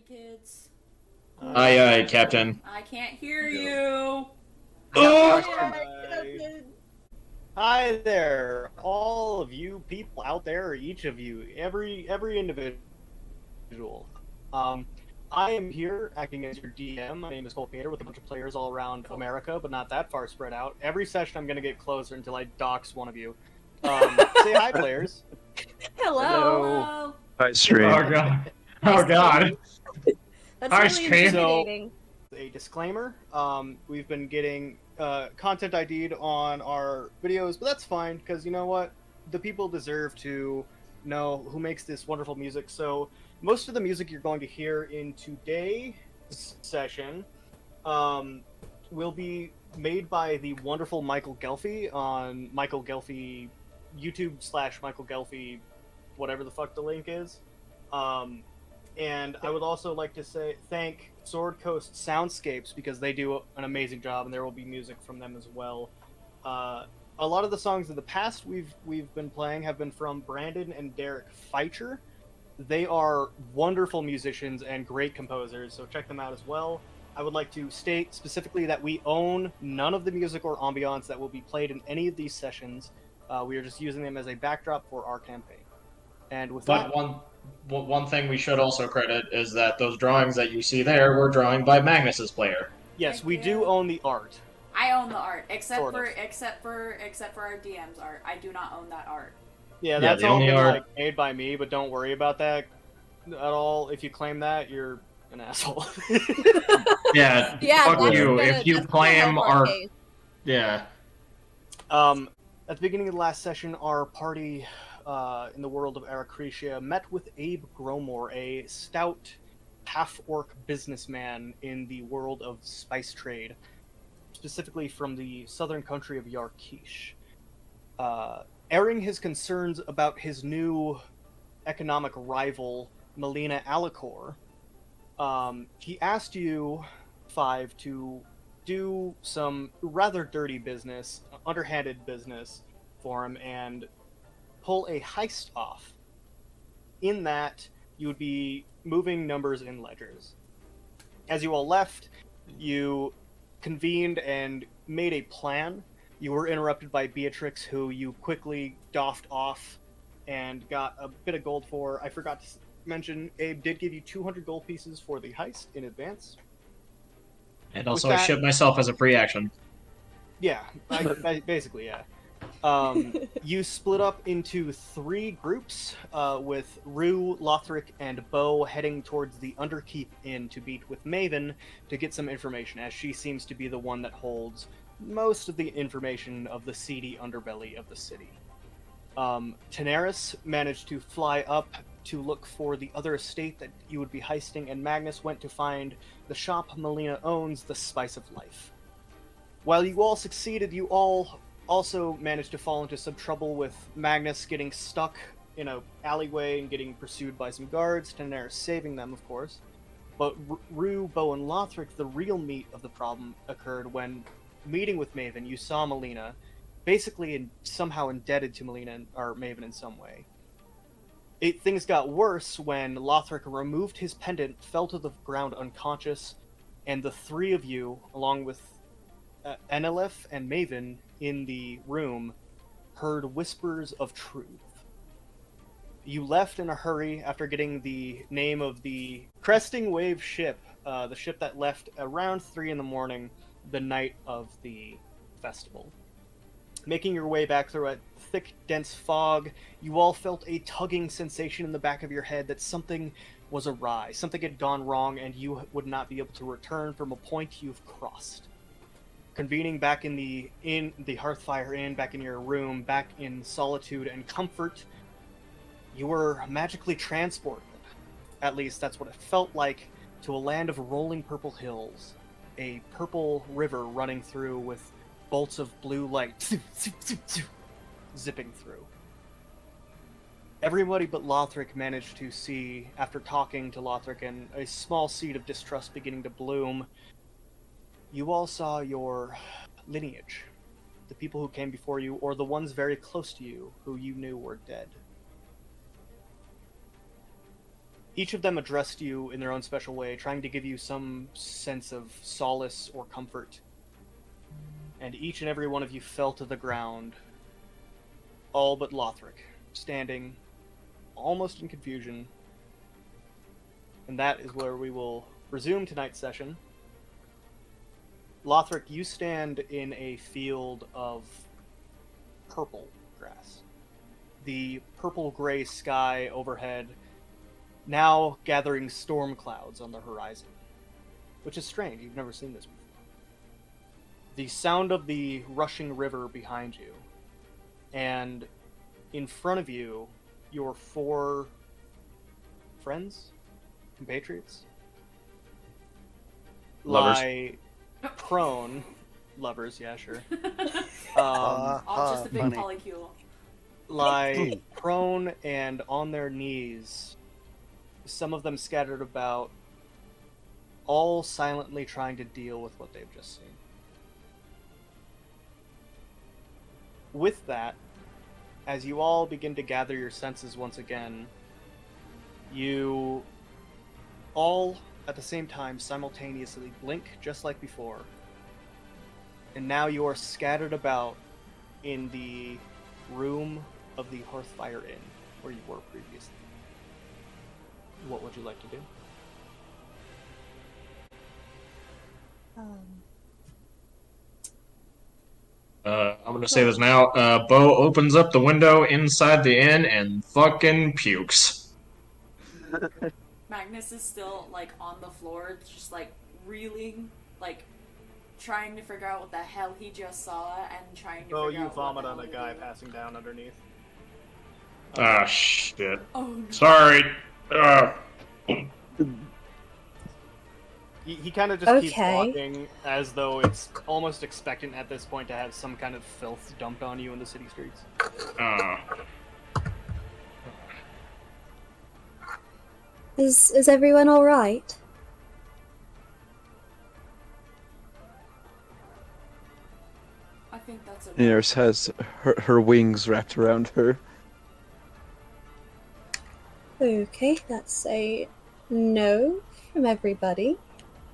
kids. Aye, aye, Captain. I can't hear you. Hi there, all of you people out there, each of you, every individual. I am here acting as your DM. My name is Cole Pater with a bunch of players all around America, but not that far spread out. Every session I'm going to get closer until I dox one of you. Say hi, players. Hello. Hi, stream. Oh god. Oh god. That's Hi, really stream. intimidating. A disclaimer, we've been getting content ID'd on our videos, but that's fine, because you know what? The people deserve to know who makes this wonderful music, so most of the music you're going to hear in today's session will be made by the wonderful Michael Gelfi on Michael Gelfi YouTube / Michael Gelfi, whatever the fuck the link is. And I would also like to thank Sword Coast Soundscapes, because they do an amazing job, and there will be music from them as well. A lot of the songs in the past we've been playing have been from Brandon and Derek Feicher. They are wonderful musicians and great composers, so check them out as well. I would like to state specifically that we own none of the music or ambiance that will be played in any of these sessions. We are just using them as a backdrop for our campaign. And with that... One thing we should also credit is that those drawings that you see there were drawn by Magnus's player. Yes, Thank we you. do own the art. I own the art, except Sort of. for our DM's art. I do not own that art. Yeah, that's the all only been art- like made by me, but don't worry about that at all. If you claim that, you're an asshole. Yeah, Yeah, fuck that's you. gonna- If you that's gonna claim help our... case. Yeah. At the beginning of the last session, our party in the world of Aracretia met with Abe Gromor, a stout half-orc businessman in the world of spice trade, specifically from the southern country of Yarkish. Airing his concerns about his new economic rival, Melina Alicor, he asked you, Five, to do some rather dirty business, underhanded business for him, and pull a heist off. In that, you would be moving numbers in ledgers. As you all left, you convened and made a plan. You were interrupted by Beatrix, who you quickly doffed off and got a bit of gold for. I forgot to mention, Abe did give you 200 gold pieces for the heist in advance. And also, With I that- ship myself as a free action. Yeah, basically, yeah. You split up into 3 groups, with Rue, Lothric, and Bo heading towards the Underkeep Inn to meet with Maven to get some information, as she seems to be the one that holds most of the information of the seedy underbelly of the city. Tenaris managed to fly up to look for the other estate that you would be heisting, and Magnus went to find the shop Melina owns, the Spice of Life. While you all succeeded, you all also managed to fall into some trouble, with Magnus getting stuck in an alleyway and getting pursued by some guards, Tenaris saving them, of course. But Rue, Bo, and Lothric, the real meat of the problem occurred when, meeting with Maven, you saw Melina, basically somehow indebted to Melina or Maven in some way. Things got worse when Lothric removed his pendant, fell to the ground unconscious, and the 3 of you, along with Enelif and Maven in the room, heard whispers of truth. You left in a hurry after getting the name of the Cresting Wave ship, the ship that left around 3 in the morning, the night of the festival. Making your way back through a thick, dense fog, you all felt a tugging sensation in the back of your head that something was awry, something had gone wrong, and you would not be able to return from a point you've crossed. Convening back in the Hearthfire Inn, back in your room, back in solitude and comfort, you were magically transported. At least that's what it felt like, to a land of rolling purple hills, a purple river running through with bolts of blue light zipping through. Everybody but Lothric managed to see, after talking to Lothric and a small seed of distrust beginning to bloom, you all saw your lineage, the people who came before you, or the ones very close to you who you knew were dead. Each of them addressed you in their own special way, trying to give you some sense of solace or comfort. And each and every one of you fell to the ground, all but Lothric, standing almost in confusion. And that is where we will resume tonight's session. Lothric, you stand in a field of purple grass. The purple-gray sky overhead now gathering storm clouds on the horizon, which is strange. You've never seen this before. The sound of the rushing river behind you, and in front of you, your 4 friends, compatriots, Lovers. lie prone. Lovers, yeah, sure. All just a big funny. polycule. Lie prone and on their knees, some of them scattered about, all silently trying to deal with what they've just seen. With that, as you all begin to gather your senses once again, you all at the same time simultaneously blink just like before. And now you are scattered about in the room of the Hearthfire Inn, where you were previously. What would you like to do? I'm gonna say this now. Bo opens up the window inside the inn and fucking pukes. Magnus is still, like, on the floor, just, like, reeling, like, trying to figure out what the hell he just saw, and trying to Oh, figure you out vomit what on the a hell guy he did. passing down underneath. Ah, shit. Oh, no. Sorry. He kind of just keeps Okay. walking as though it's almost expectant at this point to have some kind of filth dumped on you in the city streets. Is everyone all right? I think that's a Nurse has her wings wrapped around her. Okay, that's a no from everybody,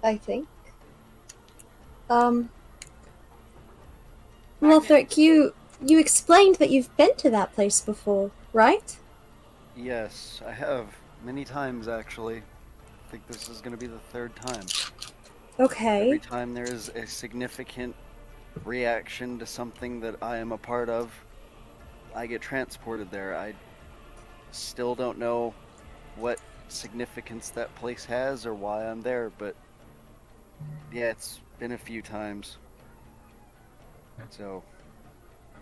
I think. Magnus. Lothric, you explained that you've been to that place before, right? Yes, I have. Many times, actually. I think this is going to be the 3rd time. Okay. Every time there is a significant reaction to something that I am a part of, I get transported there. I still don't know what significance that place has or why I'm there, but yeah, it's been a few times. So,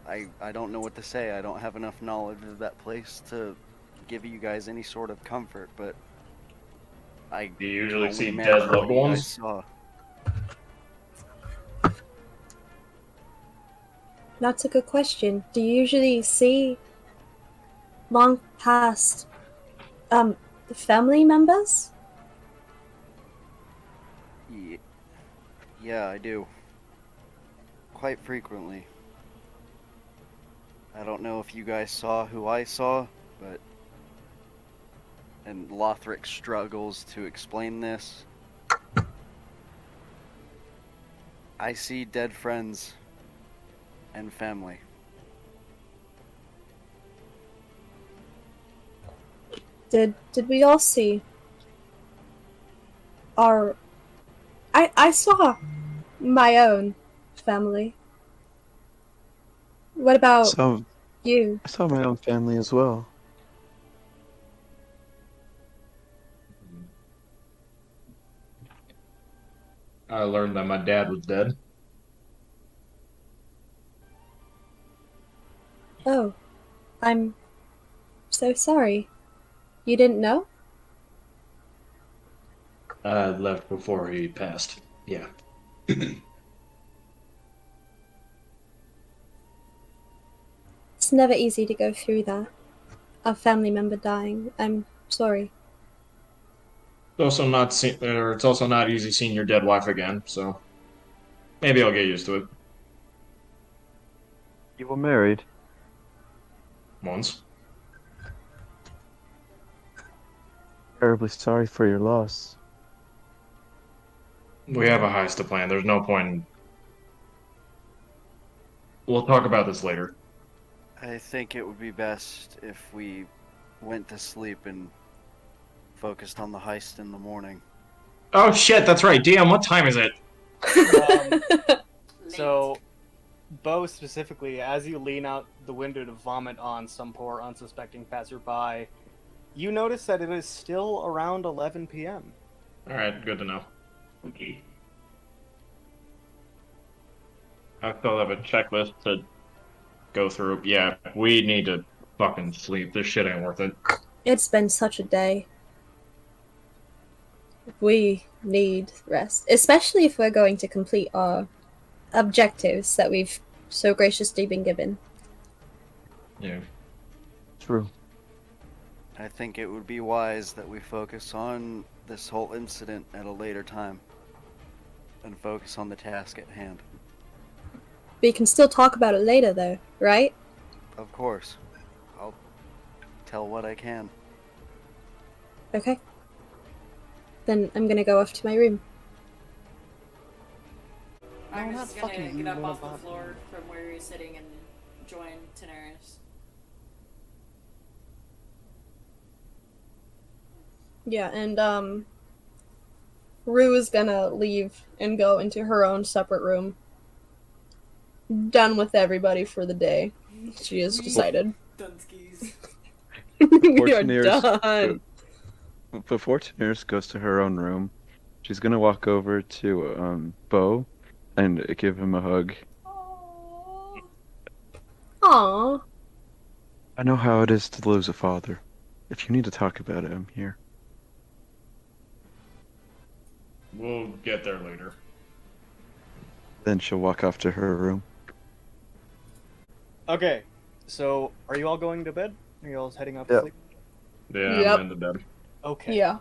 I don't know what to say. I don't have enough knowledge of that place to give you guys any sort of comfort, but I Do you can usually only see imagine dead what loved you guys ones? saw. That's a good question. Do you usually see long past family members? Yeah, I do. Quite frequently. I don't know if you guys saw who I saw, but... And Lothric struggles to explain this. I see dead friends and family. Did we all see our I saw my own family. What about So you? I saw my own family as well. I learned that my dad was dead. Oh, I'm so sorry. You didn't know? I left before he passed. Yeah. It's never easy to go through that. A family member dying. I'm sorry. It's also not easy seeing your dead wife again, so maybe I'll get used to it. You were married. Once. Terribly sorry for your loss. We have a heist to plan. There's no point in... We'll talk about this later. I think it would be best if we went to sleep and focused on the heist in the morning. Oh shit, that's right. DM, what time is it? Um, Late. so, Bo specifically, as you lean out the window to vomit on some poor unsuspecting passerby, you notice that it is still around 11 p.m. Alright, good to know. I still have a checklist to go through. Yeah, we need to fucking sleep. This shit ain't worth it. It's been such a day. We need rest, especially if we're going to complete our objectives that we've so graciously been given. Yeah. True. I think it would be wise that we focus on this whole incident at a later time and focus on the task at hand. We can still talk about it later, though, right? Of course. I'll tell what I can. Okay. Then I'm gonna go off to my room. I'm No, just not gonna fucking get up you, off the Luna Bob. floor from where you're sitting and join Daenerys. Yeah, and Rue is gonna leave and go into her own separate room. Done with everybody for the day. She has decided. Dunskies. We are Daenerys done. Before Daenerys goes to her own room, she's gonna walk over to Bo and give him a hug. Aww. I know how it is to lose a father. If you need to talk about it, I'm here. We'll get there later. Then she'll walk off to her room. Okay, so are you all going to bed? Are you all heading up Yep. to sleep? Yeah, Yep. I'm in the bed. Okay. Yeah.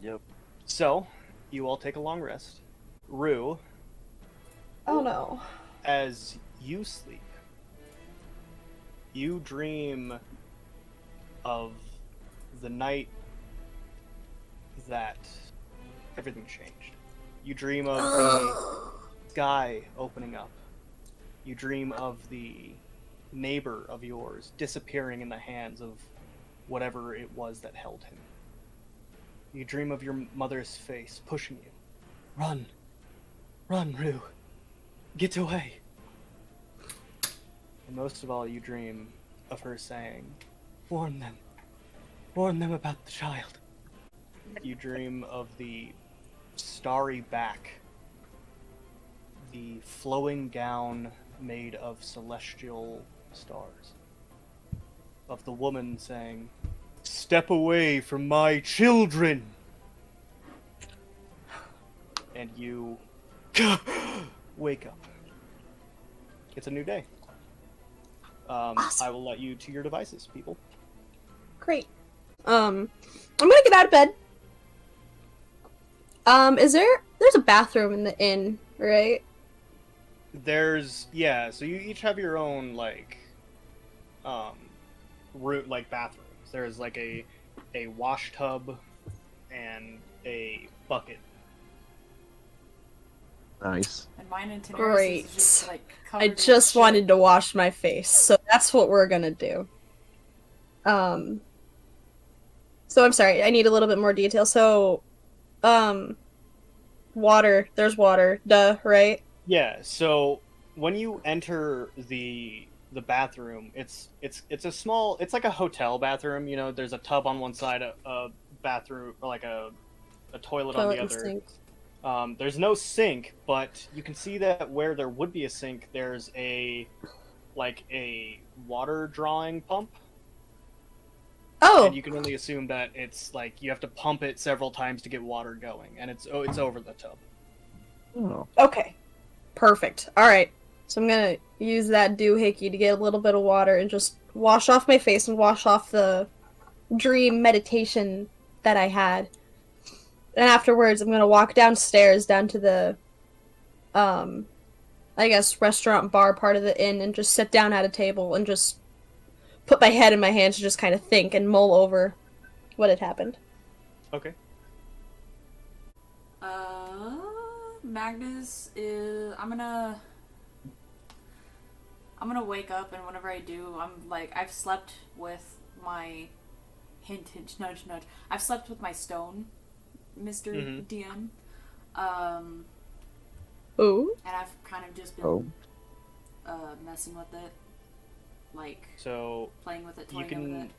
Yep. So, you all take a long rest. Rue, Oh no. as you sleep, you dream of the night that everything changed. You dream of the sky opening up. You dream of the neighbor of yours disappearing in the hands of whatever it was that held him. You dream of your mother's face pushing you. Run! Run, Rue! Get away! And most of all, you dream of her saying, warn them. Warn them about the child. You dream of the starry back, the flowing gown made of celestial stars, of the woman saying, step away from my children! And you wake up. It's a new day. Awesome. I will let you to your devices, people. Great. I'm gonna get out of bed. There's a bathroom in the inn, right? So you each have your own, bathrooms. There's, a wash tub and a bucket. Nice. And mine and Daenerys Great. is just like covered I in just shit. wanted to wash my face, so that's what we're gonna do. So I'm sorry, I need a little bit more detail. So, water. There's water. Duh, right? Yeah, so when you enter the bathroom, it's a small, it's like a hotel bathroom, there's a tub on one side, a bathroom, or like a toilet on the Toilet and other. sink. There's no sink, but you can see that where there would be a sink, there's a water drawing pump. Oh, And you can only assume that it's you have to pump it several times to get water going, and it's over the tub. Oh. okay. Perfect. Alright. So I'm gonna use that doohickey to get a little bit of water and just wash off my face and wash off the dream meditation that I had. And afterwards, I'm gonna walk downstairs down to the, I guess, restaurant bar part of the inn and just sit down at a table and just put my head in my hands to just kind of think and mull over what had happened. Okay. Magnus is. I'm gonna wake up, and whenever I do, I'm like, I've slept with my hint, nudge, nudge. I've slept with my stone, Mr. DM. Oh. And I've kind of just been messing with it, like So playing with it, you toying with can, it.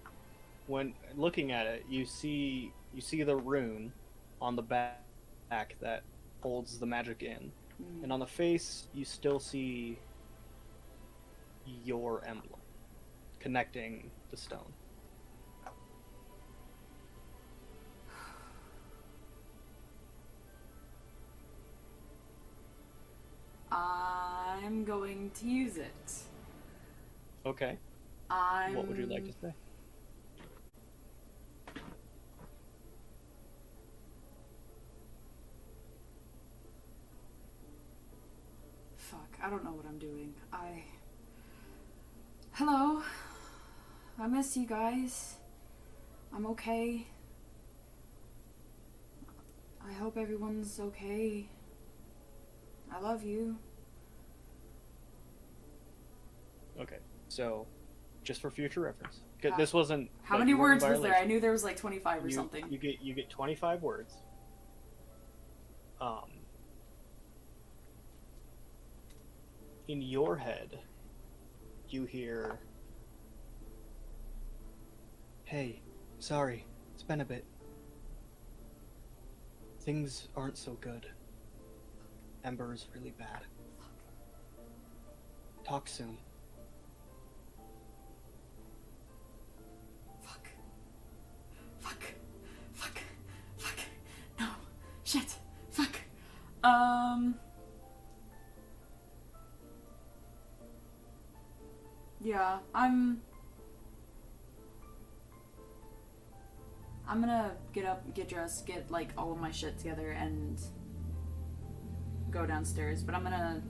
when looking at it, you see the rune on the back that holds the magic in, and on the face you still see your emblem connecting the stone. I'm going to use it. Okay. What would you like to say? Fuck, I don't know what I'm doing. Hello. I miss you guys. I'm okay. I hope everyone's okay. I love you. Okay. So, just for future reference, 'cause this wasn't. How like, many you weren't in words was there? I violation. knew there was like 25 or something. You get 25 words. In your head, you hear, "Hey, sorry, it's been a bit. Things aren't so good. Ember's really bad. Talk soon." Fuck. Fuck. Fuck. Fuck. No. Shit. Fuck. Yeah, I'm gonna get up, get dressed, get like all of my shit together and go downstairs, but I'm gonna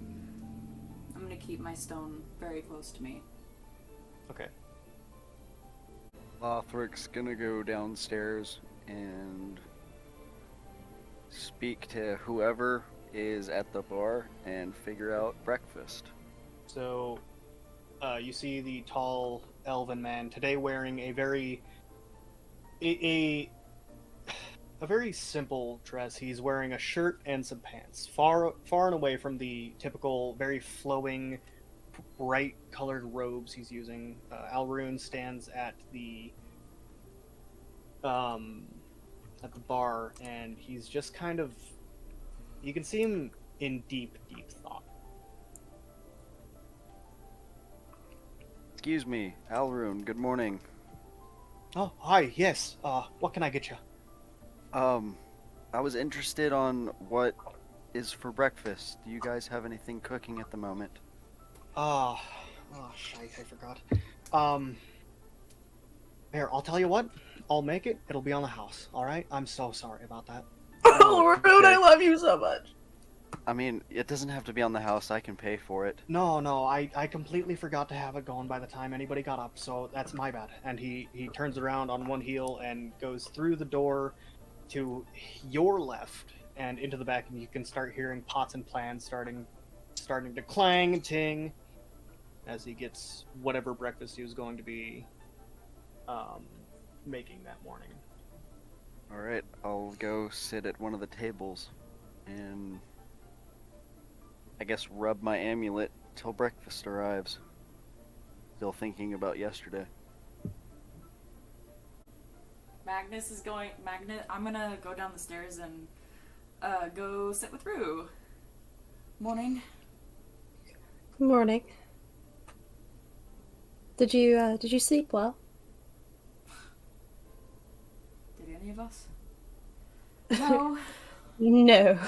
keep my stone very close to me. Okay. Lothric's gonna go downstairs and speak to whoever is at the bar and figure out breakfast. So, you see the tall elven man today wearing a very a very simple dress. He's wearing a shirt and some pants, far and away from the typical very flowing, bright colored robes he's using. Alrune stands at the bar, and he's just kind of, you can see him in deep thought. Excuse me, Alrune, good morning. Oh, hi, yes. What can I get you? I was interested on what is for breakfast. Do you guys have anything cooking at the moment? Shite, I forgot. Here, I'll tell you what. I'll make it. It'll be on the house, alright? I'm so sorry about that. Oh, Rude, okay. I love you so much. I mean, it doesn't have to be on the house. I can pay for it. No, I completely forgot to have it going by the time anybody got up, so that's my bad. And he turns around on one heel and goes through the door to your left and into the back, and you can start hearing pots and pans starting to clang and ting as he gets whatever breakfast he was going to be making that morning. Alright, I'll go sit at one of the tables and I guess rub my amulet till breakfast arrives. Still thinking about yesterday. I'm gonna go down the stairs and go sit with Rue. Morning. Good morning. Did you sleep well? Did any of us? No. No.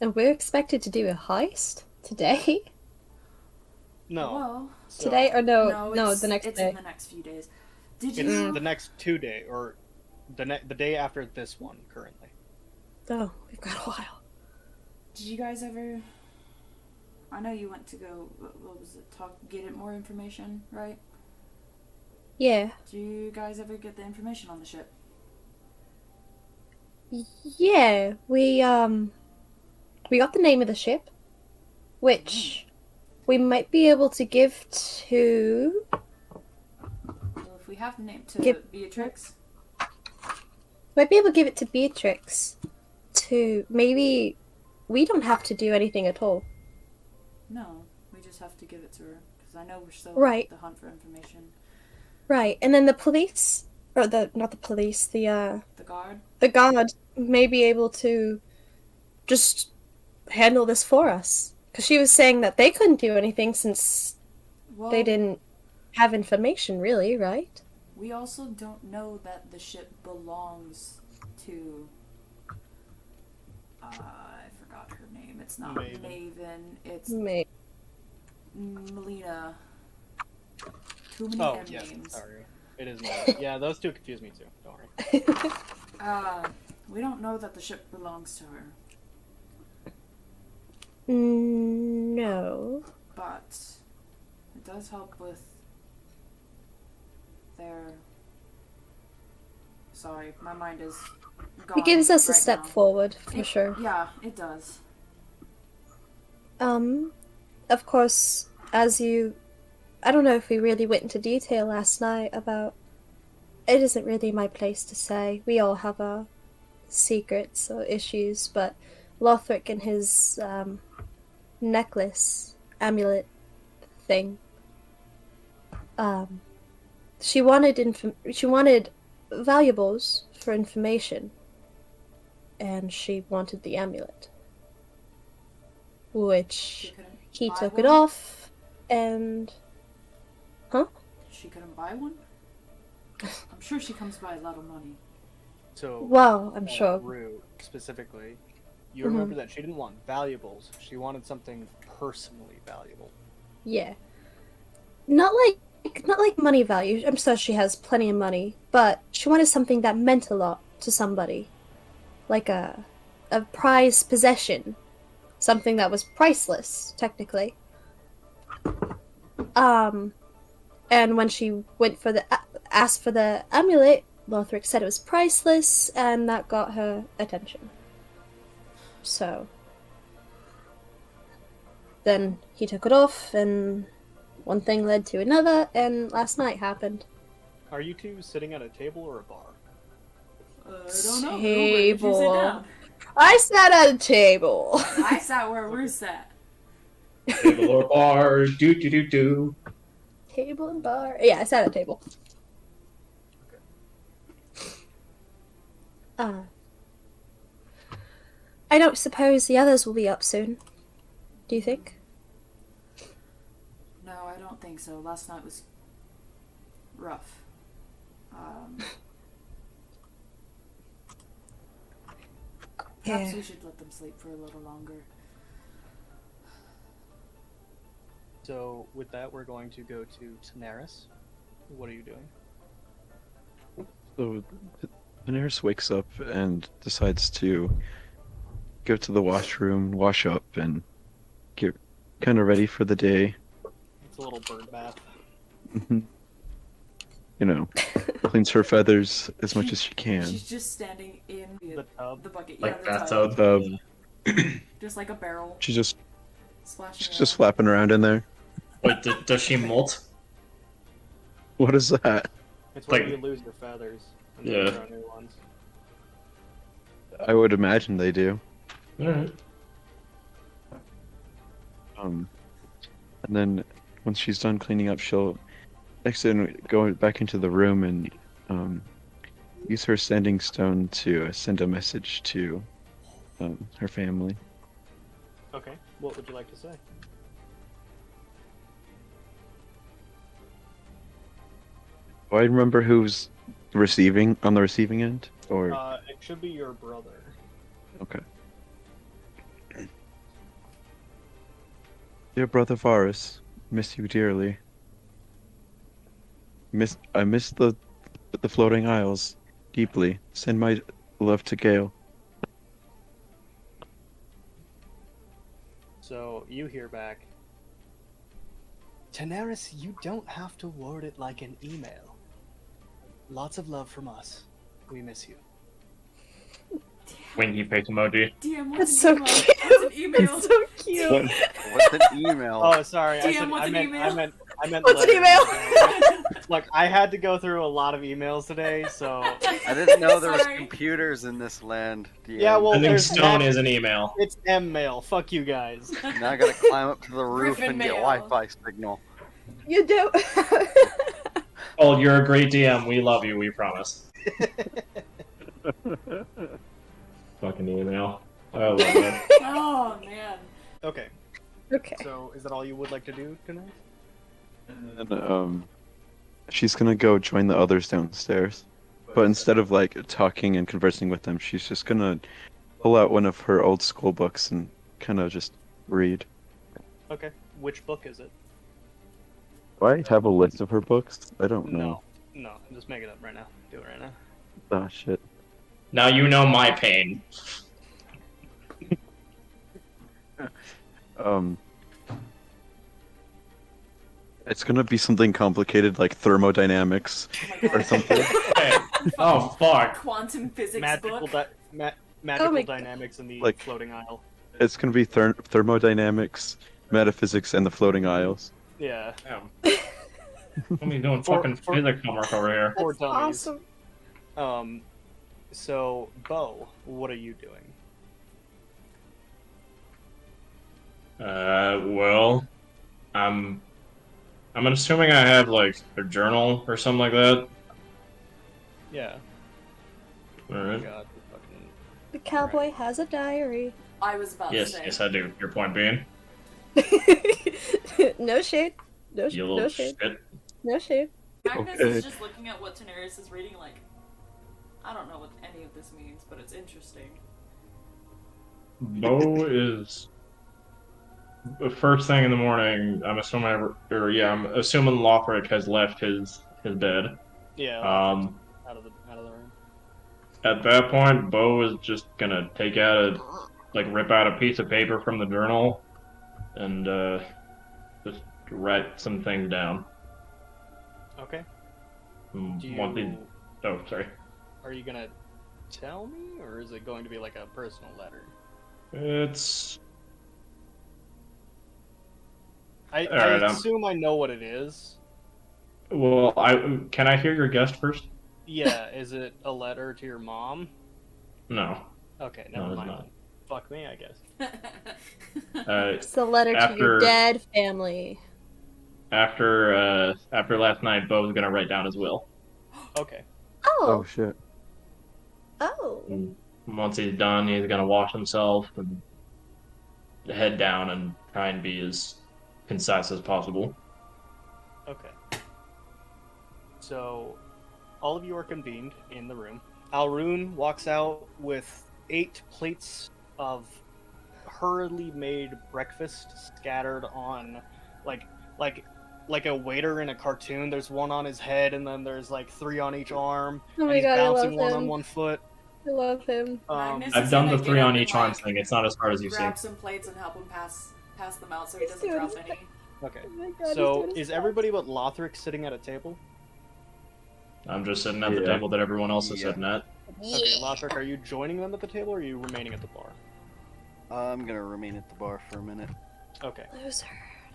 And we're expected to do a heist today? No. Well, So Today or no, it's, the next it's day. in the next few days. Did it's you? the next 2 day, or the day after this one currently. Oh, we've got a while. Did you guys ever? I know you went to go. What was it? Get it more information, right? Yeah. Do you guys ever get the information on the ship? Yeah, we got the name of the ship, which we might be able to give to. Well, if we have the name to Give- Beatrix, Might be able to give it to Beatrix. To maybe we don't have to do anything at all. no, we just have to give it to her because I know we're still Right. on the hunt for information. Right, and then the police, or not the police, The guard. the guard may be able to just handle this for us. Because she was saying that they couldn't do anything since Well, they didn't have information, really, right? We also don't know that the ship belongs to. I forgot her name. It's not Maven. Maven. It's May Melina. Too many Oh, M yes. names. Sorry. It is me. Yeah, those two confuse me too. Don't worry. We don't know that the ship belongs to her, No. but it does help with their. Sorry, my mind is gone. It gives us a right step now. forward, for sure. Yeah, it does. Of course, I don't know if we really went into detail last night about. It isn't really my place to say. We all have our secrets or issues, but Lothric and his necklace, amulet thing. She wanted valuables for information, and she wanted the amulet, She which couldn't he buy took one? it off, and She couldn't buy one? I'm sure she comes by a lot of money. So, well, I'm sure. Rue, specifically, you Mhm. remember that she didn't want valuables. She wanted something personally valuable. Yeah. Not like money value. I'm sure she has plenty of money, but she wanted something that meant a lot to somebody. Like a prized possession. Something that was priceless, technically. And when she went for asked for the amulet, Lothric said it was priceless, and that got her attention. So then he took it off, and one thing led to another, and last night happened. Are you two sitting at a table or a bar? I don't know. Where did you Table. sit down? I sat at a table. I sat where Rue sat. Table or bar, do do do do. Table and bar. Yeah, I sat at a table. I don't suppose the others will be up soon. Do you think? No, I don't think so. Last night was rough. Perhaps Yeah. we should let them sleep for a little longer. So, with that, we're going to go to Tanaris. What are you doing? So, Daenerys wakes up and decides to go to the washroom, wash up, and get kind of ready for the day. It's a little bird bath. You know, cleans her feathers as much as she can. She's just standing in The tub. the bucket. Like yeah, the tub. bathtub. Just like a barrel. She's just Splashing she's just around. flapping around in there. Wait, does she molt? What is that? It's where Like- you lose your feathers and Yeah. then grow new ones. I would imagine they do. Alright. And then once she's done cleaning up, she'll exit, go back into the room, and use her sending stone to send a message to her family. Okay, what would you like to say? Do I remember who's receiving on the receiving end? Or It should be your brother. okay. Dear brother Varus, miss you dearly. I miss the floating isles deeply. Send my love to Gale. So you hear back. Tanaris, you don't have to word it like an email. lots of love from us. We miss you. Winky face emoji. DM, That's what's so an email? cute. What's an email? That's so cute. What? What's an email? Oh, sorry. DM, what's an email? I meant What's an letters. email? Look, I had to go through a lot of emails today, so I didn't know there was Sorry. computers in this land. DM. yeah. Well, I think there's stone that- is an email. It's M mail. Fuck you guys. Now I gotta climb up to the roof Griffin and get mail. Wi-Fi signal. You do. Oh, you're a great DM. We love you. We promise. Fucking email. I love it. Oh man. Okay. Okay. So, is that all you would like to do tonight? And she's gonna go join the others downstairs. But instead of like talking and conversing with them, she's just gonna pull out one of her old school books and kind of just read. Okay. Which book is it? Do I have a list of her books? I don't know. No. I'm just making it up right now. Do it right now. Oh shit. Now you know my pain. It's gonna be something complicated like thermodynamics Oh my or God. something. Hey. Oh fuck. Quantum physics Magical, book. magical my God. dynamics in the Like- floating isle. It's gonna be thermodynamics, metaphysics, and the floating isles. Yeah. Damn. Somebody's doing For- fucking for- physics homework over here. Poor dummies. Awesome. So, Bo, what are you doing? Well, I'm assuming I have like a journal or something like that. Yeah. Oh Alright. God. Fucking... The cowboy has a diary. I was about Yes, to say. yes I do. Your point being, No shade. No, you no little shade. shit. No shade. Magnus Okay. is just looking at what Daenerys is reading like, I don't know what any of this means, but it's interesting. Bo is the first thing in the morning. I'm assuming, I'm assuming Lothric has left his bed. Yeah. Um, out of the room. at that point, Bo is just gonna take out rip out a piece of paper from the journal, and just write some things down. Okay. Do you... Want these? Oh, sorry. Are you gonna tell me, or is it going to be like a personal letter? It's I Alright, assume I know what it is. well. Can I hear your guest first? Yeah. Is it a letter to your mom? No. Okay. No, Never it's mind. not. Fuck me, I guess. It's a letter to After- your dead family. After last night, Bo's gonna write down his will. Okay. Oh Oh. shit. Oh. And once he's done, he's gonna wash himself and head down and try and be as concise as possible. Okay. So, all of you are convened in the room. Alrune walks out with 8 plates of hurriedly made breakfast scattered on, like a waiter in a cartoon. There's one on his head, and then there's like 3 on each arm. Oh and my he's god, I love bouncing one on him. one foot. I love him. Magnus I've is done gonna the get 3 up on and, each arm like, thing. It's not as hard as you grab see. some plates and help him pass them out so he He's doesn't doing drop his any. Okay. Oh my god, he's So, doing his is best. everybody but Lothric sitting at a table? I'm just sitting at the Yeah. table that everyone else is Yeah. sitting at. Okay, Lothric, are you joining them at the table, or are you remaining at the bar? I'm gonna remain at the bar for a minute. Okay. Loser.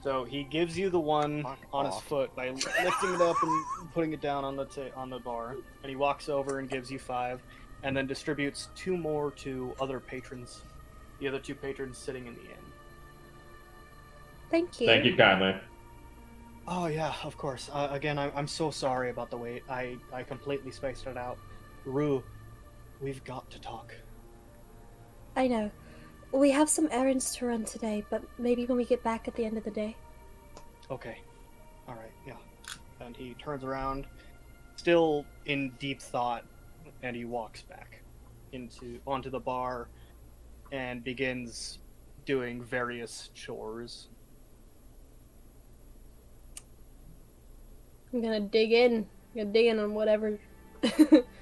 So he gives you the one Fuck on his off. foot by lifting it up and putting it down on the bar, and he walks over and gives you 5, and then distributes 2 more to other patrons. The other 2 patrons sitting in the inn. Thank you. Thank you kindly. Oh yeah, of course. Again, I'm so sorry about the wait. I completely spaced it out. Rue, we've got to talk. I know. We have some errands to run today, but maybe when we get back at the end of the day. Okay. All right. Yeah. And he turns around, still in deep thought, and he walks back onto the bar and begins doing various chores. I'm gonna dig in. I'm gonna dig in on whatever.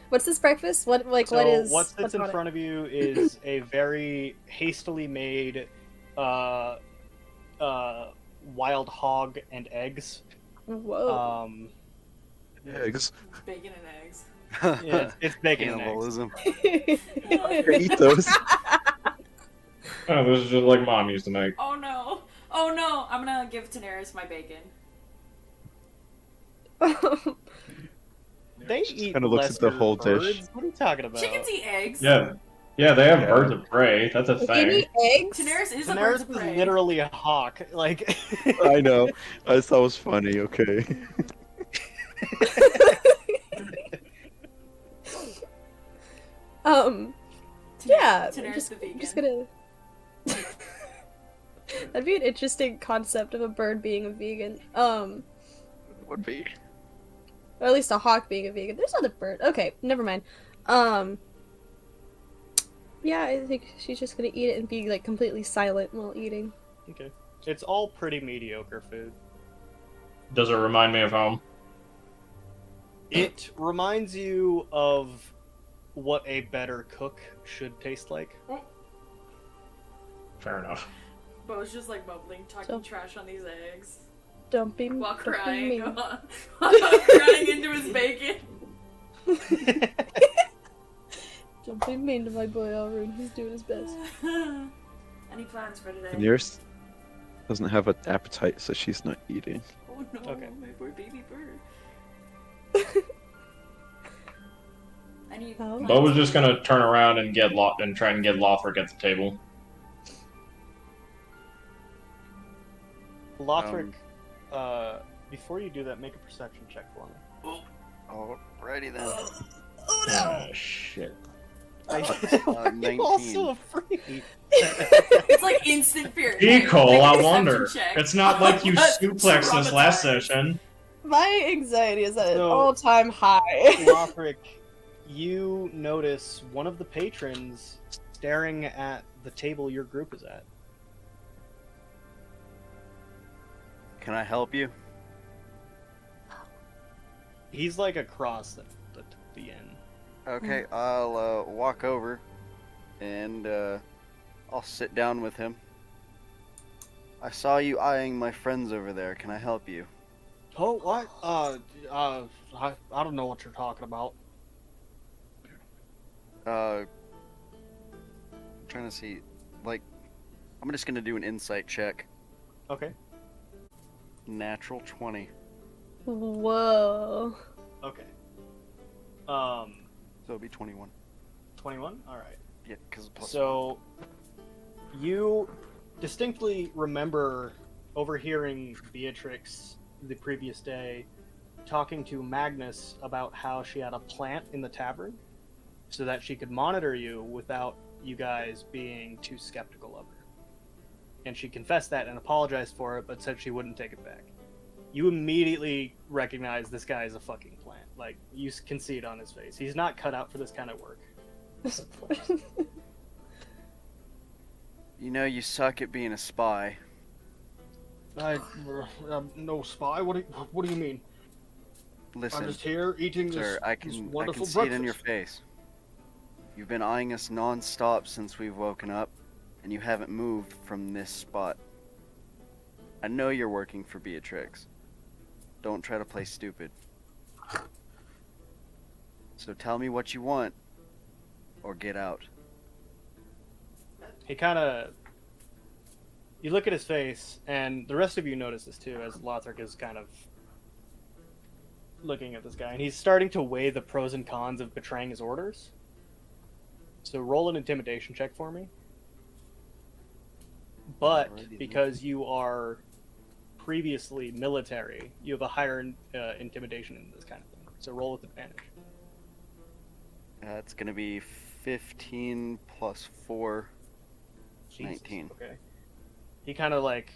What's this breakfast? What So is? what sits what's in on it? front of you is a very hastily made wild hog and eggs. Whoa. Eggs. Bacon and eggs. Yeah, it's bacon and eggs. Cannibalism. Eat those. Oh, this is just like Mom used to make. Oh no! Oh no! I'm gonna give Daenerys my bacon. They eat kinda looks at the lesser whole birds. dish. What are you talking about? Chickens eat eggs. Yeah, yeah, they have birds of prey. That's a They thing. eat eggs? Daenerys is a bird Daenerys of is prey. literally a hawk. Like, I know. I thought it was funny. Okay. Yeah. Daenerys the vegan. I'm just gonna. That'd be an interesting concept of a bird being a vegan. Would be. Or at least a hawk being a vegan. There's other bird. Okay, never mind. Yeah, I think she's just gonna eat it and be like completely silent while eating. okay, it's all pretty mediocre food. Does it remind me of home? It reminds you of what a better cook should taste like. Fair enough. Bo's just like bubbling, talking So- trash on these eggs. Don't be While don't be crying. mean. While crying into his bacon. Don't be mean to my boy Alrune. He's doing his best. Any plans for today? Daenerys doesn't have an appetite, so she's not eating. Oh no, Okay. my poor baby bird. Any Oh. Bo was just gonna turn around and get and try and get Lothric at the table. Lothric, before you do that, make a perception check for me. Alrighty then. Ah, shit. Why Uh, are you all so 19. afraid? It's like instant fear. Nicole, Make a I perception wonder. check. It's not like you That's suplexed us last traumatizing. session. My anxiety is at an So- all-time high. Lothric, you notice one of the patrons staring at the table your group is at. Can I help you? He's like across the inn. Okay, I'll walk over and I'll sit down with him. I saw you eyeing my friends over there. Can I help you? Oh, what? I don't know what you're talking about. Trying to see, like, I'm just gonna do an insight check. Okay. Natural 20. Whoa. Okay. So it'll be 21. 21? Alright. Yeah, because plus. So, you distinctly remember overhearing Beatrix the previous day talking to Magnus about how she had a plant in the tavern so that she could monitor you without you guys being too skeptical of her. And she confessed that and apologized for it, but said she wouldn't take it back. You immediately recognize this guy is a fucking plant. Like, you can see it on his face. He's not cut out for this kind of work. You know, you suck at being a spy. I'm no spy. What do you mean? Listen, I'm just here eating sir, I this can see wonderful it breakfast. in your face. You've been eyeing us non-stop since we've woken up, and you haven't moved from this spot. I know you're working for Beatrix. Don't try to play stupid. So tell me what you want, or get out. He kind of... You look at his face, and the rest of you notice this too, as Lothric is kind of looking at this guy, and he's starting to weigh the pros and cons of betraying his orders. So roll an intimidation check for me. But Alrighty. because you are previously military, you have a higher intimidation in this kind of thing. So roll with advantage. It's gonna be 15 plus 4. Jesus, 19. Okay. He kind of like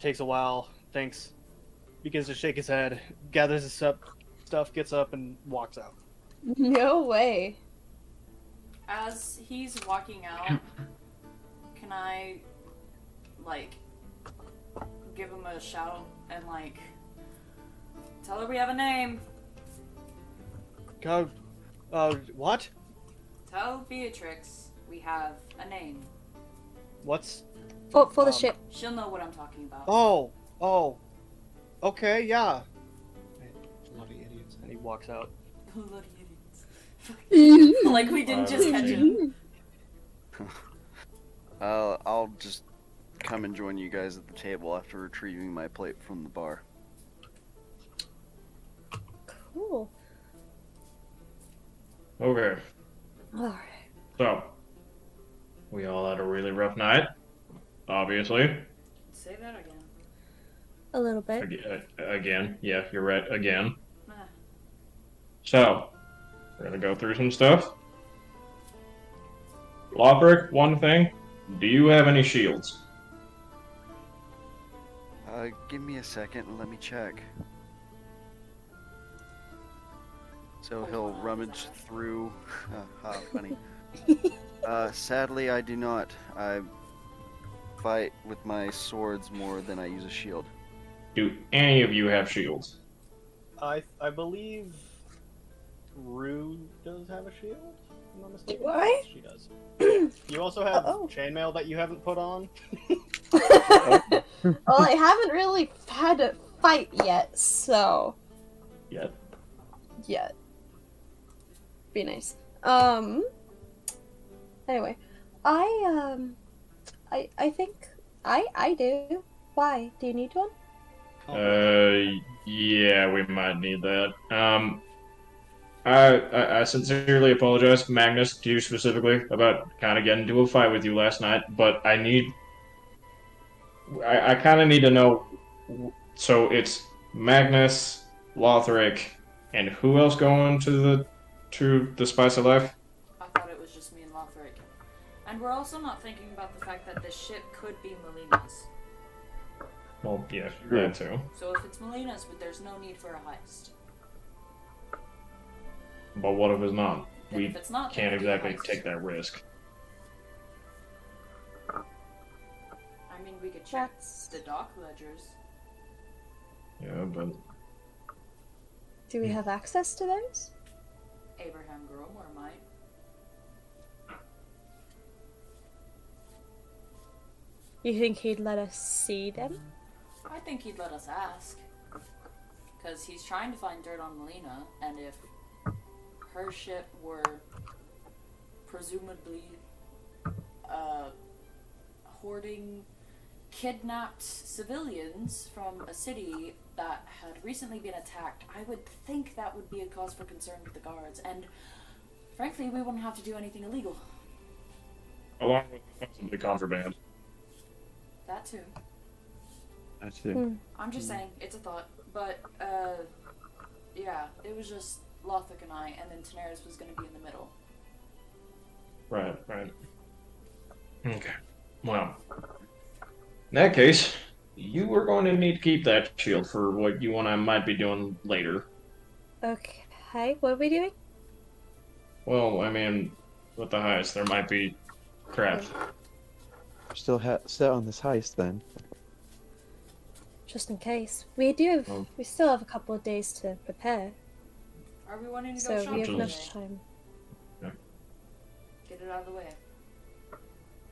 takes a while, thinks, begins to shake his head, gathers his stuff, gets up, and walks out. No way. As he's walking out, can I, like, give him a shout and, like, tell her we have a name? God, what? Tell Beatrix we have a name. What's? For the Um, ship. She'll know what I'm talking about. Oh, okay, yeah. And he walks out. Bloody idiots. Like we didn't just catch him. I'll just come and join you guys at the table after retrieving my plate from the bar. Cool. Okay, Alright. so we all had a really rough night, obviously. Say that again. A little bit. Again, yeah, you're right, again. Ah. So, we're gonna go through some stuff. Lothric, one thing, do you have any shields? Give me a second and let me check. So he'll rummage through. Funny. Sadly, I do not. I fight with my swords more than I use a shield. Do any of you have shields? I believe Rue does have a shield. If I'm not mistaken. Do I? She does. You also have chainmail that you haven't put on. Well, I haven't really had a fight yet, so. Yet. Yet. Be nice. Anyway, I think I do. Why? Do you need one? Yeah, we might need that. I sincerely apologize, Magnus, to you specifically, about kind of getting into a fight with you last night, but I kind of need to know, so it's Magnus, Lothric, and who else going to the Spice of Life? I thought it was just me and Lothric. And we're also not thinking about the fact that this ship could be Melina's. Well, yeah, that too. So if it's Melina's, but there's no need for a heist. But what if it's not? Then We if it's not, can't then it'll be a exactly heist. take that risk. I mean, we could check That's. the dock ledgers. Yeah, but Do we have access to those? Abraham Gromor might. You think he'd let us see them? I think he'd let us ask. Because he's trying to find dirt on Melina, and if her ship were presumably hoarding kidnapped civilians from a city that had recently been attacked, I would think that would be a cause for concern with the guards, and frankly, we wouldn't have to do anything illegal. along with possibly contraband. That too. That's it. I'm just saying, it's a thought. But, yeah, it was just Lothric and I, and then Daenerys was gonna be in the middle. Right. Okay. Well, in that case, you are going to need to keep that shield for what you and I might be doing later. Okay, what are we doing? Well, I mean, with the heist, there might be crap. Still set on this heist then. Just in case. We still have a couple of days to prepare, Are we wanting to go so shopping we have Sure. enough today? time. Get it out of the way.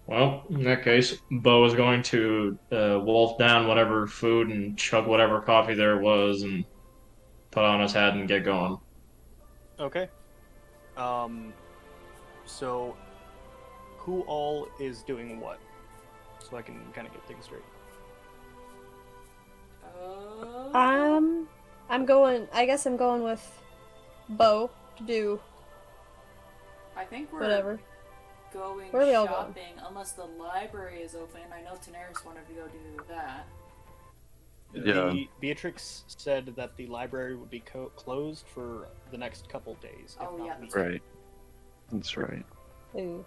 Well, in that case, Bo is going to wolf down whatever food and chug whatever coffee there was and put on his hat and get going. Okay. So who all is doing what? So I can kind of get things straight. I guess I'm going with Bo to do I think we're whatever. going Where are we all shopping, unless the library is open. I know Daenerys wanted to go do that. Yeah. Beatrix said that the library would be closed for the next couple days. if Oh, not yeah. weeks. Right. That's right. Ooh.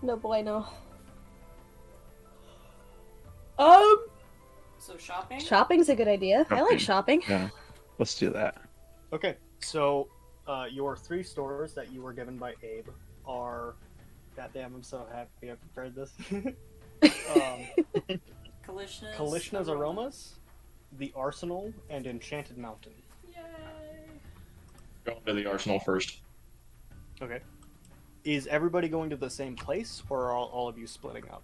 No bueno. So shopping? Shopping's a good idea. I like shopping. Yeah. Let's do that. Okay, so your 3 stores that you were given by Abe are. Goddamn, I'm so happy I prepared this. Kalishna's Aromas, the Arsenal, and Enchanted Mountain. Yay! Going to the arsenal first. Okay. Is everybody going to the same place, or are all of you splitting up?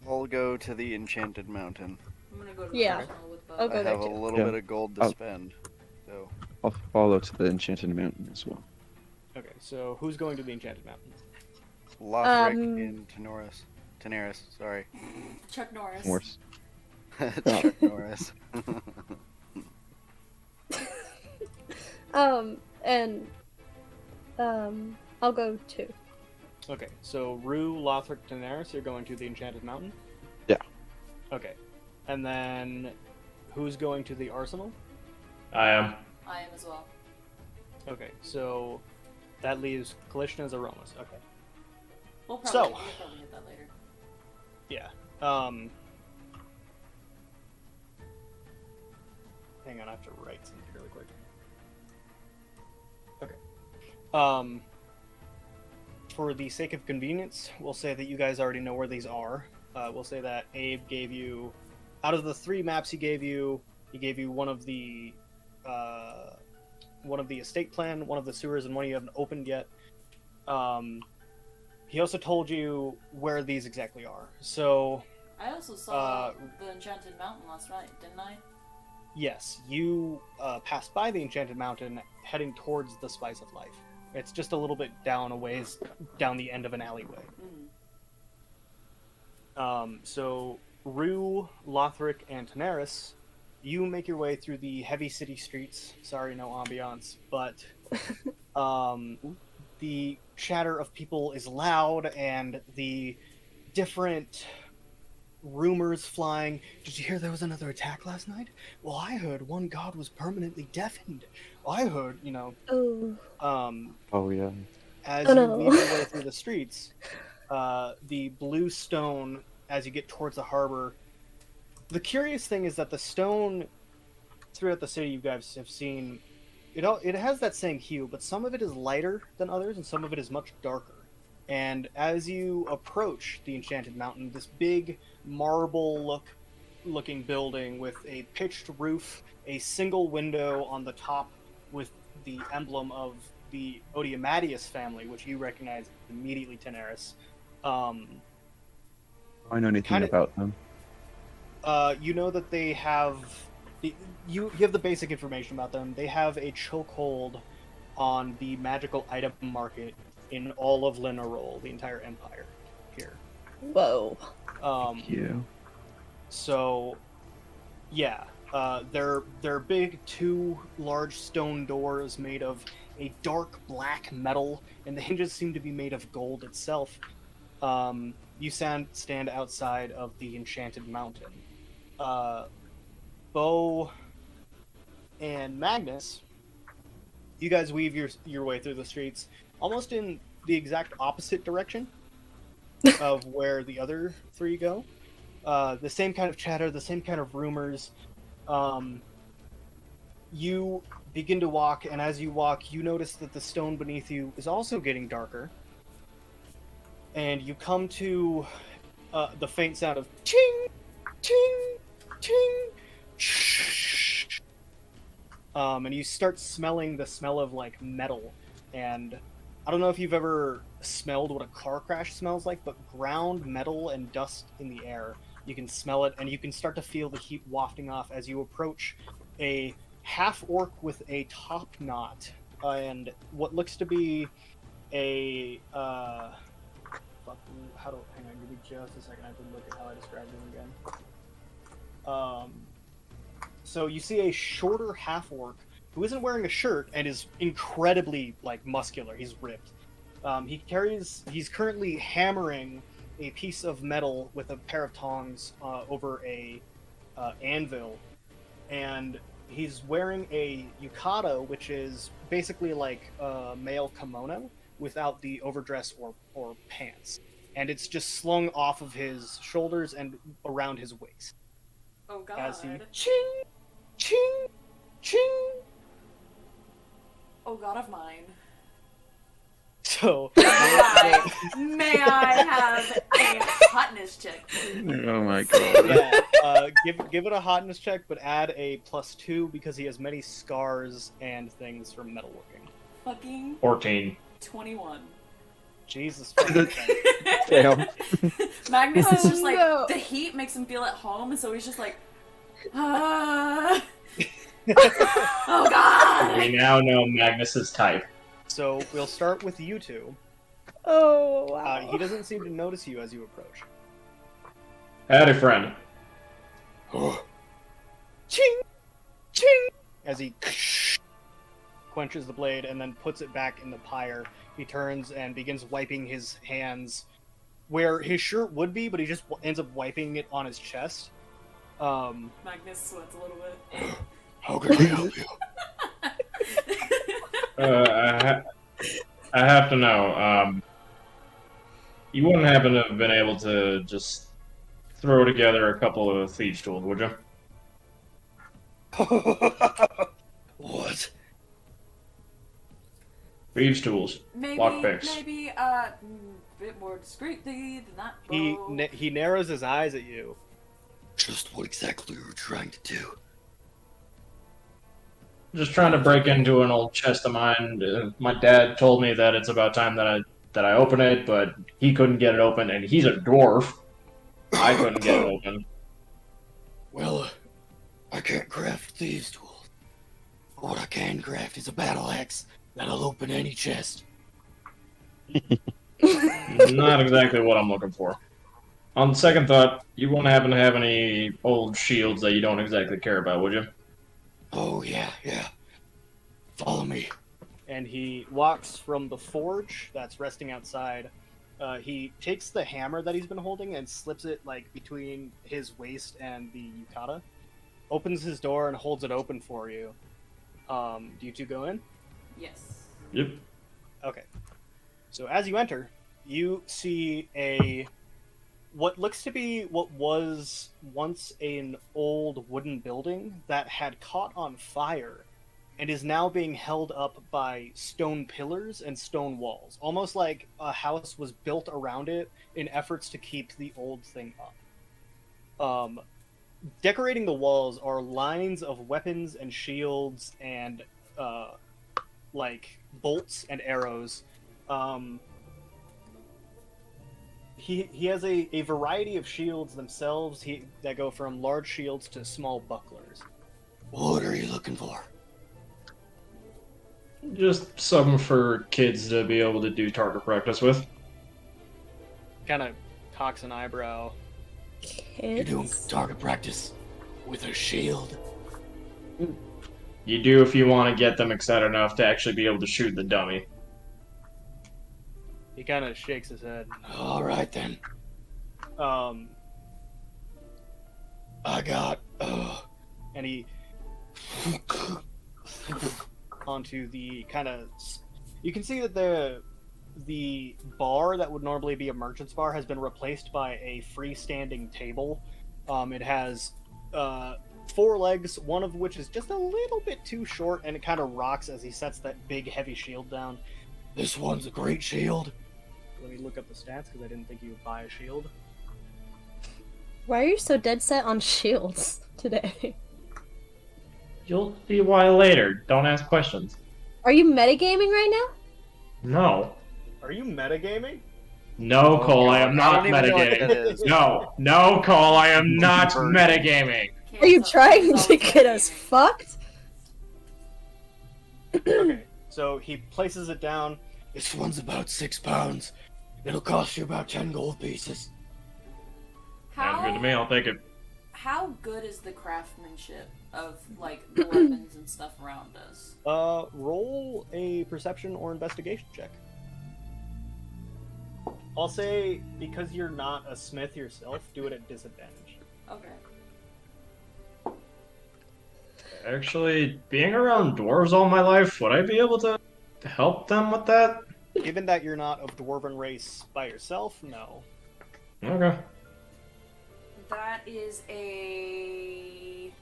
I'll go to the Enchanted Mountain. I'm gonna go to the Yeah. Arsenal with Bo. I'll go I there have a too. little Yeah. bit of gold to Oh. spend. So I'll follow to the Enchanted Mountain as well. Okay, so who's going to the Enchanted Mountain? Lothric Um, and Daenerys, sorry. Chuck Norris. Morse. Chuck Norris. And I'll go too. Okay, so Rue, Lothric, Daenerys, you're going to the Enchanted Mountain? Yeah. Okay. And then who's going to the Arsenal? I am. I am as well. Okay, so that leaves Kalishna's Aromas. Okay. We'll So- probably hit that later. Yeah. Hang on, I have to write something really quick. Okay. For the sake of convenience, we'll say that you guys already know where these are. We'll say that Abe gave you, out of the 3 maps he gave you one of the estate plan, one of the sewers, and one you haven't opened yet. He also told you where these exactly are. So, I also saw the Enchanted Mountain last night, didn't I? yes, you passed by the Enchanted Mountain heading towards the Spice of Life. It's just a little bit down a ways, down the end of an alleyway. So, Rue, Lothric, and Daenerys, you make your way through the heavy city streets. Sorry, no ambiance, but the chatter of people is loud, and the different rumors flying. Did you hear there was another attack last night? Well, I heard one god was permanently deafened. Well, I heard, Oh. Oh yeah. as Oh, you no. weave your way through the streets, the blue stone, as you get towards the harbor. The curious thing is that the stone throughout the city you guys have seen, it has that same hue, but some of it is lighter than others, and some of it is much darker. And as you approach the Enchanted Mountain, this big marble-looking building with a pitched roof, a single window on the top with the emblem of the Odiamadius family, which you recognize immediately, Daenerys. I know anything Kinda- about them. You know that they have... You have the basic information about them. They have a chokehold on the magical item market in all of Linerol, the entire empire here. Whoa. You. So, yeah, they're big 2 large stone doors made of a dark black metal, and the hinges seem to be made of gold itself. You stand outside of the Enchanted Mountain. Bo and Magnus, you guys weave your way through the streets, almost in the exact opposite direction of where the other 3 go. The same kind of chatter, the same kind of rumors. You begin to walk, and as you walk, you notice that the stone beneath you is also getting darker. And you come to the faint sound of ting, ting, ting, shh. And you start smelling the smell of like metal. And I don't know if you've ever smelled what a car crash smells like, but ground metal and dust in the air. You can smell it, and you can start to feel the heat wafting off as you approach a half-orc with a top knot and what looks to be a hang on, give me just a second. I have to look at how I described him again. So you see a shorter half-orc who isn't wearing a shirt and is incredibly like muscular. He's ripped. He's currently hammering a piece of metal with a pair of tongs over a anvil, and he's wearing a yukata, which is basically like a male kimono without the overdress or pants, and it's just slung off of his shoulders and around his waist. Oh god. As he ching, ching, ching. Oh god of mine. So May I have a hotness check? Oh my god. yeah, give it a hotness check, but add a +2 because he has many scars and things from metalworking. Fucking 14. 21. Jesus fucking Christ. Damn. Magnus is just Oh, like, no. the heat makes him feel at home, and so he's just like, ah. Oh god! We now know Magnus's type. So we'll start with you two. Oh wow. He doesn't seem to notice you as you approach. Howdy, friend. Ching! Ching! As he quenches the blade and then puts it back in the pyre, he turns and begins wiping his hands where his shirt would be, but he just ends up wiping it on his chest. Magnus sweats a little bit. How can I help you? I have to know. You wouldn't happen to have been able to just throw together a couple of thieves' tools, would you? What? Thieves' tools. Maybe, Lockpicks. maybe a bit more discreetly than that. Bro. He narrows his eyes at you. Just what exactly you were trying to do? Just trying to break into an old chest of mine. My dad told me that it's about time that I open it, but he couldn't get it open, and he's a dwarf. I couldn't get it open. Well, I can't craft thieves' tools. But what I can craft is a battle axe that'll open any chest. Not exactly what I'm looking for. On second thought, you won't happen to have any old shields that you don't exactly care about, would you? Oh, yeah. Follow me. And he walks from the forge that's resting outside. He takes the hammer that he's been holding and slips it like between his waist and the yukata. Opens his door and holds it open for you. Do you two go in? Yes. Yep. Okay. So as you enter, you see what looks to be what was once an old wooden building that had caught on fire and is now being held up by stone pillars and stone walls, almost like a house was built around it in efforts to keep the old thing up. Decorating the walls are lines of weapons and shields and like bolts and arrows. He has a variety of shields themselves that go from large shields to small bucklers. What are you looking for? Just something for kids to be able to do target practice with. Kind of cocks an eyebrow. You're doing Kids. target practice with a shield? You do if you want to get them excited enough to actually be able to shoot the dummy. He kind of shakes his head. All right, then. Um, I got, and he onto the kind of. You can see that the bar that would normally be a merchant's bar has been replaced by a freestanding table. It has 4 legs, one of which is just a little bit too short, and it kind of rocks as he sets that big, heavy shield down. This one's a great shield. Let me look up the stats because I didn't think you would buy a shield. Why are you so dead set on shields today? You'll see why later. Don't ask questions. Are you metagaming right now? No. Are you metagaming? No, Cole, I am not don't even know what that metagaming. is. No, Cole, I am not Bird. metagaming. Are you Can't trying stop- to get us fucked? Okay, so he places it down. This one's about 6 pounds. It'll cost you about 10 gold pieces. Sounds good to me, I'll take it. How good is the craftsmanship of like the weapons and stuff around us? Roll a perception or investigation check. I'll say, because you're not a smith yourself, do it at disadvantage. Okay. Actually, being around dwarves all my life, would I be able to help them with that? Given that you're not of dwarven race by yourself, no. Okay. That is a.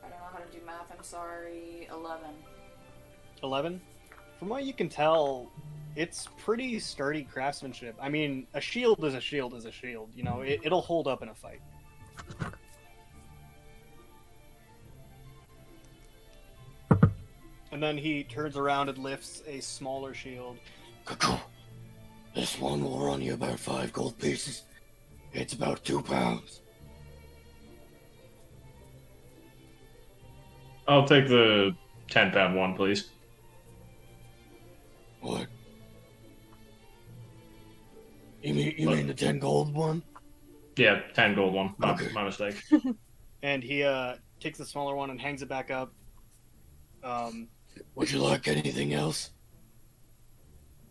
I don't know how to do math. I'm sorry. 11. 11? From what you can tell, it's pretty sturdy craftsmanship. I mean, a shield is a shield is a shield. You know, it'll hold up in a fight. And then he turns around and lifts a smaller shield. Cuckoo. This one will run you about 5 gold pieces. It's about 2 pounds. I'll take the 10-pound one, please. What? You mean the 10 gold one? Yeah, 10 gold one. Okay. My mistake. And he takes the smaller one and hangs it back up. Would you like anything else?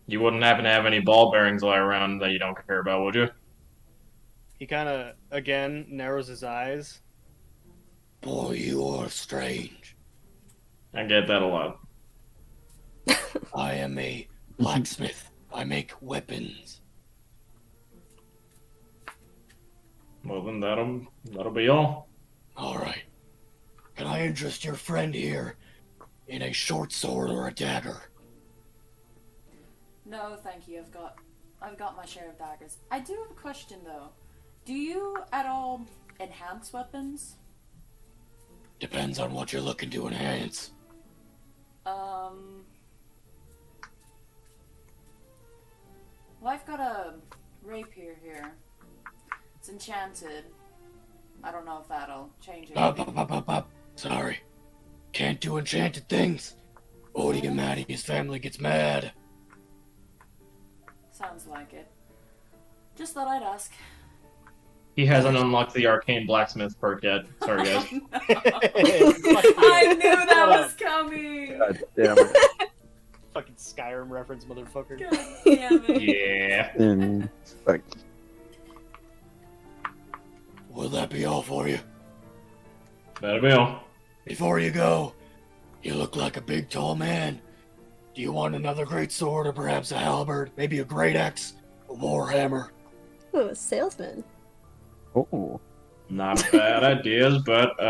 You wouldn't happen to have any ball bearings lie around that you don't care about, would you? He kind of, again, narrows his eyes. Boy, you are strange. I get that a lot. I am a blacksmith. I make weapons. Well, then that'll be all. All right. Can I interest your friend here in a short sword or a dagger? No, thank you. I've got my share of daggers. I do have a question though. Do you at all enhance weapons? Depends on what you're looking to enhance. Well, I've got a rapier here. It's enchanted. I don't know if that'll change it. Sorry. Can't do enchanted things. Odie and Maddie, his family gets mad. Sounds like it. Just thought I'd ask. He hasn't unlocked the arcane blacksmith perk yet. Sorry, guys. I knew that was coming! God damn it. Fucking Skyrim reference, motherfucker. God damn it. Yeah. And like, Will that be all for you? That'll be all. Before you go, you look like a big tall man. Do you want another great sword or perhaps a halberd? Maybe a great axe? A warhammer? Ooh, a salesman. oh, Not bad ideas, but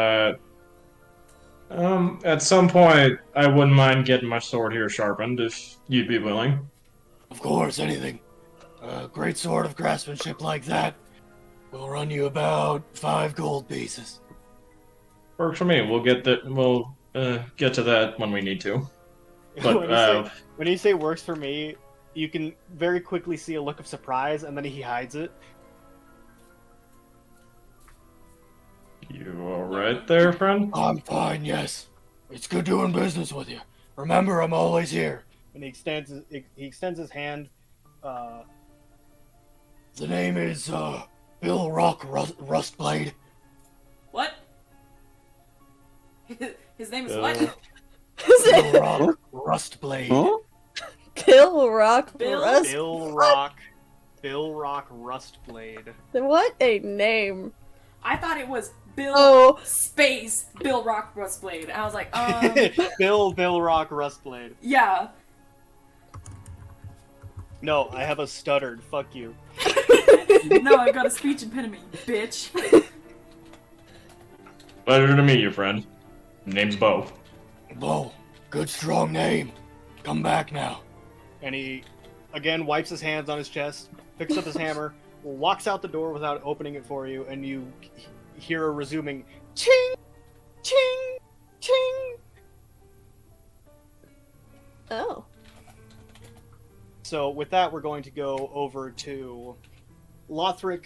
at some point I wouldn't mind getting my sword here sharpened if you'd be willing. Of course, anything. A great sword of craftsmanship like that will run you about 5 gold pieces. Works for me. We'll get to that when we need to. But when you say works for me, you can very quickly see a look of surprise, and then he hides it. You all right there, friend? I'm fine, yes. It's good doing business with you. Remember, I'm always here. And he extends his hand. The name is, Bill Rock Rustblade. What? His name is Bill. what? Bill Rock Rustblade. huh? Bill Rock Bill? Rust. Bill Rock Rustblade. What a name. I thought it was Bill Oh. Space Bill Rock Rustblade. I was like, Bill Rock Rustblade. yeah. No, I have a stuttered. Fuck you. No, I've got a speech impediment, bitch. Pleasure to meet you, friend. Name's Bo. Bo, good strong name. Come back now. And he, again, wipes his hands on his chest, picks up his hammer, walks out the door without opening it for you, and you hear a resuming ching, ching, ching. Oh. So with that, we're going to go over to Lothric,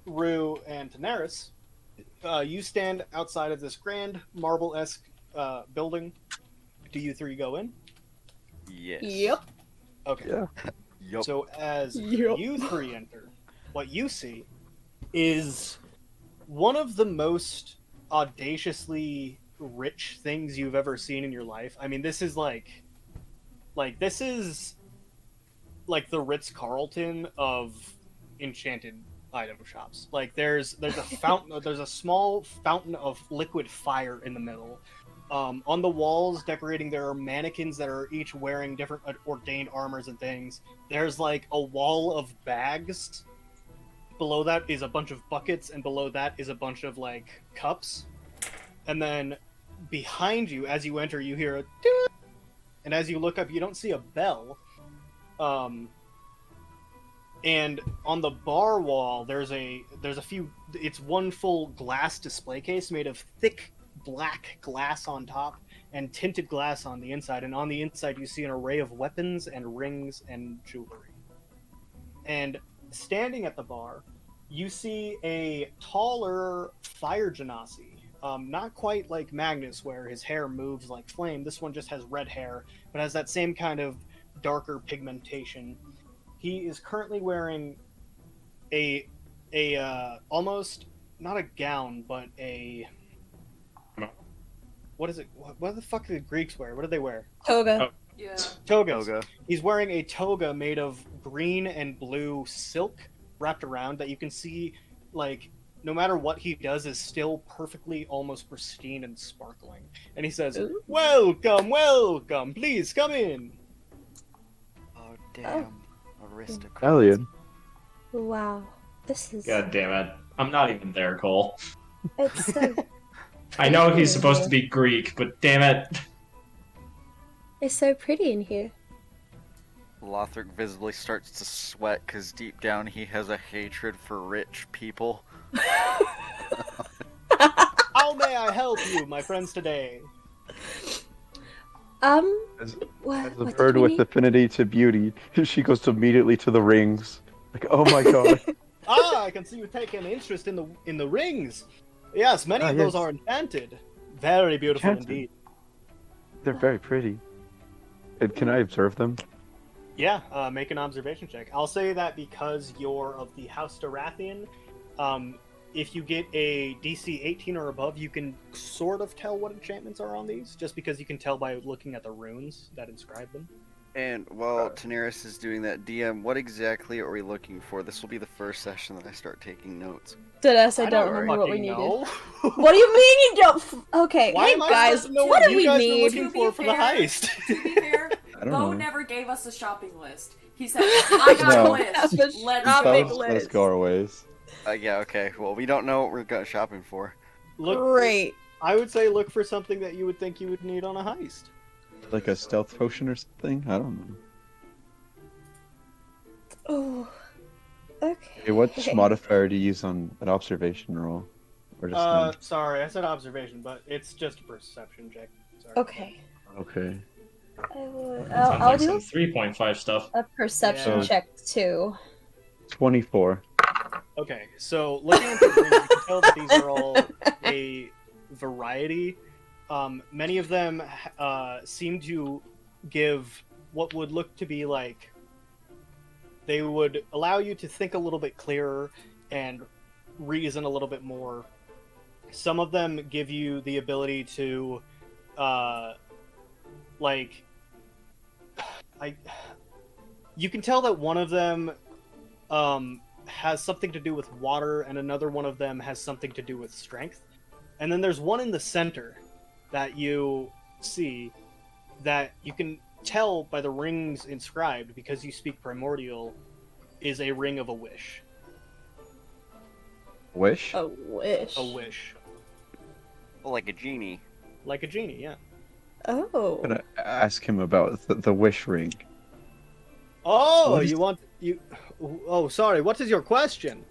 Rue, and Daenerys. You stand outside of this grand marble-esque building. Do you three go in? Yes. Yep. Okay. Yeah. Yup. So as Yup. you three enter, what you see is one of the most audaciously rich things you've ever seen in your life. I mean, this is like this is like the Ritz-Carlton of enchanted item shops. Like there's a fountain, there's a small fountain of liquid fire in the middle. On the walls decorating, there are mannequins that are each wearing different ordained armors and things. There's like a wall of bags. Below that is a bunch of buckets, and below that is a bunch of like cups. And then behind you, as you enter, you hear a ding! And as you look up, you don't see a bell. And on the bar wall, there's a few. It's one full glass display case made of thick black glass on top and tinted glass on the inside. And on the inside, you see an array of weapons and rings and jewelry. And standing at the bar, you see a taller fire genasi Not quite like Magnus, where his hair moves like flame. This one just has red hair, but has that same kind of darker pigmentation. He is currently wearing a almost not a gown, but a what is it? What the fuck do the Greeks wear? What do they wear? Toga. Yeah. Togas. Toga. He's wearing a toga made of green and blue silk wrapped around that you can see, like, no matter what he does is still perfectly almost pristine and sparkling. And he says, Ooh. "Welcome, welcome, please come in." Oh, damn. Aristocrat. Alien. Wow. This is. God damn it. I'm not even there, Cole. It's so. I know he's supposed to be Greek, but damn it. It's so pretty in here. Lothric visibly starts to sweat because deep down he has a hatred for rich people. How may I help you, my friends, today? As What? a what bird did we with need? affinity to beauty, she goes immediately to the rings. Like, oh my god. I can see you take an interest in the rings. Yes, many of those yes. are enchanted. Very beautiful Enchanted. indeed. They're very pretty. And can I observe them? Yeah, make an observation check. I'll say that because you're of the House Dorathian, if you get a DC 18 or above, you can sort of tell what enchantments are on these, just because you can tell by looking at the runes that inscribe them. And while Daenerys is doing that, DM, what exactly are we looking for? This will be the first session that I start taking notes. Deadass, I don't remember what we fucking needed. know. What do you mean you don't? Okay, Why hey am I guys, supposed to know what do you we guys need? are looking To be for the fair- heist? To be fair, I don't Bo know. never gave us a shopping list. He said, I got No. a list. Have a Let's shopping go. list. Let's go our ways. Yeah, okay. Well, we don't know what we're going shopping for. Look, Great. I would say look for something that you would think you would need on a heist. Like a stealth potion or something? I don't know. Oh. Okay. Hey, what modifier do you use on an observation roll? Or just none? Sorry, I said observation, but it's just a perception check. Sorry. Okay. Okay. I'll Sounds like do some 3.5 stuff. a perception Yeah. check too. 24. Okay, so looking at the rings, you can tell that these are all a variety. Many of them seem to give what would look to be like they would allow you to think a little bit clearer and reason a little bit more. Some of them give you the ability to you can tell that one of them has something to do with water, and another one of them has something to do with strength. And then there's one in the center that you see that you can tell by the rings inscribed, because you speak primordial, is a ring of a wish. Wish? A wish. A wish. Like a genie. Like a genie, yeah. Oh. I'm gonna ask him about the wish ring. Oh, What is- you want... you? Oh, sorry, what is your question?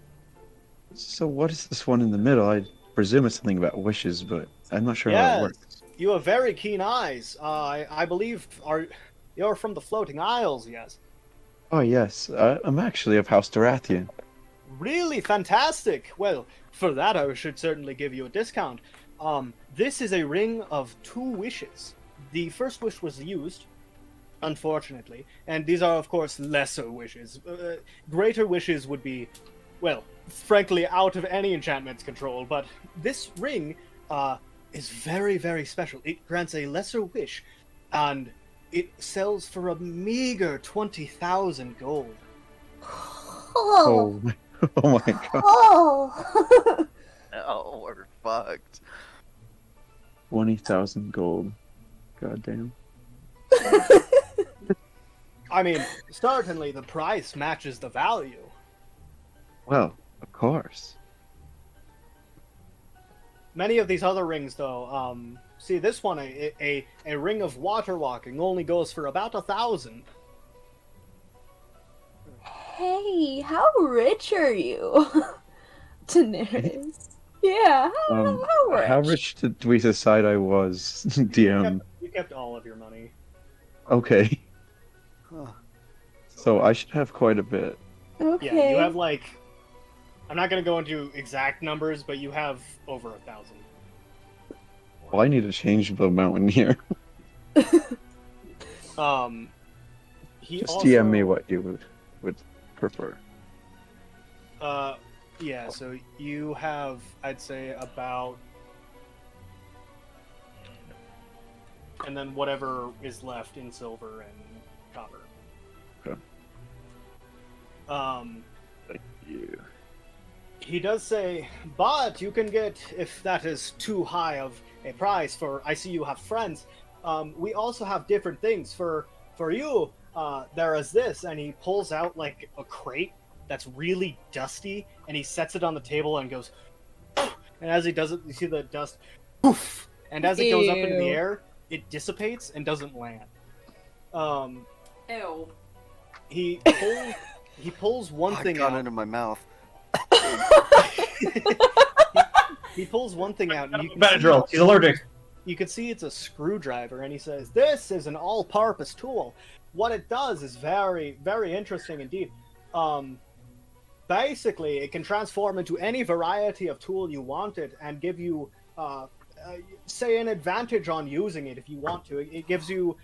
So what is this one in the middle? I presume it's something about wishes, but I'm not sure how it works. You have very keen eyes. I believe you're from the Floating Isles, yes. Oh yes, I'm actually of House Dorathian. Really fantastic. Well, for that I should certainly give you a discount. This is a ring of 2 wishes. The first wish was used, unfortunately, and these are of course lesser wishes. Greater wishes would be, well, frankly out of any enchantment's control, but this ring is very, very special. It grants a lesser wish, and it sells for a meager 20,000 gold. Oh. Oh my god. Oh. Oh, we're fucked. 20,000 gold. God damn. I mean, certainly the price matches the value. Well, of course. Many of these other rings, though, see this one, a ring of water walking only goes for about 1,000. Hey, how rich are you? Daenerys. Yeah, how rich? How rich did we decide I was, DM? You kept all of your money. Okay, Huh. so I should have quite a bit. Okay. Yeah, you have like, I'm not gonna go into exact numbers, but you have over 1,000. Well, I need to change the mountain here. He Just also, DM me what you would prefer. Yeah, so you have, I'd say, about... And then whatever is left in silver and copper. Okay. Thank you. He does say, but you can get, if that is too high of a price for, I see you have friends, we also have different things. For you, there is this, and he pulls out like a crate that's really dusty, and he sets it on the table and goes, and as he does it, you see the dust, poof, and as it goes up into the Ew. air, it dissipates and doesn't land. Ew. He pulls one I thing got out. into my mouth. He pulls one thing out, and you can Benadryl. He's allergic. You can see it's a screwdriver, and he says, "This is an all-purpose tool. What it does is very, very interesting indeed. Basically, it can transform into any variety of tool you wanted and give you, say, an advantage on using it if you want to. It gives you,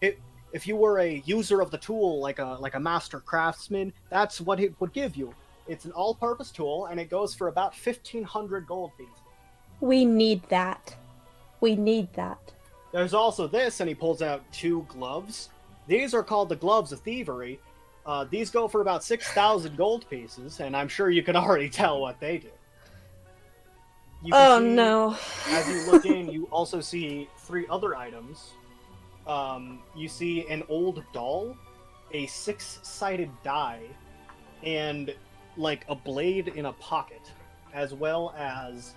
if you were a user of the tool, like a master craftsman, that's what it would give you. It's an all-purpose tool, and it goes for about 1,500 gold pieces. We need that. We need that. There's also this, and he pulls out 2 gloves. These are called the Gloves of Thievery. These go for about 6,000 gold pieces, and I'm sure you can already tell what they do. You can Oh see, no. As you look in, you also see 3 other items. You see an old doll, a 6-sided die, and like a blade in a pocket, as well as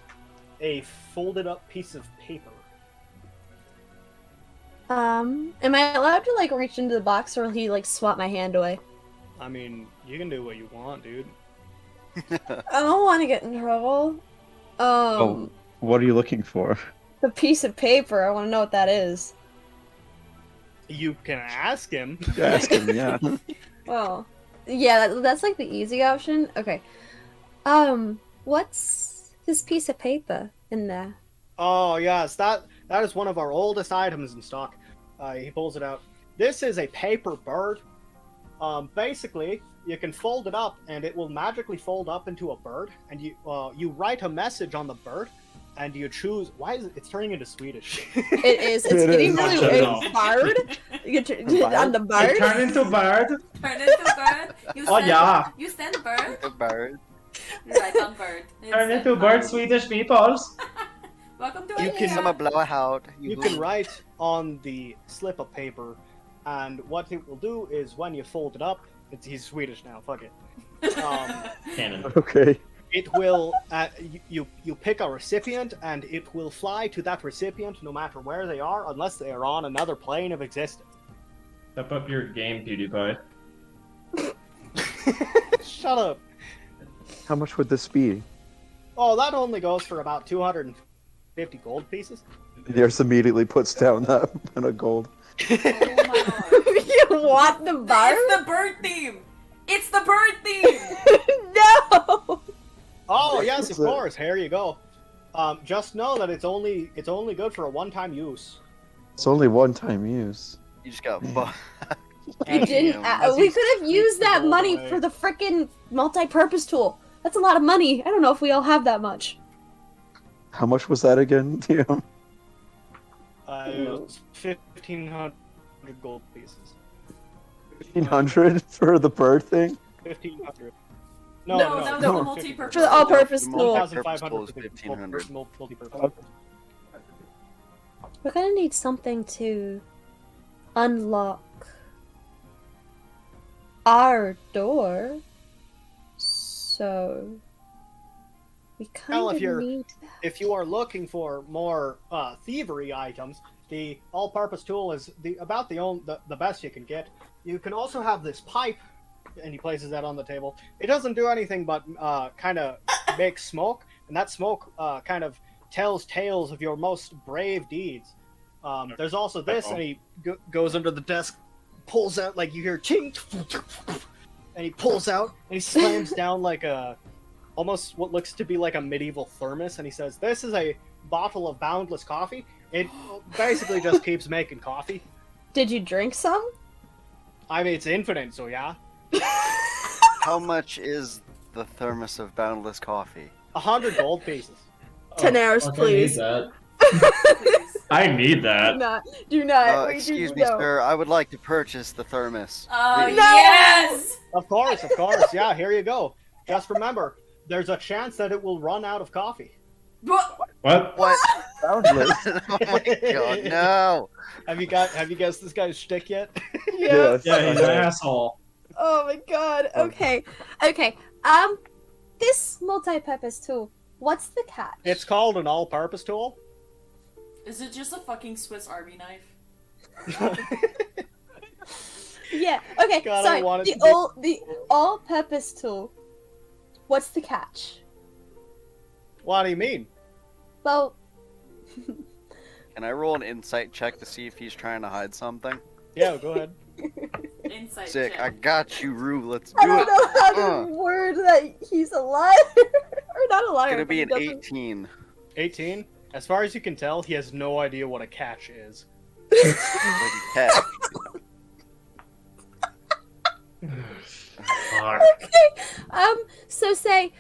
a folded up piece of paper. Am I allowed to like reach into the box, or will he like swat my hand away? I mean, you can do what you want, dude. I don't want to get in trouble. What are you looking for? The piece of paper. I want to know what that is. You can ask him. Ask him, yeah. Well, yeah, that's like the easy option. Okay. What's this piece of paper in there? Oh yes, that is one of our oldest items in stock. He pulls it out. This is a paper bird. Basically, you can fold it up, and it will magically fold up into a bird. And you write a message on the bird, and you choose. Why is it? It's turning into Swedish. It is. It's It getting is. really No. weird. Bard. You get on the bard. Turn into bird. Turn into bird. You Oh, send, yeah. You send bird. A bird. You write on bird. It's Turn send into bird, Swedish peoples. Welcome to You India. can a blowout. You can write on the slip of paper, and what it will do is when you fold it up, he's Swedish now. Fuck it. Cannon. Okay. It will. You pick a recipient, and it will fly to that recipient no matter where they are, unless they are on another plane of existence. Step up your game, PewDiePie. Shut up. How much would this be? Oh, that only goes for about 250 gold pieces. Yours immediately puts down that amount of gold. Oh my god. You want the bard? It's the bird theme. It's the bird theme. No. Oh yes, of What's that? course. Here you go. Just know that it's only good for a one-time use. It's only one-time use. You just got Man. You And didn't. as We he could have sweeps used the that gold money away- for the frickin' multi-purpose tool. That's a lot of money. I don't know if we all have that much. How much was that again, DM? It was 1,500 gold pieces. 1,500 for the bird thing? 1,500. No, that was no. the multi-purpose. For the all-purpose The tool. multi-purpose tool 1,500 is for the 1,500. multi-purpose. We're gonna need something to unlock our door. So we kind Well, if of you're- need that. If you are looking for more thievery items, the all-purpose tool is about the best you can get. You can also have this pipe, and he places that on the table. It doesn't do anything but kind of make smoke, and that smoke kind of tells tales of your most brave deeds. There's also this, and he goes under the desk, pulls out, like you hear ching, and he pulls out, and he slams down like a almost what looks to be like a medieval thermos, and he says, "This is a bottle of boundless coffee. It basically just keeps making coffee. Did you drink some? I mean, it's infinite, so yeah. How much is the thermos of boundless coffee? 100 gold pieces. 10 hours, fuck, please. I need that. Do not. Do not. Wait, Excuse do- me, no. sir. I would like to purchase the thermos. Oh, Please. yes! Of course. Yeah, here you go. Just remember, there's a chance that it will run out of coffee. What? What? What? Boundless. Oh my god, no! Have you guessed this guy's shtick yet? Yeah. Yeah, he's an asshole. Oh my god. Okay. Okay. This multi-purpose tool. What's the catch? It's called an all-purpose tool. Is it just a fucking Swiss Army knife? Yeah. Okay. God, I sorry. want it The all-purpose tool. What's the catch? What do you mean? Well, Can I roll an insight check to see if he's trying to hide something? Yeah, go ahead. Insight Sick, check. I got you, Rue. Let's I do don't it. know how to word that he's a liar or not a liar. It's gonna be an but he doesn't- 18. 18? As far as you can tell, he has no idea what a catch is. Heck. Fuck. Okay. So say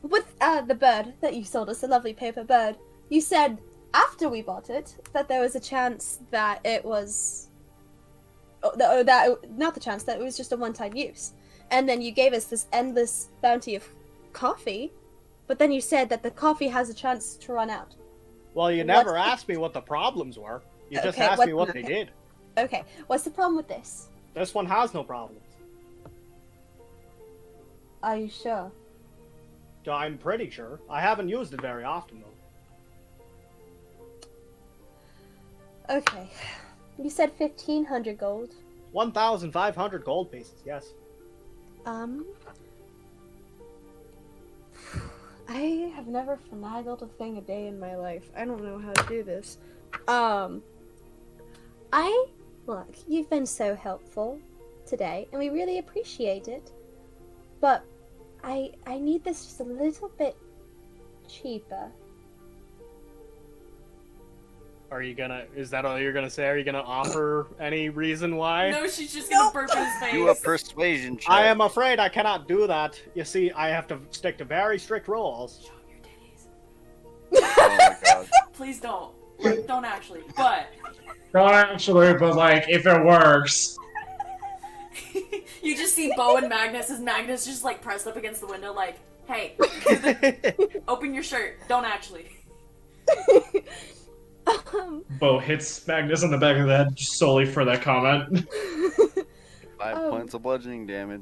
with the bird that you sold us, the lovely paper bird, you said after we bought it that there was a chance that it was not the chance that it was just a one-time use, and then you gave us this endless bounty of coffee, but then you said that the coffee has a chance to run out. Well, you never asked me what the problems were. You just Okay, asked me what they okay. did. Okay, what's the problem with this? This one has no problems. Are you sure? I'm pretty sure. I haven't used it very often, though. Okay, you said 1,500 gold. 1,500 gold pieces, yes. I have never finagled a thing a day in my life. I don't know how to do this. Look, you've been so helpful today, and we really appreciate it. But I need this just a little bit cheaper. Is that all you're gonna say? Are you gonna offer any reason why? No, she's just gonna burp in his face. Do a persuasion check. I am afraid I cannot do that. You see, I have to stick to very strict rules. Show him your titties. Oh my god. Please don't. Like, don't actually. But Not actually, but like, if it works. you just see Bo and Magnus as Magnus just like pressed up against the window, like, hey, open your shirt. Don't actually. Bo hits Magnus in the back of the head just solely for that comment. 5 points of bludgeoning damage.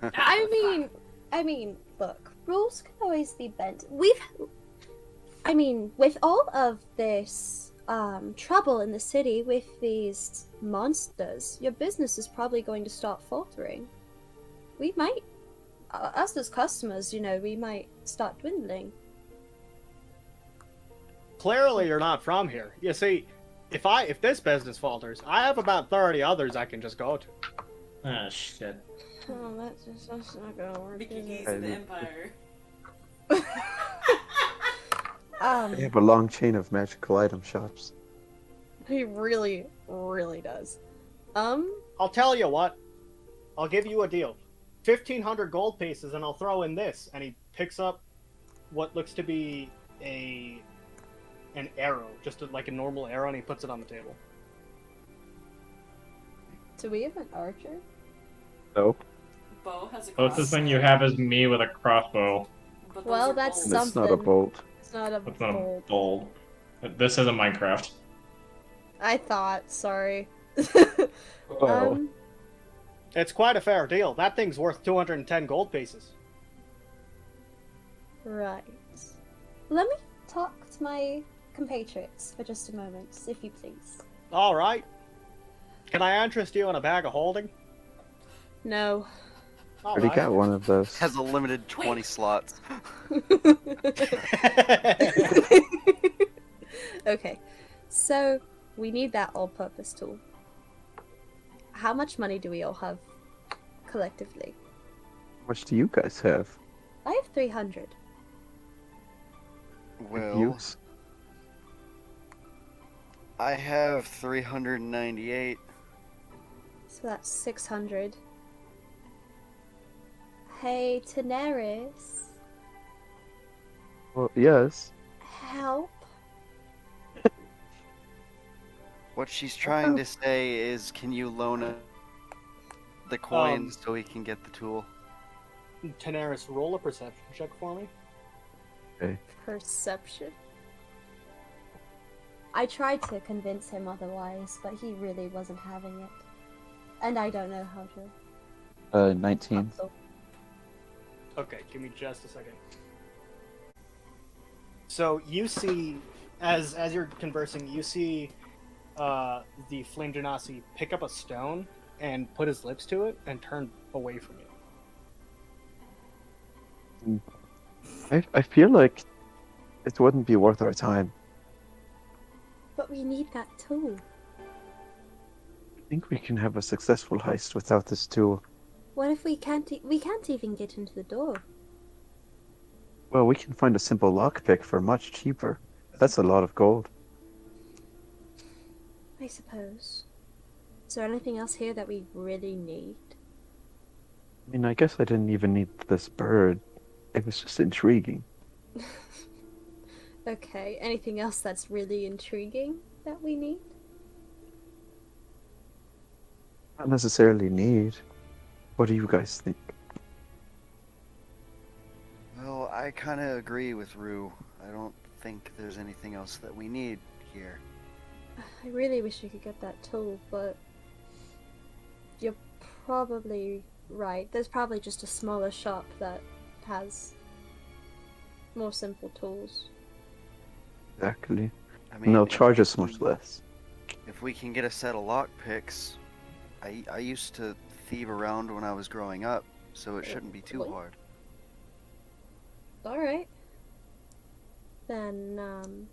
I mean, look, rules can always be bent. With all of this trouble in the city with these monsters, your business is probably going to start faltering. We might, us as customers, we might start dwindling. Clearly, you're not from here. You see, if this business falters, I have about 30 others I can just go to. Ah, shit. Oh, that's not gonna work. Mickey is it? Keys of the Empire. They have a long chain of magical item shops. He really, really does. I'll tell you what. I'll give you a deal. 1,500 gold pieces, and I'll throw in this. And he picks up what looks to be an arrow, just like a normal arrow, and he puts it on the table. Do we have an archer? Nope. Bo has a Closest thing you have is me with a crossbow. But those Well, are that's bolts. some- That's not a bolt. It's not a That's not a bolt. bold. This isn't Minecraft. I thought. Sorry. Oh. It's quite a fair deal. That thing's worth 210 gold pieces. Right. Let me talk to my compatriots for just a moment, if you please. All right. Can I interest you in a bag of holding? No. All Already got one of those. Has a limited 20 slots. Okay. So, we need that all-purpose tool. How much money do we all have collectively? How much do you guys have? I have 300. Well, Use? I have 398. So that's 600. Hey, Daenerys. Well, yes. Help. What she's trying to say is, can you loan the coins so he can get the tool? Daenerys, roll a perception check for me. Perception. I tried to convince him otherwise, but he really wasn't having it. And I don't know how to. 19. Okay, give me just a second. So you see, as you're conversing, you see the Flame Genasi pick up a stone and put his lips to it and turn away from you. I feel like it wouldn't be worth our time. But we need that tool. I think we can have a successful heist without this tool. What if we can't even get into the door? Well, we can find a simple lockpick for much cheaper. That's a lot of gold. I suppose. Is there anything else here that we really need? I mean, I guess I didn't even need this bird. It was just intriguing. Okay, anything else that's really intriguing that we need? Not necessarily need. What do you guys think? Well, I kind of agree with Rue. I don't think there's anything else that we need here. I really wish we could get that tool, but you're probably right. There's probably just a smaller shop that has more simple tools. Exactly. I And they'll if charge we us much can- less. If we can get a set of lockpicks, I used to thieve around when I was growing up, so it shouldn't be too What? hard. Alright. Then,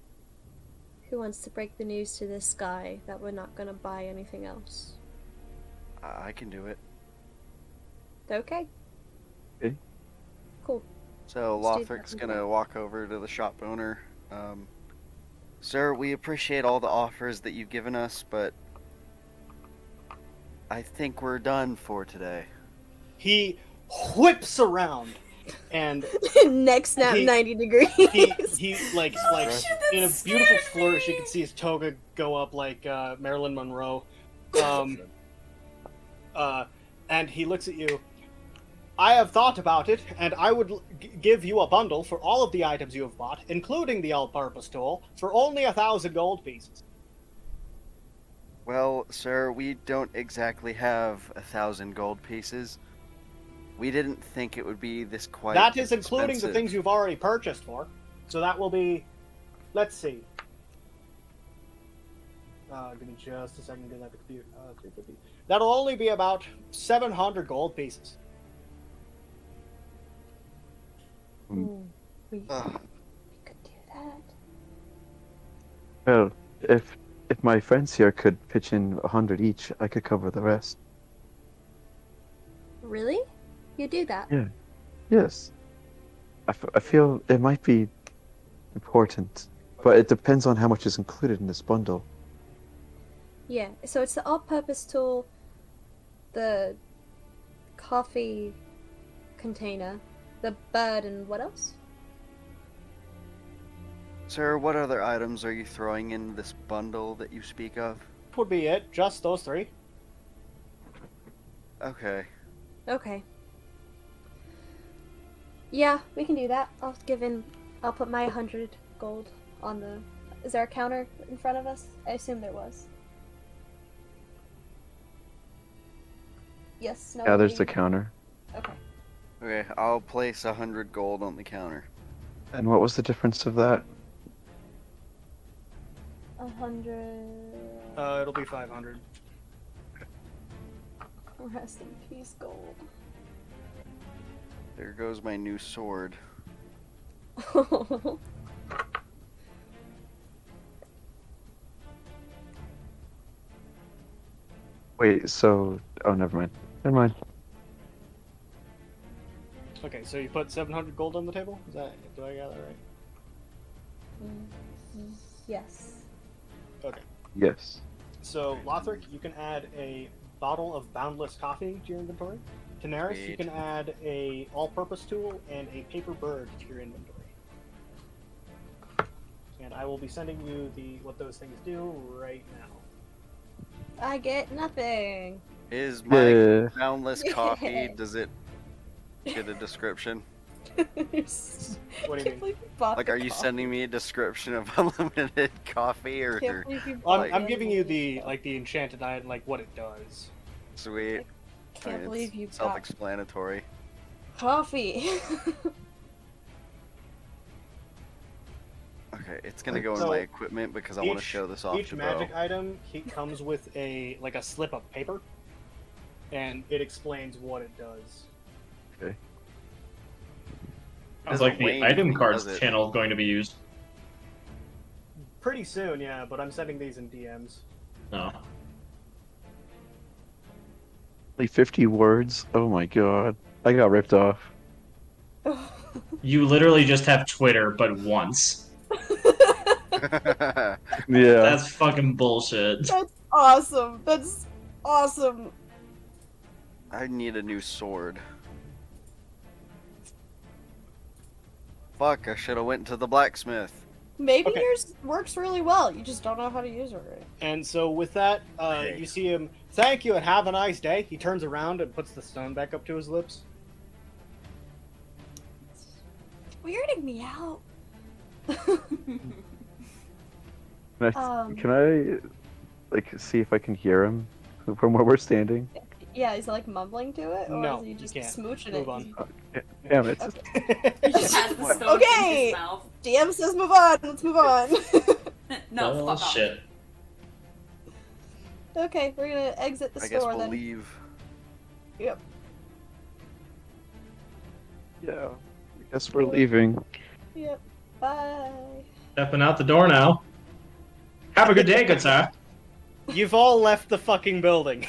who wants to break the news to this guy that we're not gonna buy anything else? I can do it. Okay. Okay. Cool. So Let's do Lothric's that. gonna walk over to the shop owner. Sir, we appreciate all the offers that you've given us, but I think we're done for today. He whips around and Neck snap He- 90 degrees. he like shit, that in a beautiful scared flourish, you me. can see his toga go up like Marilyn Monroe. And he looks at you. I have thought about it, and I would give you a bundle for all of the items you have bought, including the all-purpose tool, for only 1,000 gold pieces. Well, sir, we don't exactly have 1,000 gold pieces. We didn't think it would be this quite That is including the expensive. things you've already purchased for. So that will be, let's see. Give me just a second to get that to compute. 350. That'll only be about 700 gold pieces. Ooh, we Ugh. could do that. Well, if my friends here could pitch in 100 each, I could cover the rest. Really? You do that? Yeah. Yes. I feel it might be important, but it depends on how much is included in this bundle. Yeah, so it's the all-purpose tool, the coffee container, the bird, and what else? Sir, what other items are you throwing in this bundle that you speak of? Would be it. Just those three. Okay. Okay. Yeah, we can do that. I'll put my 100 gold on the... Is there a counter in front of us? I assume there was. Yes, no? Yeah, there's the maybe? counter. Okay. Okay, I'll place 100 gold on the counter. And what was the difference of that? 100... It'll be 500. Rest in peace, gold. There goes my new sword. Wait, so... Oh, never mind. Never mind. Okay, so you put 700 gold on the table? Is that? Do I got that right? Yes. Okay. Yes. So, Lothric, you can add a bottle of boundless coffee to your inventory. Daenerys, you Sweet. can add a all-purpose tool and a paper bird to your inventory. And I will be sending you what those things do right now. I get nothing. Is my Yeah. boundless coffee? Yeah. Does it get a description? What do you mean? Believe you bought Like, the are you coffee. sending me a description of unlimited coffee, or Can't believe you Well, bought I'm giving you the unlimited the enchanted item, like what it does. sweet? Can't It's believe you got self-explanatory. coffee. Okay, it's gonna go in So, my equipment because I want to each- show this off Each to magic Bo. item comes with a slip of paper, and it explains what it does. Sounds like the Wayne item thing, cards does it? channel is going to be used. Pretty soon, yeah, but I'm sending these in DMs. No. Only 50 words? Oh my god. I got ripped off. You literally just have Twitter, but once. Yeah. That's fucking bullshit. That's awesome. That's awesome. I need a new sword. Fuck, I should have went to the blacksmith. Maybe Okay. yours works really well. You just don't know how to use it right. And so with that, you see him, thank you and have a nice day. He turns around and puts the stone back up to his lips. It's weirding me out. Can I like see if I can hear him from where we're standing? Yeah, is he like mumbling to it, or No, is he you just can't. smooching Move it? on. Damn it. He just has the stone Okay. in his mouth. DM says move on. Let's move on. No, Oh, fuck off. shit. Okay, we're gonna exit the I guess store we'll then. leave. Yep. Yeah. I guess we're leaving. Yep. Bye. Stepping out the door now. Have a good day, good sir. You've all left the fucking building.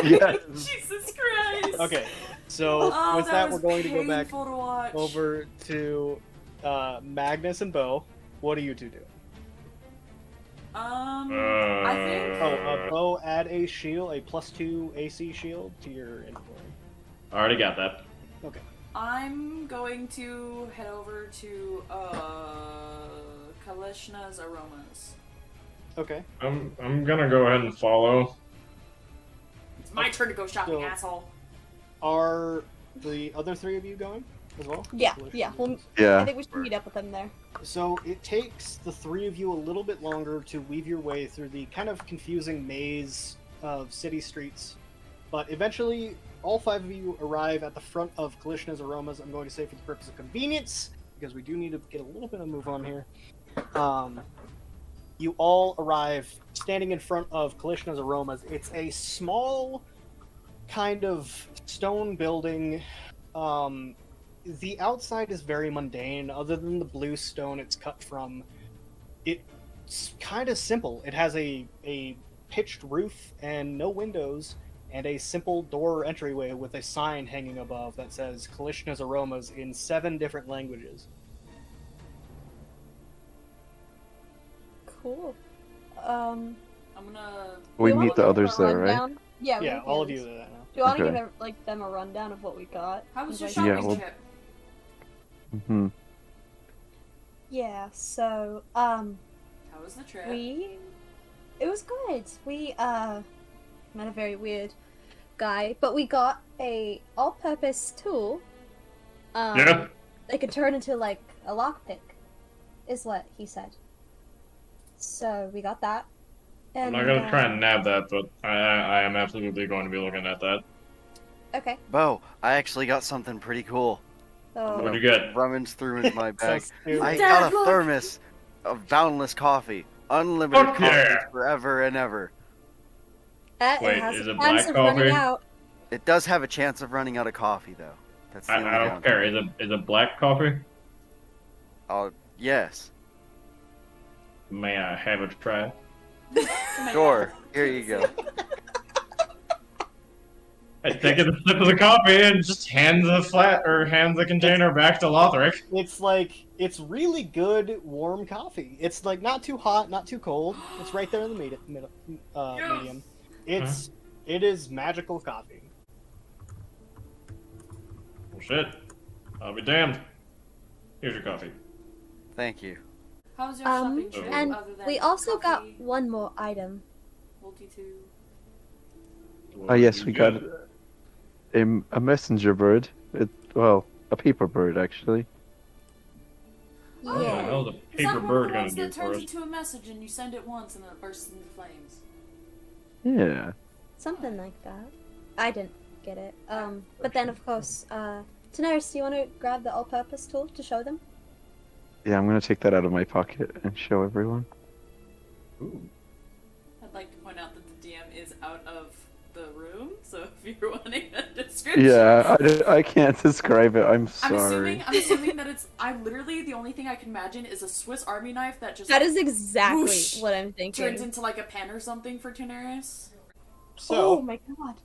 Yes. Jesus Christ. Okay, so Oh, with that, was we're going to go back painful to watch. over to Magnus and Bo. What do you two do? I think Bo, add a shield, a +2 AC shield to your inventory. Already got that. Okay. I'm going to head over to Kalishna's Aromas. Okay. I'm gonna go ahead and follow. It's my turn to go shopping, So- asshole. Are the other three of you going as well? Yeah, yeah. Well, I Yeah. think we should meet up with them there. So it takes the three of you a little bit longer to weave your way through the kind of confusing maze of city streets, but eventually all five of you arrive at the front of Kalishna's Aromas. I'm going to say for the purpose of convenience, because we do need to get a little bit of move on here. You all arrive standing in front of Kalishna's Aromas. It's a small kind of stone building. The outside is very mundane, other than the blue stone it's cut from. It's kind of simple. It has a pitched roof and no windows, and a simple door entryway with a sign hanging above that says Kalishna's Aromas in 7 different languages. Cool. I'm gonna. We do you meet wanna the give others them a there, right? rundown? Yeah, we Yeah, can all of do you this. are that now. Do you want to Okay. give them a rundown of what we got? How was your Like- shopping Yeah, well- trip? Hmm. Yeah. So, How was the trip? it was good. We met a very weird guy, but we got a all-purpose tool. Yeah. That could turn into like a lockpick, is what he said. So we got that. I'm And, not gonna try and nab that, but I am absolutely going to be looking at that. Okay. Bo, I actually got something pretty cool. So What'd you get? Rummage through in my bag. stupid. I Dad, got a look! thermos of boundless coffee. Unlimited Fuck coffee yeah. forever and ever. it Wait, has is a it chance black of running coffee? out. It does have a chance of running out of coffee, though. That's the only I don't downside. care. Is it black coffee? Oh, yes. May I have a try? Sure. Here you go. I take a sip of the coffee and just hand the container back to Lothric. It's really good warm coffee. It's like not too hot, not too cold. It's right there in the medium. It is magical coffee. Well, shit. I'll be damned. Here's your coffee. Thank you. How was your shopping trip? And other than we also got coffee, one more item. multi-two? Oh yes, we got a messenger bird. A paper bird actually. Oh, Yeah. no, the Is that paper one of bird the gonna ones do that for turns us. into a message and you send it once and then it bursts into flames? Yeah. Something like that. I didn't get it. But then of course, Daenerys, do you want to grab the all-purpose tool to show them? Yeah, I'm gonna take that out of my pocket and show everyone. Ooh. I'd like to point out that the DM is out of the room, so if you're wanting a description. Yeah, I can't describe it. I'm sorry. I'm assuming that it's. I literally the only thing I can imagine is a Swiss Army knife that just That is exactly whoosh, what I'm thinking. turns into like a pen or something for Daenerys. So Oh my god.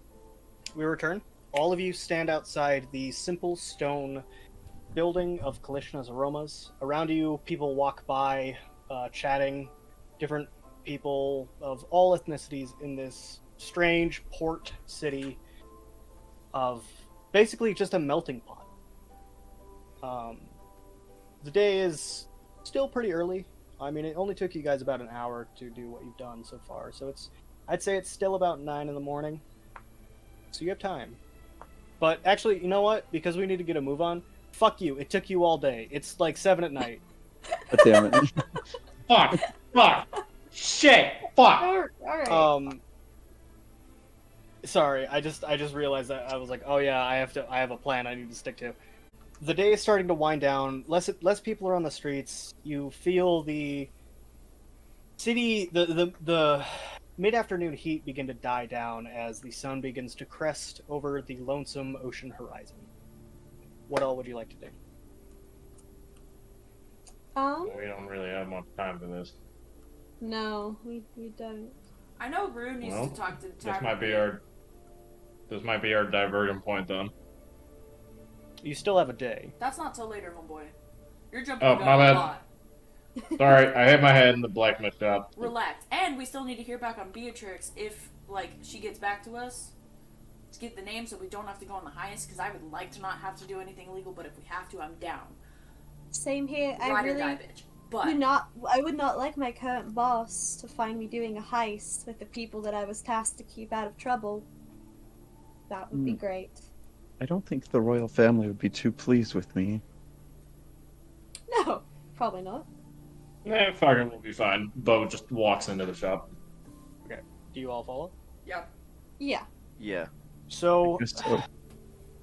we return. All of you stand outside the simple stone building of Kalishna's Aromas. Around you, people walk by, chatting. Different people of all ethnicities in this strange port city of basically just a melting pot. The day is still pretty early. I mean, it only took you guys about an hour to do what you've done so far, so I'd say it's still about 9 in the morning. So you have time. But actually, you know what? Because we need to get a move on, fuck you. It took you all day. It's like 7 at night. But damn it. Fuck! Shit! Fuck! Alright. Sorry, I just realized that I was like, oh yeah, I have a plan I need to stick to. The day is starting to wind down. Less people are on the streets. You feel the city, the mid-afternoon heat begin to die down as the sun begins to crest over the lonesome ocean horizon. What all would you like to do? We don't really have much time for this. No, we don't. I know Rue needs Well, to talk to This might be our diversion point then. You still have a day. That's not till later, homeboy. You're jumping Oh, the gun my a bad. lot. Sorry, I hit my head in the blacksmith shop. Relax. And we still need to hear back on Beatrix if, like, she gets back to us. To get the name so we don't have to go on the heist, because I would like to not have to do anything illegal, but if we have to, I'm down. Same here. Ride or die, bitch. But I would not like my current boss to find me doing a heist with the people that I was tasked to keep out of trouble. That would be great. I don't think the royal family would be too pleased with me. No, probably not. Fuck it, we'll be fine. Bo just walks into the shop. Do you all follow? yeah. Yeah. Yeah. So Guess so.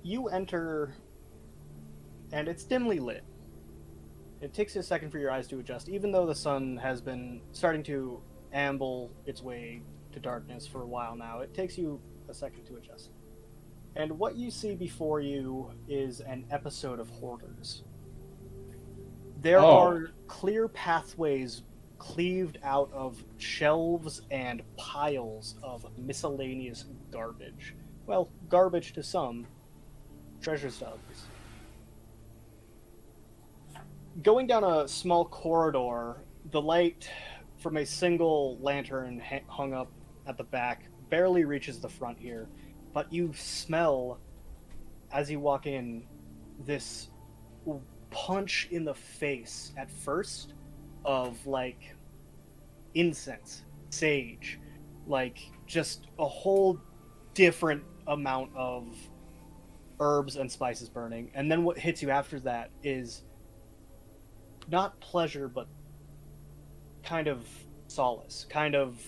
you enter, and it's dimly lit. It takes a second for your eyes to adjust, even though the sun has been starting to amble its way to darkness for a while now. It takes you a second to adjust. And what you see before you is an episode of Hoarders. There are clear pathways cleaved out of shelves and piles of miscellaneous garbage. Well, garbage to some, treasures to others. Going down a small corridor, the light from a single lantern hung up at the back barely reaches the front here, but you smell, as you walk in, this punch in the face at first of, like, incense, sage, like, just a whole different amount of herbs and spices burning. And then what hits you after that is not pleasure, but kind of solace, kind of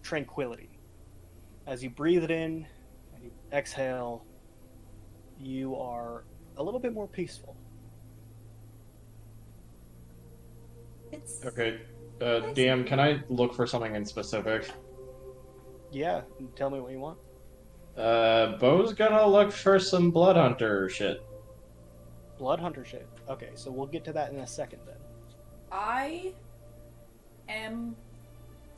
tranquility. As you breathe it in and you exhale, you are a little bit more peaceful. It's Okay, DM, can I look for something in specific? Yeah, tell me what you want. Bo's gonna look for some blood hunter shit. Blood hunter shit. Okay, so we'll get to that in a second then. I am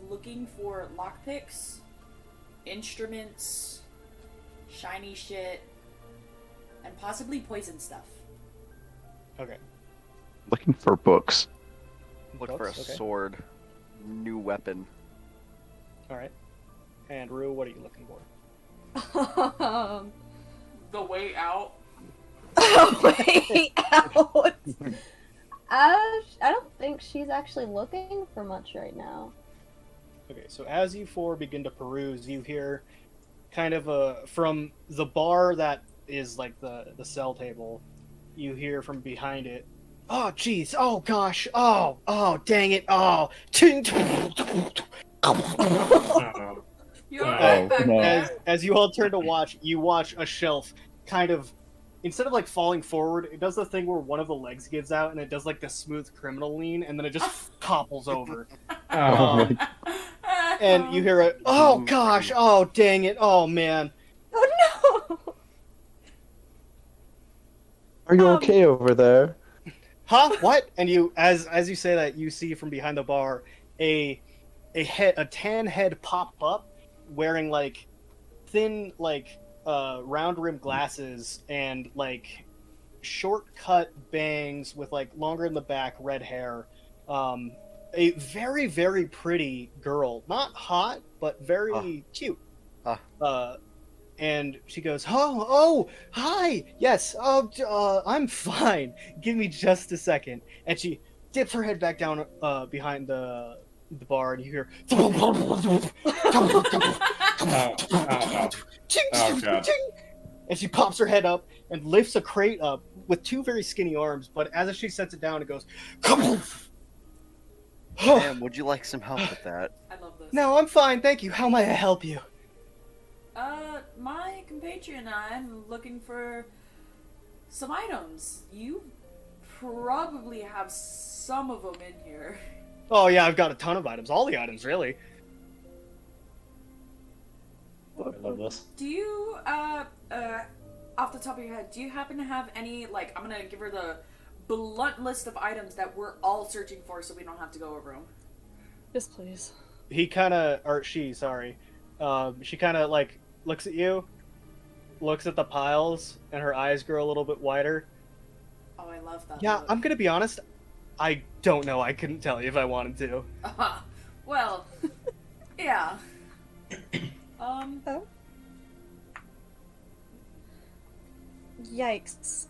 looking for lockpicks instruments, shiny shit, and possibly poison stuff. Okay. Looking for books. Look for a Books, okay. sword. New weapon. All right. And Rue, what are you looking for? The way out. Way out. I don't think she's actually looking for much right now. Okay, so as you four begin to peruse, you hear kind of from the bar that is like the cell table, you hear from behind it, oh jeez, oh gosh, oh dang it, oh. You're Oh, right back no. there. As you all turn to watch, you watch a shelf kind of, instead of like falling forward, it does the thing where one of the legs gives out and it does like the smooth criminal lean and then it just topples over. Oh, And you hear a, oh gosh, oh dang it, oh man. Oh no! Are you okay over there? Huh? What? And you, as you say that, you see from behind the bar a tan head pop up, wearing like thin like round rimmed glasses and like short cut bangs with like longer in the back red hair. A very very pretty girl, not hot but very cute. And she goes, oh, hi, yes, I'm fine. Give me just a second. And she dips her head back down behind the bar, and you hear, God. and she pops her head up and lifts a crate up with two very skinny arms. But as she sets it down, it goes, Ma'am, would you like some help with that? I love this. No, I'm fine, thank you. How may I help you? My compatriot and I am looking for some items. You probably have some of them in here. Oh yeah, I've got a ton of items. All the items, really. I love this. Do you, off the top of your head, do you happen to have any, like, I'm gonna give her the blunt list of items that we're all searching for so we don't have to go over them? Yes, please. He kind of, or she, sorry. She kind of like looks at you, looks at the piles, and her eyes grow a little bit wider. Oh, I love that. Yeah, look. I'm gonna be honest. I don't know. I couldn't tell you if I wanted to. Well, yeah. Oh. Yikes.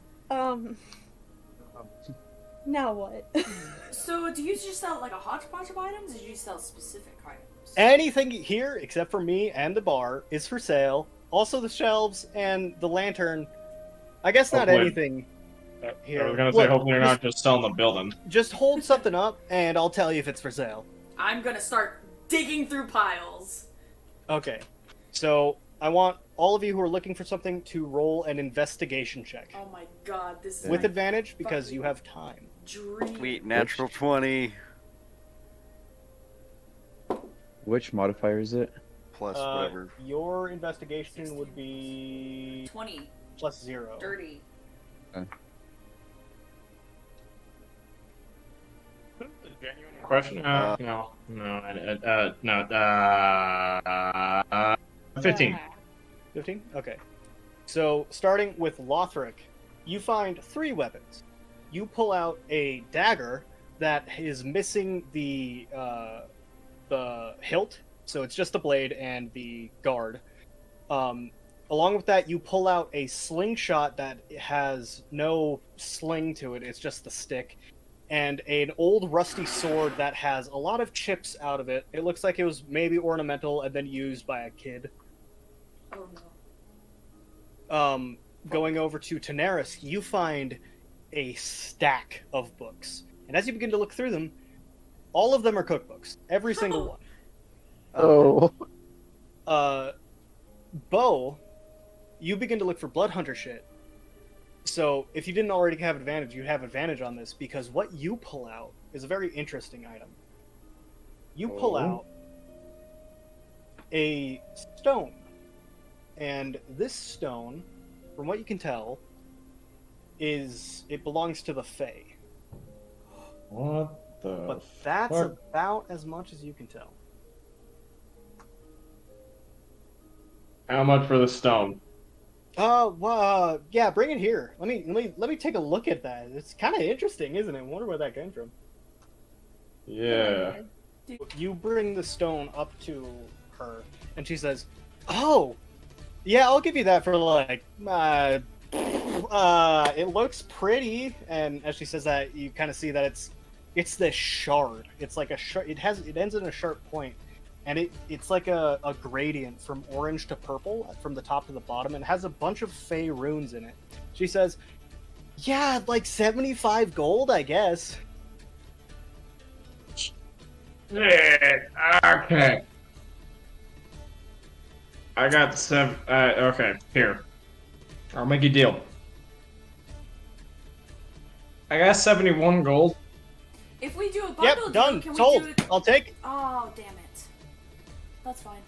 Now what? So, do you just sell like a hodgepodge of items, or do you sell specific items? Anything here except for me and the bar is for sale. Also, the shelves and the lantern. I guess not Hopefully. anything here. I was gonna say, Look, hopefully you're not just selling the building. Just hold something up, and I'll tell you if it's for sale. I'm gonna start digging through piles. Okay. So I want all of you who are looking for something to roll an investigation check Oh my god, this is with my advantage because fucking you have time. dream. Sweet, natural 20 Which modifier is it? plus whatever. Your investigation would be 20. +0. Dirty. Question? No. 15. 15? Okay. So, starting with Lothric, you find 3 weapons. You pull out a dagger that is missing the hilt, so it's just the blade and the guard. Along with that, you pull out a slingshot that has no sling to it, it's just the stick, and an old rusty sword that has a lot of chips out of it. It looks like it was maybe ornamental and then used by a kid. Oh no. Going over to Tenaris, you find a stack of books. And as you begin to look through them, all of them are cookbooks. Every single one. Oh. Bo, you begin to look for blood hunter shit. So if you didn't already have advantage, you have advantage on this because what you pull out is a very interesting item. You pull out a stone. And this stone, from what you can tell, it belongs to the Fae. What the? But that's fuck? about as much as you can tell. How much for the stone? Yeah, bring it here. Let me take a look at that. It's kind of interesting, isn't it? I wonder where that came from. Yeah. You bring the stone up to her, and she says, "Oh, yeah, I'll give you that for like, it looks pretty." And as she says that, you kind of see that it's this shard. It's like a shard. It ends in a sharp point, and it's like a gradient from orange to purple from the top to the bottom, and it has a bunch of fey runes in it. She says, "Yeah, like 75 gold, I guess." Yeah, okay. I got okay, here. I'll make a deal. I got 71 gold. If we do a bundle Yep, deal, done. can Sold. we do it? I'll take it. Oh, damn it. That's fine.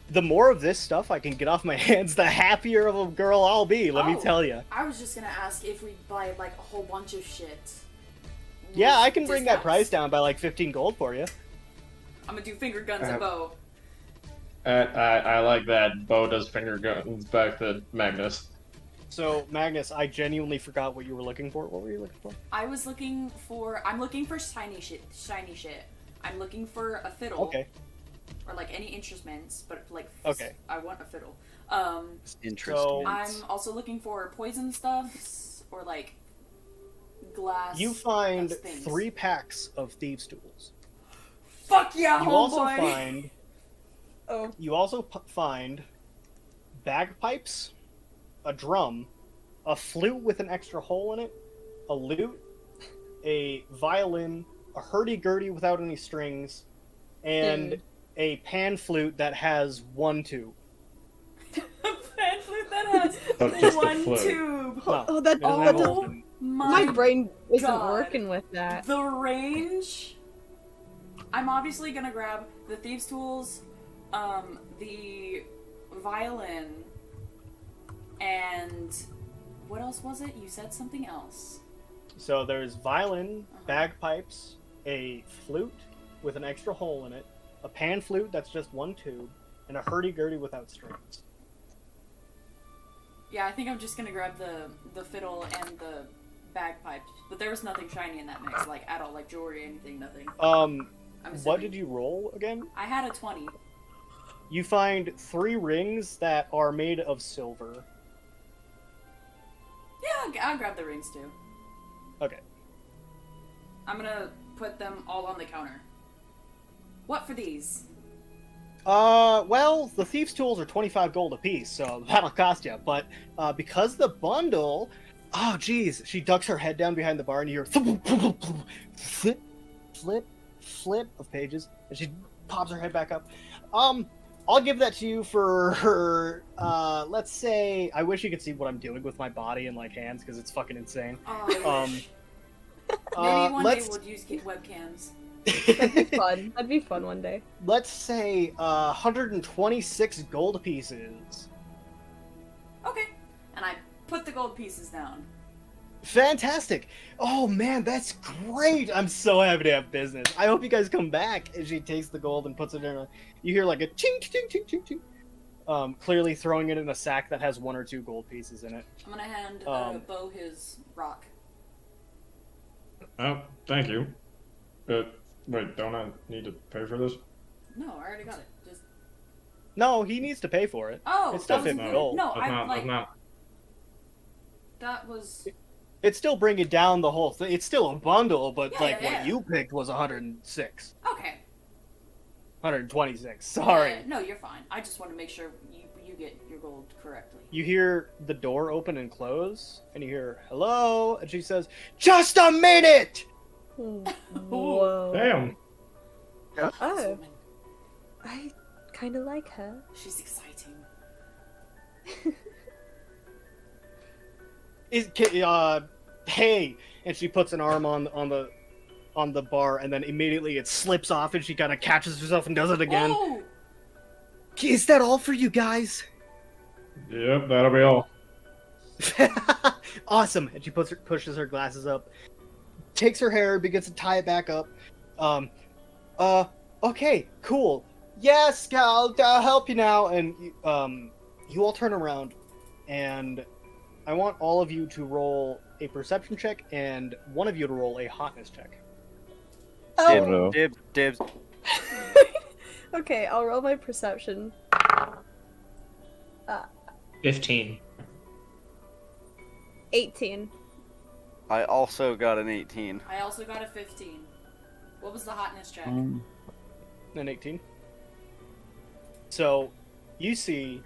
The more of this stuff I can get off my hands, the happier of a girl I'll be, let me tell you. I was just gonna ask if we buy, like, a whole bunch of shit. Yeah, I can bring that Discounts. price down by like 15 gold for you. I'm gonna do finger guns at Bo. I like that. Bo does finger guns back to Magnus. So, Magnus, I genuinely forgot what you were looking for. What were you looking for? I'm looking for shiny shit. I'm looking for a fiddle. Okay. Or, like, any instruments, but, like, Okay. I want a fiddle. Interesting. So- I'm also looking for poison stuffs, or, like, glass. You find things. 3 packs of thieves' tools. Fuck yeah, You also homeboy! find Oh. you also find bagpipes, a drum, a flute with an extra hole in it, a lute, a violin, a hurdy-gurdy without any strings, and a pan flute that has 1 tube. A pan flute that has Just a one flute. tube. No, Oh, that it doesn't have a oh, hole in it. my brain isn't God. working with that. The range. I'm obviously gonna grab the thieves' tools, the violin, and what else was it? You said something else. So there's violin, bagpipes, a flute with an extra hole in it, a pan flute that's just 1 tube, and a hurdy-gurdy without strings. Yeah, I think I'm just gonna grab the fiddle and the bagpipes, but there was nothing shiny in that mix, like at all, like jewelry, anything, nothing. I'm What assuming. did you roll again? I had a 20. You find 3 rings that are made of silver. Yeah, I'll grab the rings too. Okay. I'm gonna put them all on the counter. What for these? Well, the thieves' tools are 25 gold apiece, so that'll cost you. But because the bundle, oh geez, she ducks her head down behind the bar, and you hear flip, flip, flip of pages, and she pops her head back up. I'll give that to you for her. Let's say, I wish you could see what I'm doing with my body and like hands because it's fucking insane. Oh, maybe one day we'll use webcams. That'd be fun. That'd be fun one day. Let's say 126 gold pieces. Okay. And I put the gold pieces down. Fantastic! Oh man, that's great! I'm so happy to have business. I hope you guys come back. And she takes the gold and puts it in a. You hear like a ching ching ching ching ching. Clearly throwing it in a sack that has 1 or 2 gold pieces in it. I'm gonna hand Bo his rock. Oh, thank you. But wait, don't I need to pay for this? No, I already got it. Just No, he needs to pay for it. oh, It's still that was 50 good. gold. No, That's I not. like That's not. that was. It's still bringing down the whole thing. It's still a bundle, but Yeah, like yeah, what yeah. you picked was 106, Okay. 126. Sorry. No, you're fine. I just want to make sure you get your gold correctly. You hear the door open and close, and you hear hello, and she says, "Just a minute." Whoa. Damn. This Oh, woman, I kind of like her. she's exciting. Hey, and she puts an arm on the bar, and then immediately it slips off, and she kind of catches herself and does it again. Oh, Is that all for you guys? Yep, that'll be all. Awesome. And she pushes her glasses up, takes her hair, begins to tie it back up. Okay, cool. Yes, I'll help you now. And you all turn around, and I want all of you to roll a perception check, and one of you to roll a hotness check. Oh no. Dibs. Okay, I'll roll my perception. 15. 18. I also got an 18. I also got a 15. What was the hotness check? An 18. So, you see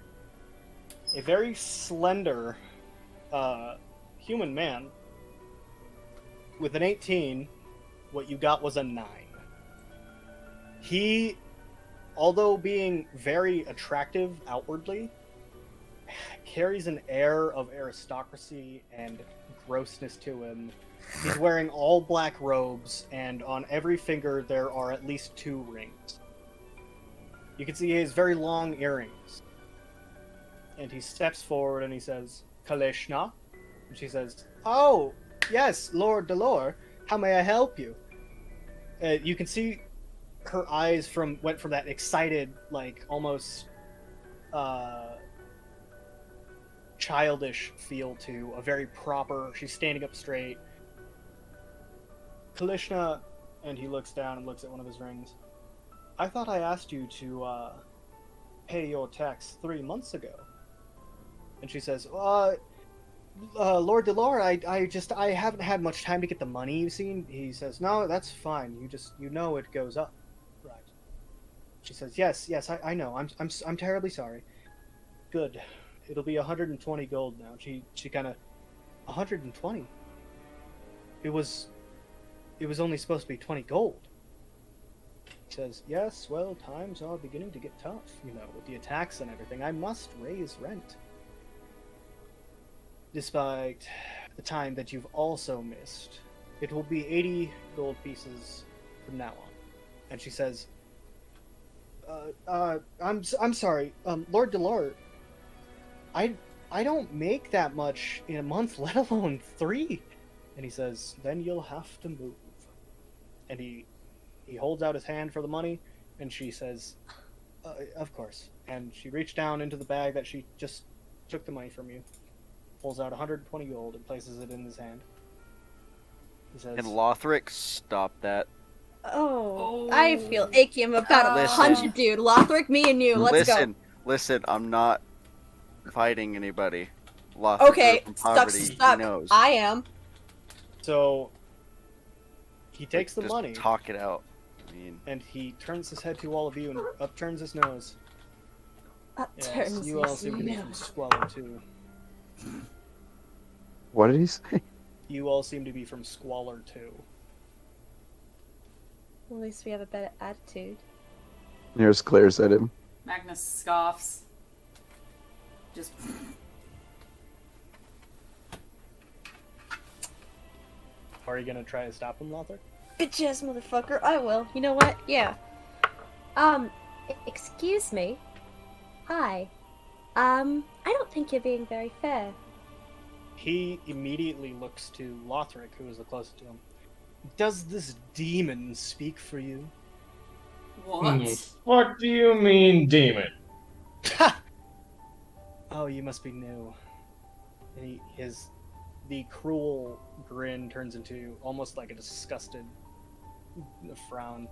a very slender human man with an 18. What you got was a 9. He, although being very attractive outwardly, carries an air of aristocracy and grossness to him. He's wearing all black robes, and on every finger there are at least 2 rings. You can see he has very long earrings. And he steps forward and he says, Kaleshna? And she says, oh, yes, Lord Delore, how may I help you? You can see her eyes went from that excited, like, almost childish feel to a very proper, she's standing up straight. Kalishna, and he looks down and looks at one of his rings. I thought I asked you to pay your tax 3 months ago. And she says, Lord Delore, I haven't had much time to get the money, you see. He says, no, that's fine. You know it goes up. Right. She says, yes, I know. I'm terribly sorry. Good. It'll be 120 gold now. She kind of, 120? It was only supposed to be 20 gold. He says, yes, well, times are beginning to get tough, with the attacks and everything. I must raise rent. Despite the time that you've also missed, it will be 80 gold pieces from now on. And she says, I'm sorry, Lord Delore, I don't make that much in a month, let alone 3. And he says, then you'll have to move. And he holds out his hand for the money, and she says, of course. And she reached down into the bag that she just took the money from you, pulls out 120 gold, and places it in his hand. He says, And Lothric, stop that. Oh, I feel achy. I'm about to Listen. punch a dude. Lothric, me and you. Let's go. Listen, I'm not fighting anybody. Lothric Okay, from poverty, stuck. He knows. I am. So he takes the Just money, talk it out. I mean, and he turns his head to all of you and upturns his nose. Yes, you all seem to be from Squalor too. What did he say? You all seem to be from Squalor too. At least we have a better attitude. Here's glares at him. Magnus scoffs. Just. Are you gonna try to stop him, Lothar? Bitch ass motherfucker. I will. You know what? Yeah. Excuse me. Hi. I don't think you're being very fair. He immediately looks to Lothric, who is the closest to him. Does this demon speak for you? What? What do you mean, demon? Oh, you must be new. And the cruel grin turns into almost like a disgusted frown.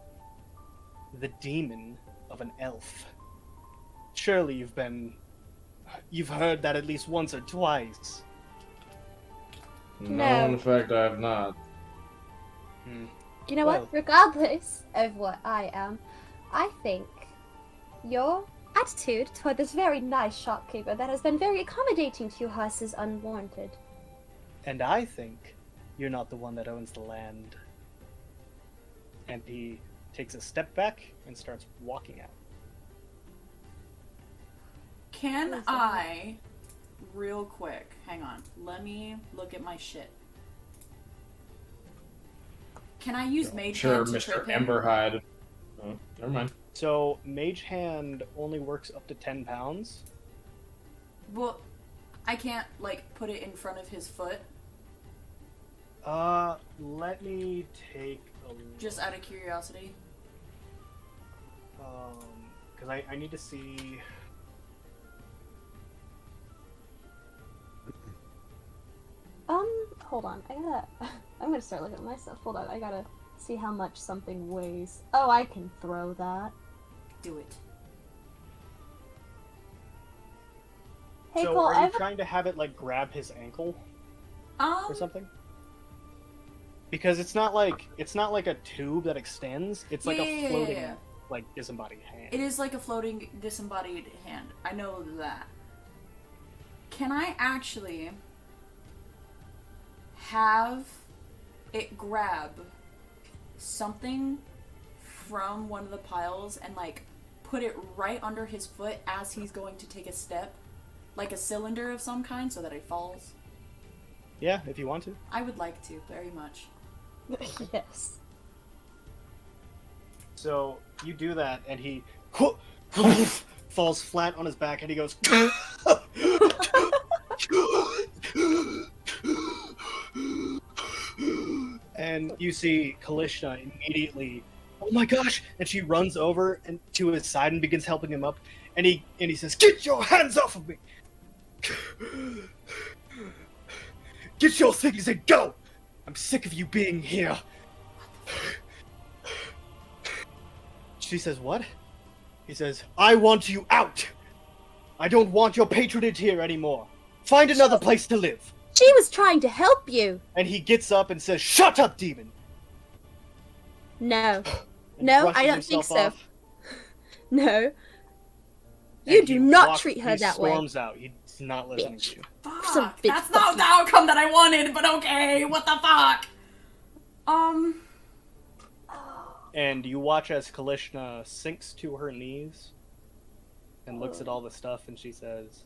The demon of an elf. Surely you've heard that at least once or twice. No, in fact, I have not. You know Well. what? Regardless of what I am, I think your attitude toward this very nice shopkeeper that has been very accommodating to your horse is unwarranted. And I think you're not the one that owns the land. And he takes a step back and starts walking out. Can I, real quick, hang on, let me look at my shit. Can I use Mage Sure, Hand to Mr. trip him? Emberhide. Oh, never mind. So, Mage Hand only works up to 10 pounds. Well, I can't, put it in front of his foot, Let me take a look. just out of curiosity. I need to see. Hold on. I'm gonna start looking at my stuff. Hold on. I gotta see how much something weighs. Oh, I can throw that. Do it. Hey, So Cole, are I you have trying to have it like grab his ankle or something? Because it's not like a tube that extends. It's like a floating, Yeah. like disembodied hand. It is like a floating, disembodied hand. I know that. Can I actually have it grab something from one of the piles and like put it right under his foot as he's going to take a step? Like a cylinder of some kind so that it falls? Yeah, if you want to. I would like to, very much. yes. So you do that, and he falls flat on his back, and he goes. And you see Kalishna immediately. Oh my gosh! And she runs over and to his side and begins helping him up. And he says, "Get your hands off of me! Get your things and go! I'm sick of you being here." She says, "What?" He says, "I want you out! I don't want your patronage here anymore. Find another place to live." She was trying to help you. And he gets up and says, "Shut up, demon!" No. And No, brushes I don't think himself so. off, No. and You he do not walks- treat her he that way. storms out. He's not listening Bitch. to you. Some Fuck! bitch That's not the outcome that I wanted, but okay, what the fuck? And you watch as Kalishna sinks to her knees and looks at all the stuff, and she says,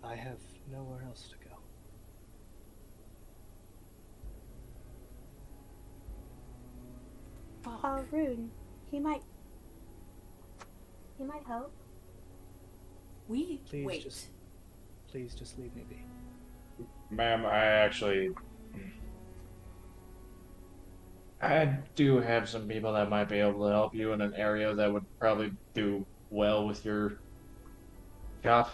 "I have nowhere else to go." Oh, Rune. He might help. We Please wait. Please just leave me be. Ma'am, I do have some people that might be able to help you in an area that would probably do well with your shop.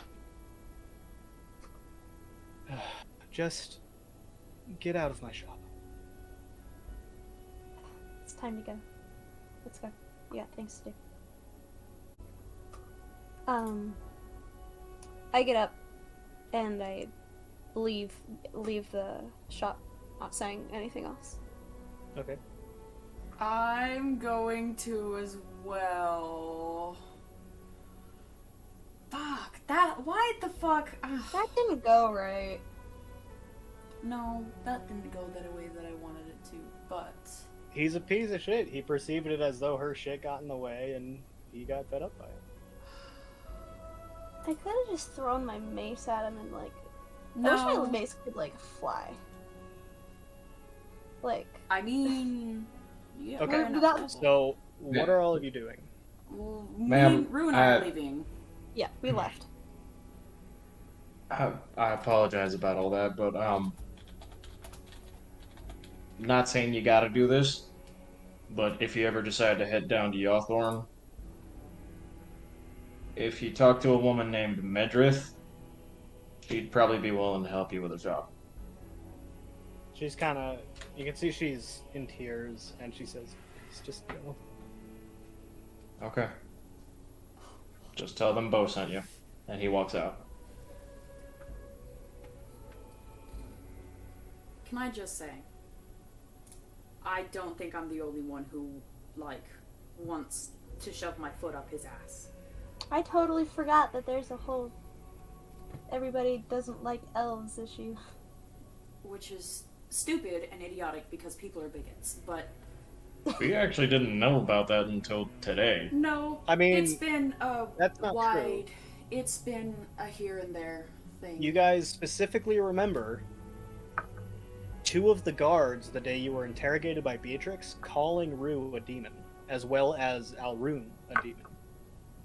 Just get out of my shop. It's time to go. Let's go. You got things to do. I get up and I leave the shop, not saying anything else. Okay. I'm going to as well. Fuck, why the fuck? Ugh. That didn't go right. No, that didn't go that way that I wanted it to, but... He's a piece of shit. He perceived it as though her shit got in the way, and he got fed up by it. I could have just thrown my mace at him and like. No. I wish my mace could like fly. Like. I mean... Yeah, Okay. why not? That- So, what are all of you doing? Well, Ma'am, Rue and I are leaving. Yeah, we left. I apologize about all that, but not saying you gotta do this, but if you ever decide to head down to Yawthorne, if you talk to a woman named Medrith, she'd probably be willing to help you with a job. She's kind of... You can see she's in tears, and she says, "Please just go." Okay. Just tell them Bo sent you. And he walks out. Can I just say, I don't think I'm the only one who, like, wants to shove my foot up his ass. I totally forgot that there's a whole everybody doesn't like elves issue. Which is stupid and idiotic because people are bigots, but We actually didn't know about that until today. no, I mean, it's been a that's not wide, it's been a here and there thing. You guys specifically remember 2 of the guards the day you were interrogated by Beatrix calling Rue a demon, as well as Alrune a demon.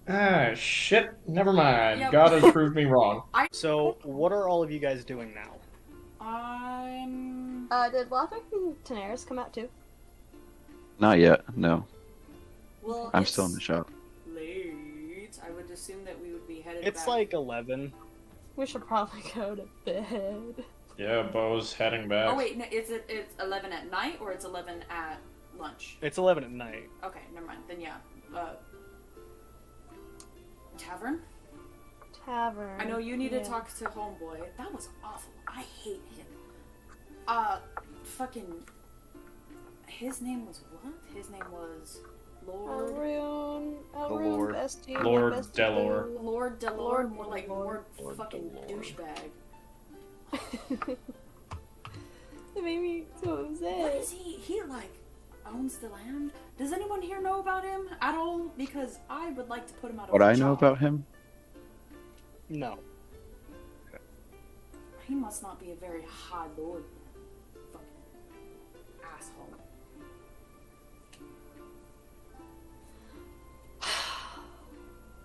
Ah, shit. Never mind. Yep. God has proved me wrong. So, what are all of you guys doing now? I'm... Did Lothric and Daenerys come out too? Not yet. No, Well, I'm it's still in the shop. late. It's back. like 11. We should probably go to bed. Yeah, Bo's heading back. Oh wait, no, it's 11 at night or it's 11 at lunch? It's 11 at night. Okay, never mind. Then yeah. Tavern? Tavern. I know you need yeah. to talk to Homeboy. That was awful. I hate him. Fucking. His name was what? His name was Lord. Arun, Lord. bestie, Lord my bestie Delaware. boo. Lord Delore, Lord more like Delaware. more fucking douchebag. It made me so What upset. is he? He like owns the land. Does anyone here know about him at all? Because I would like to put him out of What a I know job. about him? No. He must not be a very high lord. Fucking asshole.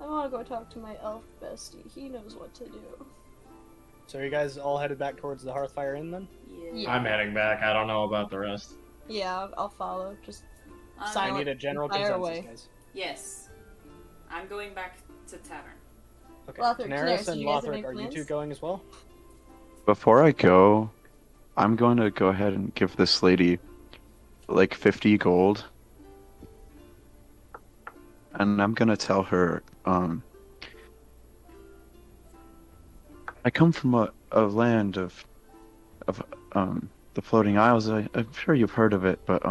I want to go talk to my elf bestie. He knows what to do. So are you guys all headed back towards the Hearthfire Inn then? Yeah. I'm heading back. I don't know about the rest. Yeah, I'll follow. Just I'm- Silent. I need a general Fire consensus, away. guys. Yes. I'm going back to tavern. Okay. Lothric, Daenerys do and you guys have Lothric, any are you two plans? going as well? Before I go, I'm going to go ahead and give this lady like 50 gold. And I'm going to tell her, I come from a land of the Floating Isles. I'm sure you've heard of it, but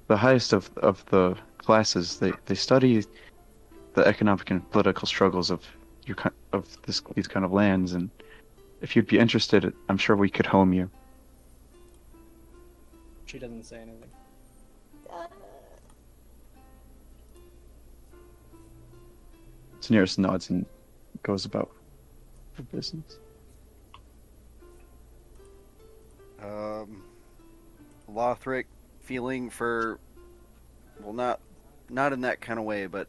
the highest of the classes, they study the economic and political struggles of these kind of lands, and if you'd be interested, I'm sure we could home you. She doesn't say anything. Daenerys nods and goes about her business. Lothric feeling for, well, not in that kind of way, but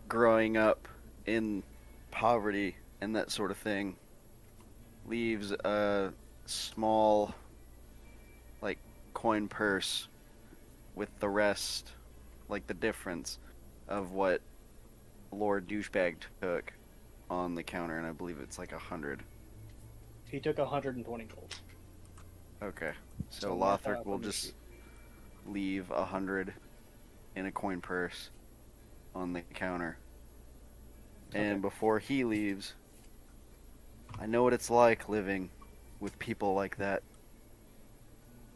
growing up in poverty and that sort of thing, leaves a small, like, coin purse with the rest, like the difference of what Lord Douchebag took on the counter, and I believe it's like 100. He took 120 gold. Okay, so So mark that Lothric up will on your just sheet. leave 100 in a coin purse on the counter. And Okay. before he leaves, I know what it's like living with people like that.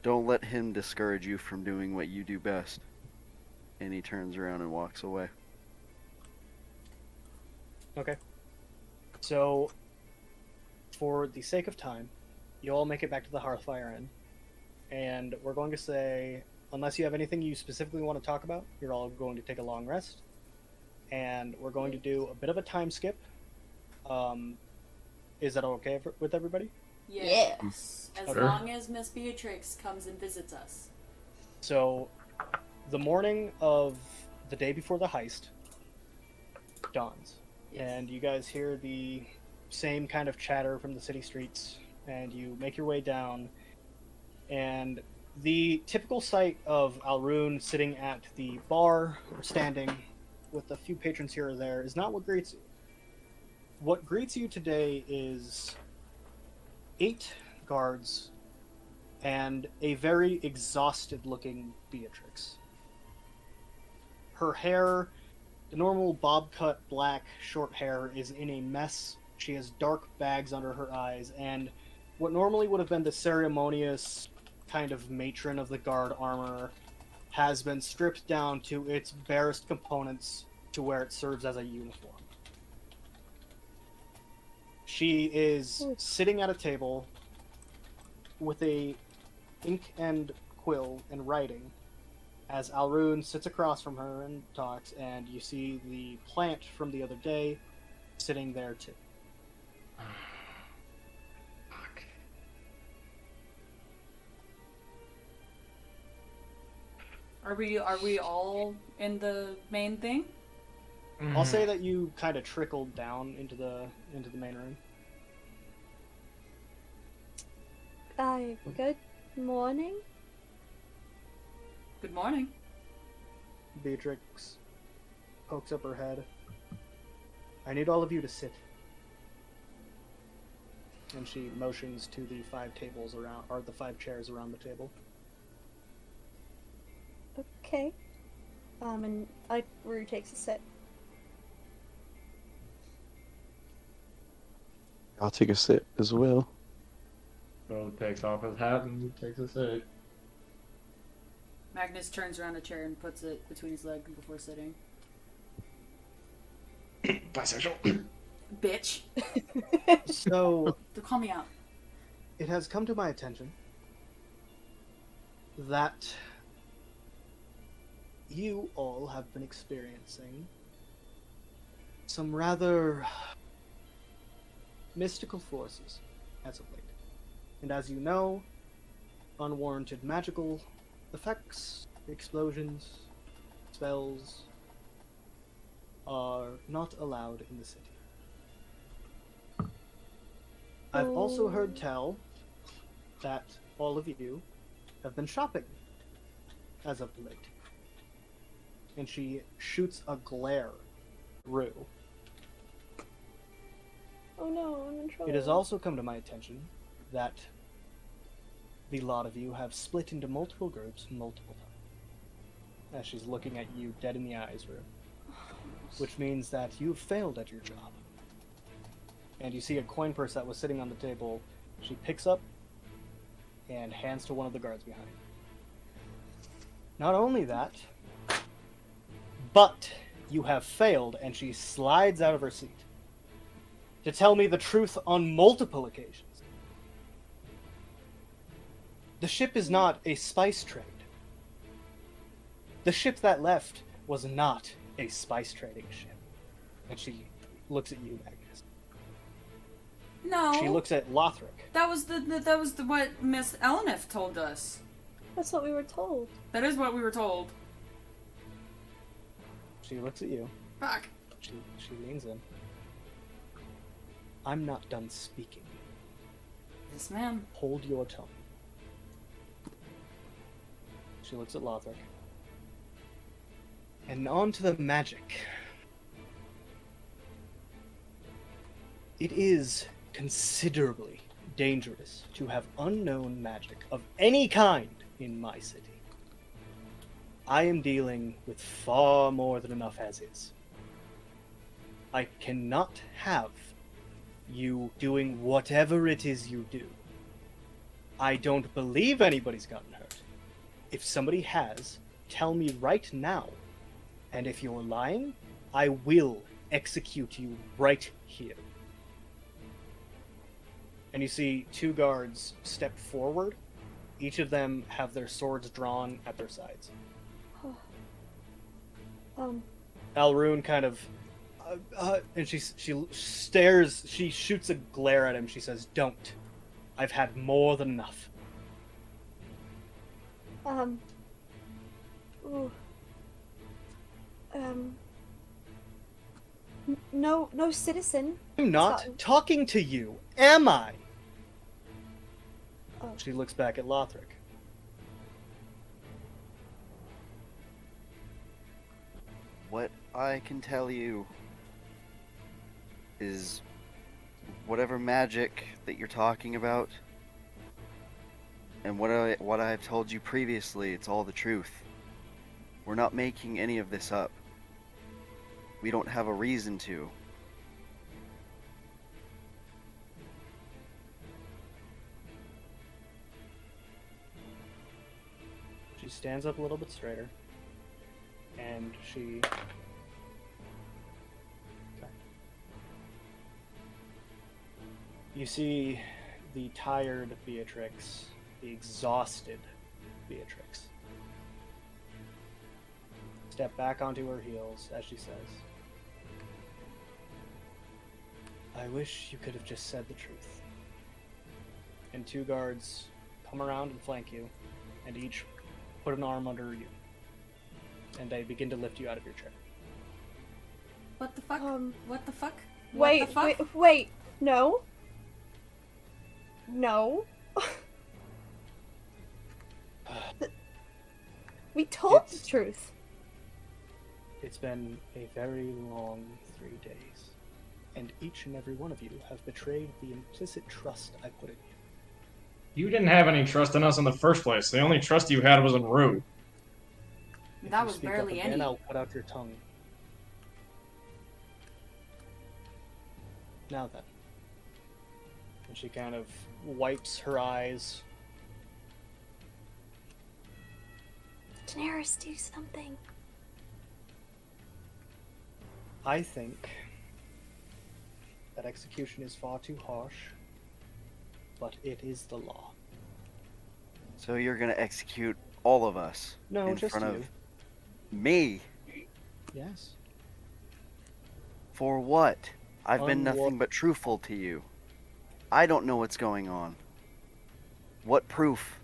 Don't let him discourage you from doing what you do best. And he turns around and walks away. Okay. So, for the sake of time, you all make it back to the Hearthfire Inn. And we're going to say, unless you have anything you specifically want to talk about, you're all going to take a long rest. And we're going to do a bit of a time skip. Is that okay with everybody? Yes. As Sure. long as Miss Beatrix comes and visits us. So, the morning of the day before the heist dawns. Yes. And you guys hear the same kind of chatter from the city streets, and you make your way down, and the typical sight of Alrune sitting at the bar or standing with a few patrons here or there is not what greets you. What greets you today is 8 guards and a very exhausted looking Beatrix. Her hair, the normal bob cut black short hair, is in a mess. She has dark bags under her eyes, and what normally would have been the ceremonious kind of matron of the guard armor has been stripped down to its barest components to where it serves as a uniform. She is sitting at a table with a ink and quill and writing as Alrune sits across from her and talks, and you see the plant from the other day sitting there too. Fuck. Are we all in the main thing? I'll say that you kind of trickled down into the main room. Good morning. Good morning. Beatrix pokes up her head. I need all of you to sit. And she motions to the 5 tables around, or the 5 chairs around the table. Okay. And Rue takes a sit. I'll take a sit as well. Bo takes off his hat and takes a seat. Magnus turns around a chair and puts it between his legs before sitting. Bisexual. Bitch. So, Don't call me out. it has come to my attention that you all have been experiencing some rather mystical forces as of late. And as you know, unwarranted magical effects, explosions, spells are not allowed in the city. I've also heard tell that all of you have been shopping as of late. And she shoots a glare at Rue. Oh no, I'm in trouble. It has also come to my attention that the lot of you have split into multiple groups multiple times. As she's looking at you dead in the eyes, Rue. Which means that you've failed at your job. And you see a coin purse that was sitting on the table, she picks up and hands to one of the guards behind. Not only that, but you have failed, and she slides out of her seat to tell me the truth on multiple occasions. The ship is not a spice trade. The ship that left was not a spice trading ship. And she looks at you, Agnes. No. She looks at Lothric. That was the what Miss Elnif told us. That's what we were told. That is what we were told. She looks at you. Fuck. She leans in. I'm not done speaking. Yes, ma'am. Hold your tongue. She looks at Lothric. And on to the magic. It is considerably dangerous to have unknown magic of any kind in my city. I am dealing with far more than enough as is. I cannot have you doing whatever it is you do. I don't believe anybody's gotten hurt. If somebody has, tell me right now. And if you're lying, I will execute you right here. And you see 2 guards step forward. Each of them have their swords drawn at their sides. Alrune kind of, and she stares. She shoots a glare at him. She says, "Don't. I've had more than enough." Ooh. No citizen. I'm not talking to you, am I? Oh. She looks back at Lothric. What I can tell you is whatever magic that you're talking about and what I've told you previously, it's all the truth. We're not making any of this up. We don't have a reason to. She stands up a little bit straighter. And she... Okay. You see the tired Beatrix, the exhausted Beatrix, step back onto her heels as she says, "I wish you could have just said the truth." And 2 guards come around and flank you, and each put an arm under you. And they begin to lift you out of your chair. What the fuck? What the fuck? What Wait, the fuck? wait. No. No. We told the truth. It's been a very long 3 days. and each and every one of you have betrayed the implicit trust I put in you. You didn't have any trust in us in the first place. The only trust you had was in Rue. If That you was speak up barely again, any. I'll cut out your tongue. Now then. And she kind of wipes her eyes. Daenerys, do something. I think that execution is far too harsh, but it is the law. So you're gonna execute all of us No, in just front you. of me? Yes. For what? I've been Unwa- nothing but truthful to you. I don't know what's going on. What proof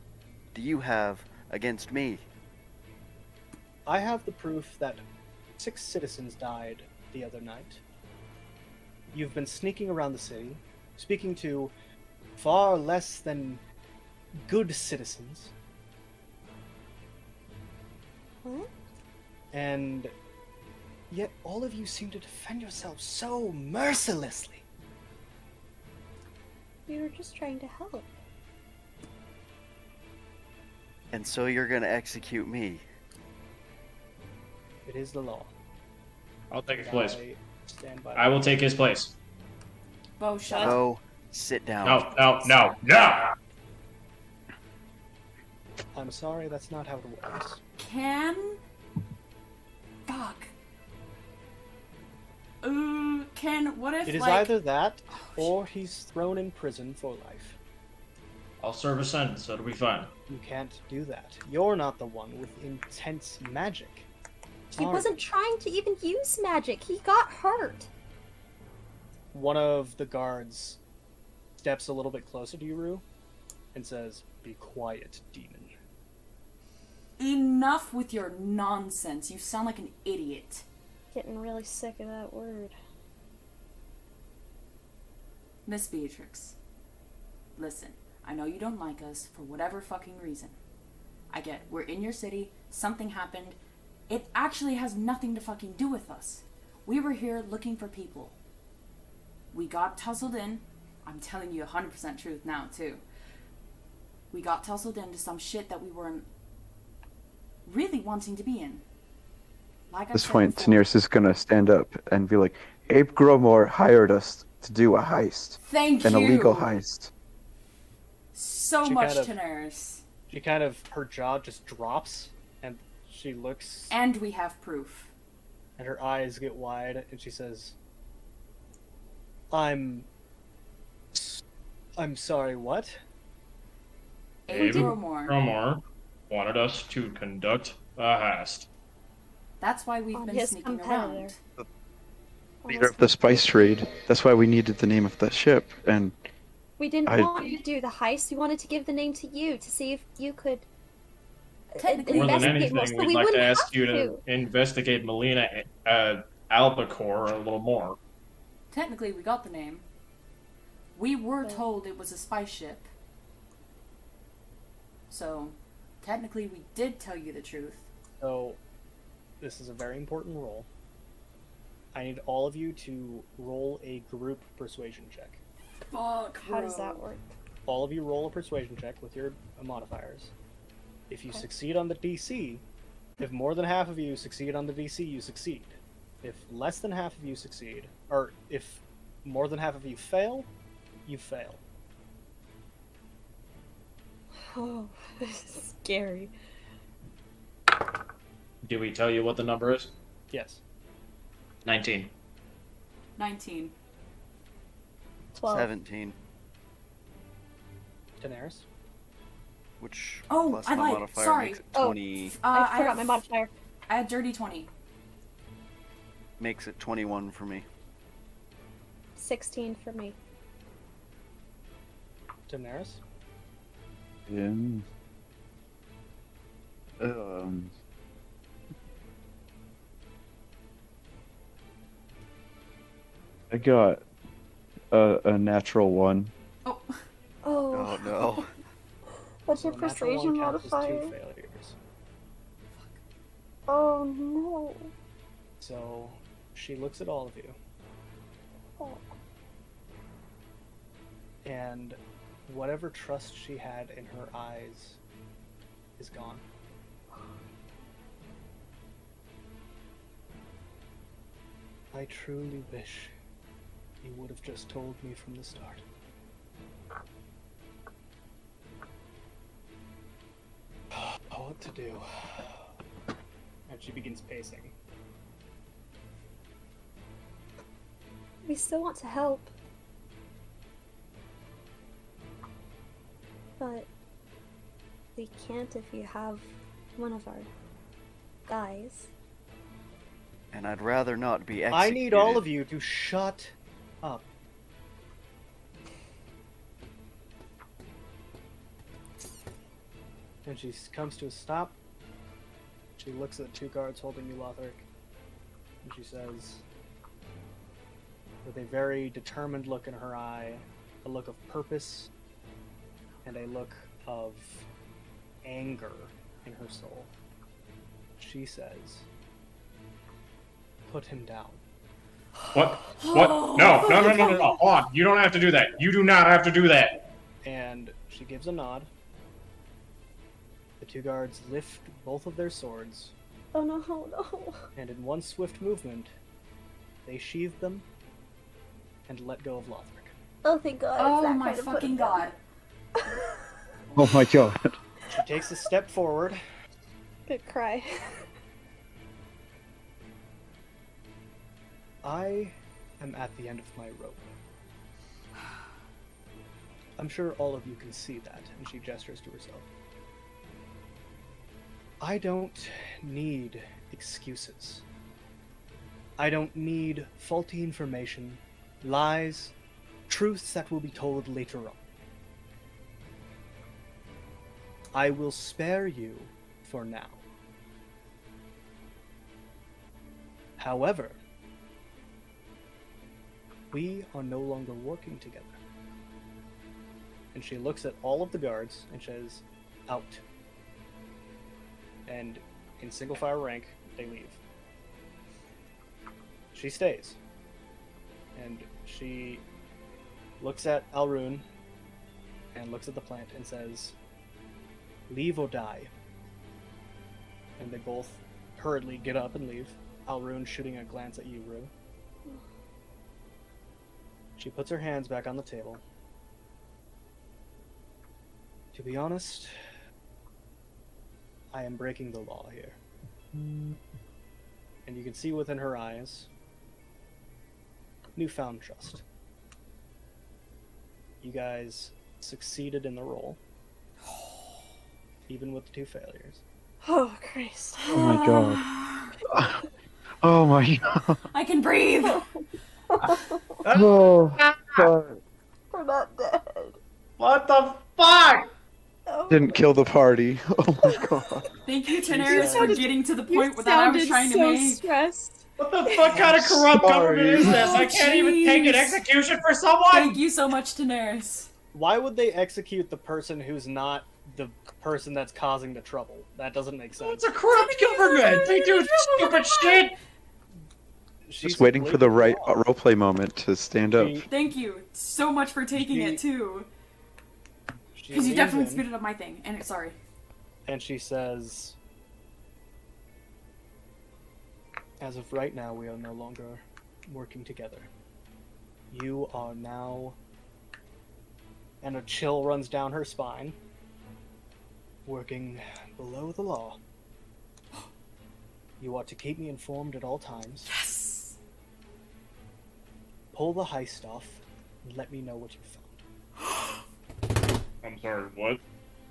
do you have against me? I have the proof that 6 citizens died the other night. You've been sneaking around the city, speaking to far less than good citizens. What? And yet all of you seem to defend yourselves so mercilessly. We were just trying to help. And so you're gonna execute me? It is the law. I'll take his And place. I stand by I will take his place. Bo, shut up. Go sit down. No. I'm sorry, that's not how it works. Fuck. What if, It is like... either that, or he's thrown in prison for life. I'll serve a sentence, so it'll be fine. You can't do that. You're not the one with intense magic. He Are wasn't trying to even use magic. He got hurt. One of the guards steps a little bit closer to you, Rue, and says, "Be quiet, demon." Enough with your nonsense. You sound like an idiot. Getting really sick of that word. Miss Beatrix, listen, I know you don't like us for whatever fucking reason. I get it. We're in your city, something happened. It actually has nothing to fucking do with us. We were here looking for people. We got tussled in. I'm telling you 100% truth now, too. We got tussled into some shit that we weren't really wanting to be in. Like At this I said point, before, Daenerys is gonna stand up and be like, Abe Gromore hired us to do a heist. Thank An you. illegal heist. So She much, kind of- Daenerys. She kind of, her jaw just drops, and she looks, And we have proof. and her eyes get wide, and she says, I'm sorry, what? Abe Abe Gromore. Gromore wanted us to conduct a heist. That's why we've On been his sneaking competitor. around. Leader of the spice trade. That's why we needed the name of the ship. And We didn't I- want to do the heist. We wanted to give the name to you to see if you could Technically, More than investigate more, anything, so we'd we like to wouldn't ask have you to investigate Melina Albacore a little more. Technically, we got the name. We were Okay. told it was a spy ship. So, technically, we did tell you the truth. So, this is a very important roll. I need all of you to roll a group persuasion check. Fuck, How does that work? All of you roll a persuasion check with your modifiers. If you Okay. succeed on the DC, if more than half of you succeed on the DC, you succeed. If less than half of you succeed, or if more than half of you fail, you fail. Oh, this is scary. Do we tell you what the number is? Yes. 19. 19. 12. 17. Daenerys? Which Oh, plus I my lied. modifier Sorry. makes it Oh. 20. I forgot my have- modifier. I had dirty 20. Makes it 21 for me. 16 for me. Daenerys? yeah. I got a natural one. Oh, Oh, Oh no. what's So your a natural persuasion one counts as modifier? 2 failures. Oh no. So she looks at all of you And whatever trust she had in her eyes is gone. I truly wish you would have just told me from the start. What to do? And she begins pacing. We still want to help. But we can't if you have one of our guys. And I'd rather not be executed. I need all of you to shut up. And she comes to a stop. She looks at the two guards holding you, Lothric, and she says, with a very determined look in her eye, a look of purpose, and a look of anger in her soul, she says, "Put him down." What? What? No, no, no, no, no, no. Hold on. You don't have to do that. You do not have to do that. And she gives a nod. The two guards lift both of their swords, Oh no, no. and in one swift movement, they sheathe them and let go of Lothric. Oh, thank God. Oh Zach my had to put fucking him down. god. Oh my god. She takes a step forward. Good cry. I am at the end of my rope. I'm sure all of you can see that, and she gestures to herself. I don't need excuses. I don't need faulty information, lies, truths that will be told later on. I will spare you for now. However, we are no longer working together. And she looks at all of the guards and says, "Out." And in single file rank, they leave. She stays. And she looks at Alrune and looks at the plant and says, "Leave or die." And they both hurriedly get up and leave. Alrune shooting a glance at you, Rue. She puts her hands back on the table. To be honest, I am breaking the law here. And you can see within her eyes newfound trust. You guys succeeded in the role, even with the two failures. Oh, Christ. Oh my god. Oh my god. I can breathe! Oh god. We're not dead. What the fuck? Oh. Didn't kill the party. Oh my god. Thank you, Daenerys, for sounded- getting to the You point that I was sounded trying to so make. stressed. What the fuck kind of corrupt government is this? I can't even take an jeez. execution for someone? Thank you so much, Daenerys. Why would they execute the person who's not the person that's causing the trouble? That doesn't make sense. It's a corrupt government. They do stupid shit. She's Just waiting for the right blatantly wrong. roleplay moment to stand up. She- Thank you so much for taking it, too. she Because you leans definitely in, speeded up my thing, and sorry. and she says, "As of right now, we are no longer working together. You are now," and a chill runs down her spine, "working below the law. You are to keep me informed at all times. Yes! Pull the heist off, and let me know what you found." I'm sorry, what?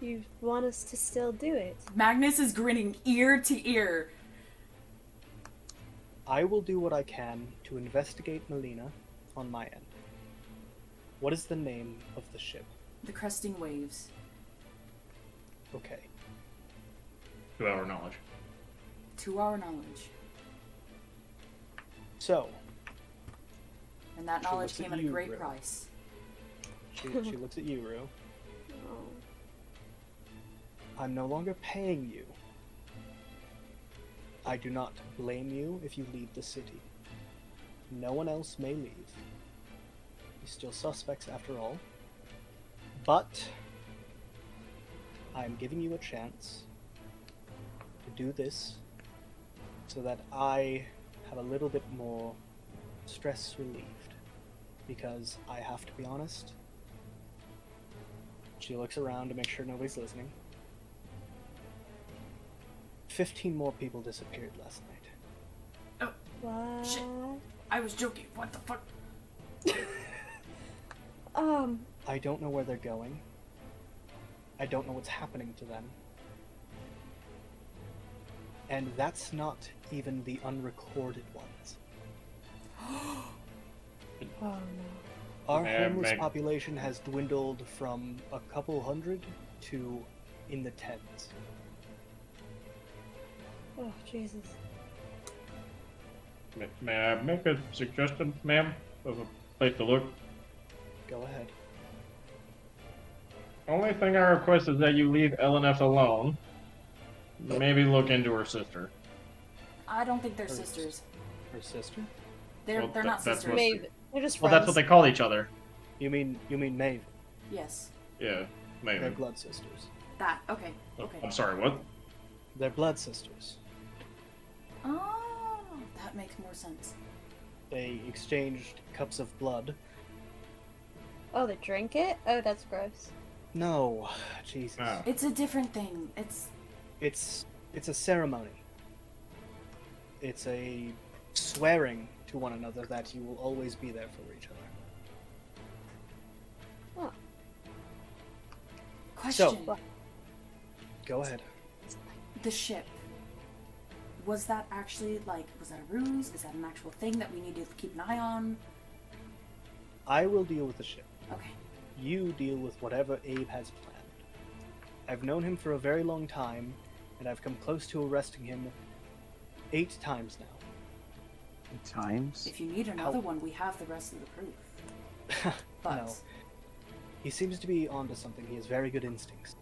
You want us to still do it? Magnus is grinning ear to ear. I will do what I can to investigate Melina on my end. What is the name of the ship? The cresting waves. Okay. 2-hour knowledge. 2-hour knowledge. So, And that She knowledge looks at came at a you, great Rue. price. she looks at you, Rue. Oh. I'm no longer paying you. I do not blame you if you leave the city. No one else may leave. You're still suspects after all. But I'm giving you a chance to do this so that I have a little bit more stress relieved. Because I have to be honest. She looks around to make sure nobody's listening. 15 more people disappeared last night. What? Shit. I was joking. What the fuck? I don't know where they're going. I don't know what's happening to them. And that's not even the unrecorded ones. Oh no. Our Yeah, homeless maybe. population has dwindled from a couple hundred to in the tens. Oh, Jesus. May I make a suggestion, ma'am, of a place to look? Go ahead. Only thing I request is that you leave LNF alone. Maybe look into her sister. I don't think they're Her- sisters. Her sister? They're Well, they're not that's sisters. what- Maybe. They're just Well, friends. that's what they call each other. You mean Maeve? Yes. Yeah, They're maybe. blood sisters. That. Okay. Okay. I'm sorry, what? They're blood sisters. Oh, that makes more sense. They exchanged cups of blood. Oh, they drink it? Oh, that's gross. No, Jesus. Ah. It's a different thing. It's a ceremony. It's a swearing to one another that you will always be there for each other. Question. Go ahead. The ship. Was that actually was that a ruse? Is that an actual thing that we need to keep an eye on? I will deal with the ship. Okay. You deal with whatever Abe has planned. I've known him for a very long time, and I've come close to arresting him 8 times now. Times? If you need another How- one, we have the rest of the proof. But No. He seems to be onto something. He has very good instincts.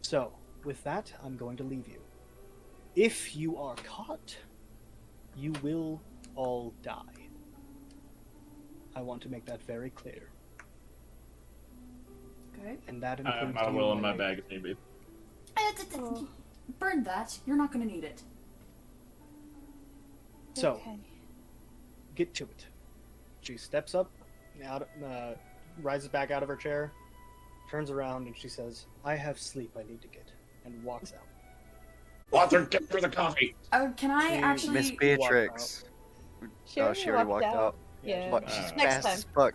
So, with that, I'm going to leave you. If you are caught, you will all die. I want to make that very clear. okay. And that I have includes my you, will in my Mary. bag if need be. Burn that. You're not gonna need it. So, Okay. get to it. She steps up, rises back out of her chair, turns around, and she says, "I have sleep I need to get," and walks out. Walter, get her the coffee! Can I She- actually? Miss Beatrix. She Oh, she already walked out. Yeah. Fuck, she's Uh, Next fast time. as fuck.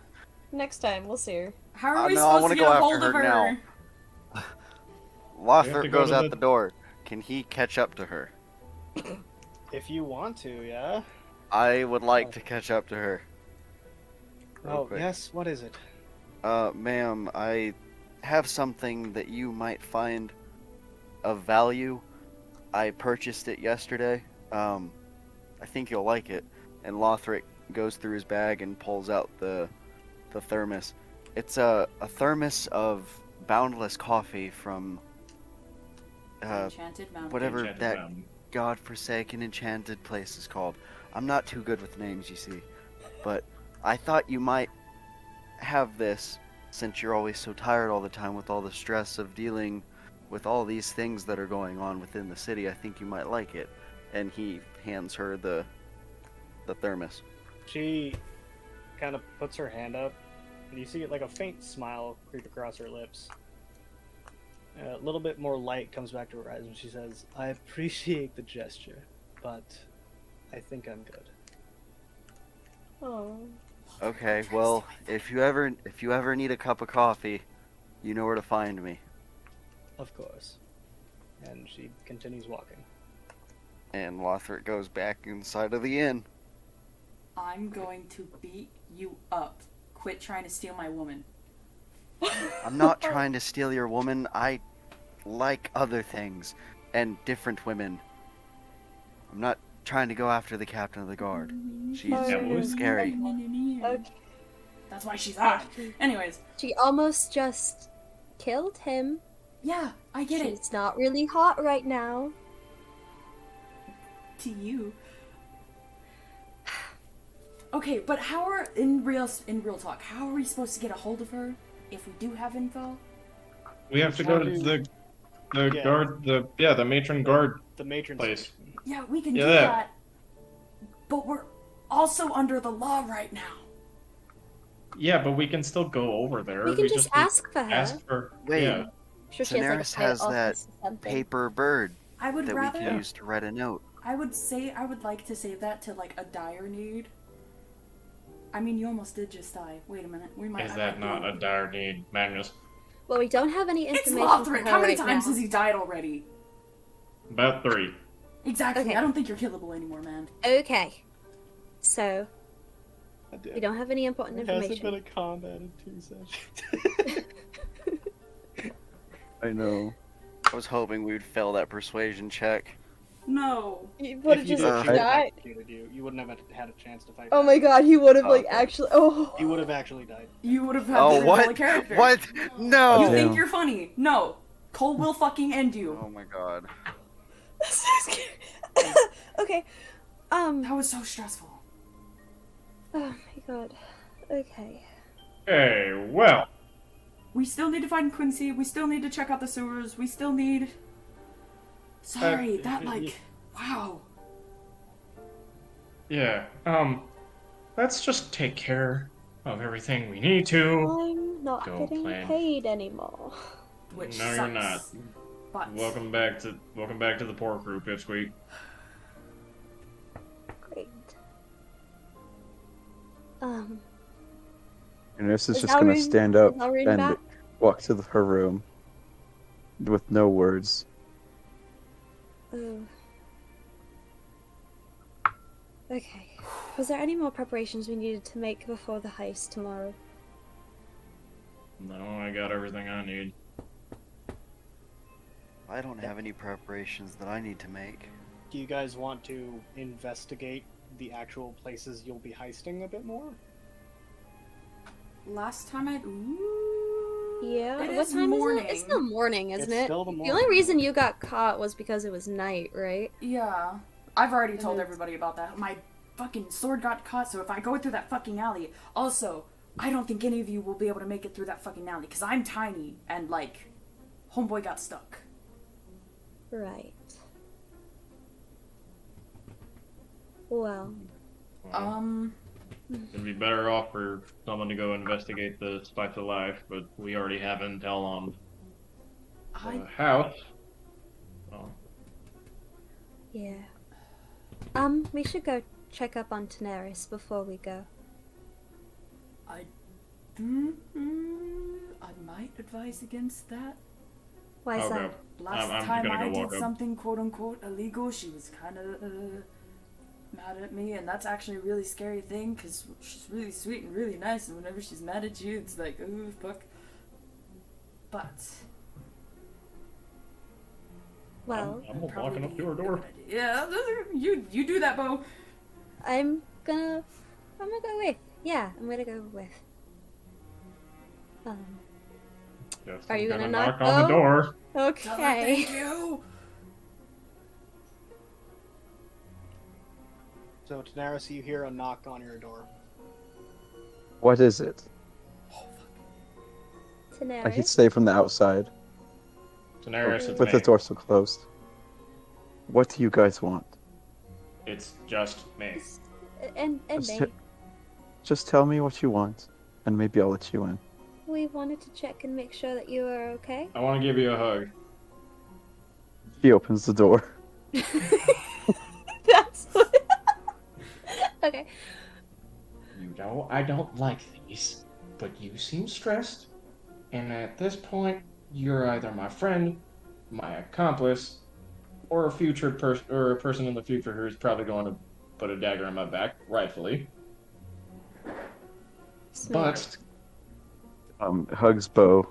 Next time, we'll see her. How are we no, I supposed wanna to go get a after hold of her her? now. We have to Lothar go goes to out the- the door. Can he catch up to her? If you want to, yeah? I would like to catch up to her. Real Oh, quick. yes, what is it? Ma'am, I have something that you might find of value. I purchased it yesterday. I think you'll like it. And Lothric goes through his bag and pulls out the thermos. It's a thermos of boundless coffee from Enchanted Mountain. whatever Enchanted that Mountain. godforsaken enchanted place is called. I'm not too good with names, you see. But I thought you might have this, since you're always so tired all the time with all the stress of dealing with all these things that are going on within the city. I think you might like it. And he hands her the thermos. She kind of puts her hand up, and you see like a faint smile creep across her lips. A little bit more light comes back to her eyes, and she says, "I appreciate the gesture, but I think I'm good." Oh. Okay, well, if you ever need a cup of coffee, you know where to find me. Of course. And she continues walking. And Lothric goes back inside of the inn. I'm going to beat you up. Quit trying to steal my woman. I'm not trying to steal your woman. I like other things and different women. I'm not trying to go after the captain of the guard. She's Oh. scary. Okay. That's why she's hot. Anyways, She almost just killed him. yeah, I get it. She's not really hot right now. To you. Okay. Okay, but how are in real talk? How are we supposed to get a hold of her if we do have info? We have to go to the Yeah. guard, the matron guard The matron place. station. Yeah, we can Yeah, do that. that. But we're also under the law right now. Yeah, but we can still go over there. We can just need- ask for her. Ask for. Wait. Yeah. I'm sure she has like a Daenerys private has that office or something. paper bird I would that rather. we can use to write a note. I would like to save that to like a dire need. I mean, you almost did just die. Wait a minute. We might. Is that not a dire need, Magnus? Well, we don't have any It's information for Lothric. her How many right times now. has he died already? About 3. Exactly. Okay. I don't think you're killable anymore, man. Okay. So, we don't have any important information. a combat in 2 sessions. I know. I was hoping we would fail that persuasion check. No. You would have If you just did, she would have died. executed you wouldn't have had a chance to fight. Oh back. my god, he would have like Okay. actually. Oh. He would have actually died. You would have had Oh, to what? roll a character. What? No! You Damn. think you're funny? No. Cole will fucking end you. Oh my god. That's so scary. Okay. That was so stressful. Oh my god. Okay. Hey, well. We still need to find Quincy. We still need to check out the sewers. We still need. Sorry, that like. Wow. Yeah. Let's just take care of everything we need to. I'm not Go getting plan. paid anymore. Which No, sucks. you're not. But Welcome back to the poor crew, Pipsqueak. Great. And nurse is Is just gonna Alrune- stand up is Alrune and back? walk to her room with no words. Oh. Okay. Was there any more preparations we needed to make before the heist tomorrow? No, I got everything I need. I don't have any preparations that I need to make. Do you guys want to investigate the actual places you'll be heisting a bit more? last time I. Ooh, Yeah. It What is time morning. is it? It's the morning, isn't It's it? still the The morning. only reason you got caught was because it was night, right? Yeah. I've already told Mhm. everybody about that. My fucking sword got caught, so if I go through that fucking alley. Also, I don't think any of you will be able to make it through that fucking alley, because I'm tiny, and, like, homeboy got stuck. Right. Well, It'd be better off for someone to go investigate the Spice of Life, but we already have intel on the house. So, yeah. We should go check up on Daenerys before we go. I might advise against that. Why is I'll that? go. Last I'm time gonna I go did walk up. something quote-unquote illegal, she was kind of mad at me, and that's actually a really scary thing, because she's really sweet and really nice, and whenever she's mad at you, it's like, ooh, fuck. But... Well, I'm probably walking up be to her a good door. idea. Yeah, you do that, Bo. I'm gonna go with. Yeah, I'm gonna go with. Just Are you gonna gonna knock, on the though? door? Tell her Okay. thank you. So, Daenerys, you hear a knock on your door. What is it? Daenerys. I can stay from the outside Daenerys, it's with me. the door still closed. What do you guys want? It's just me. And Just, me. just tell me what you want, and maybe I'll let you in. We wanted to check and make sure that you are okay. I want to give you a hug. He opens the door. That's what... Okay. You know, I don't like these, but you seem stressed, and at this point, you're either my friend, my accomplice, or a future person, or a person in the future who's probably going to put a dagger in my back, rightfully. Smart. But Hugs Bo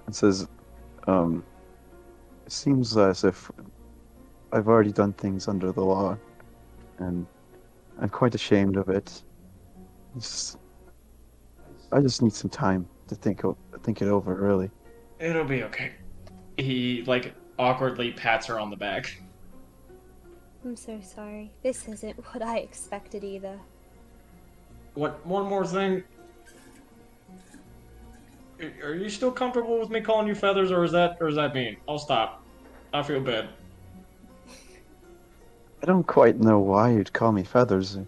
and says, it seems as if I've already done things under the law, and I'm quite ashamed of it. I just need some time to think it over, really. it'll be okay. He like awkwardly pats her on the back. I'm so sorry. This isn't what I expected either. What? One more thing. Are you still comfortable with me calling you Feathers, or is that mean? I'll stop. I feel bad. I don't quite know why you'd call me Feathers.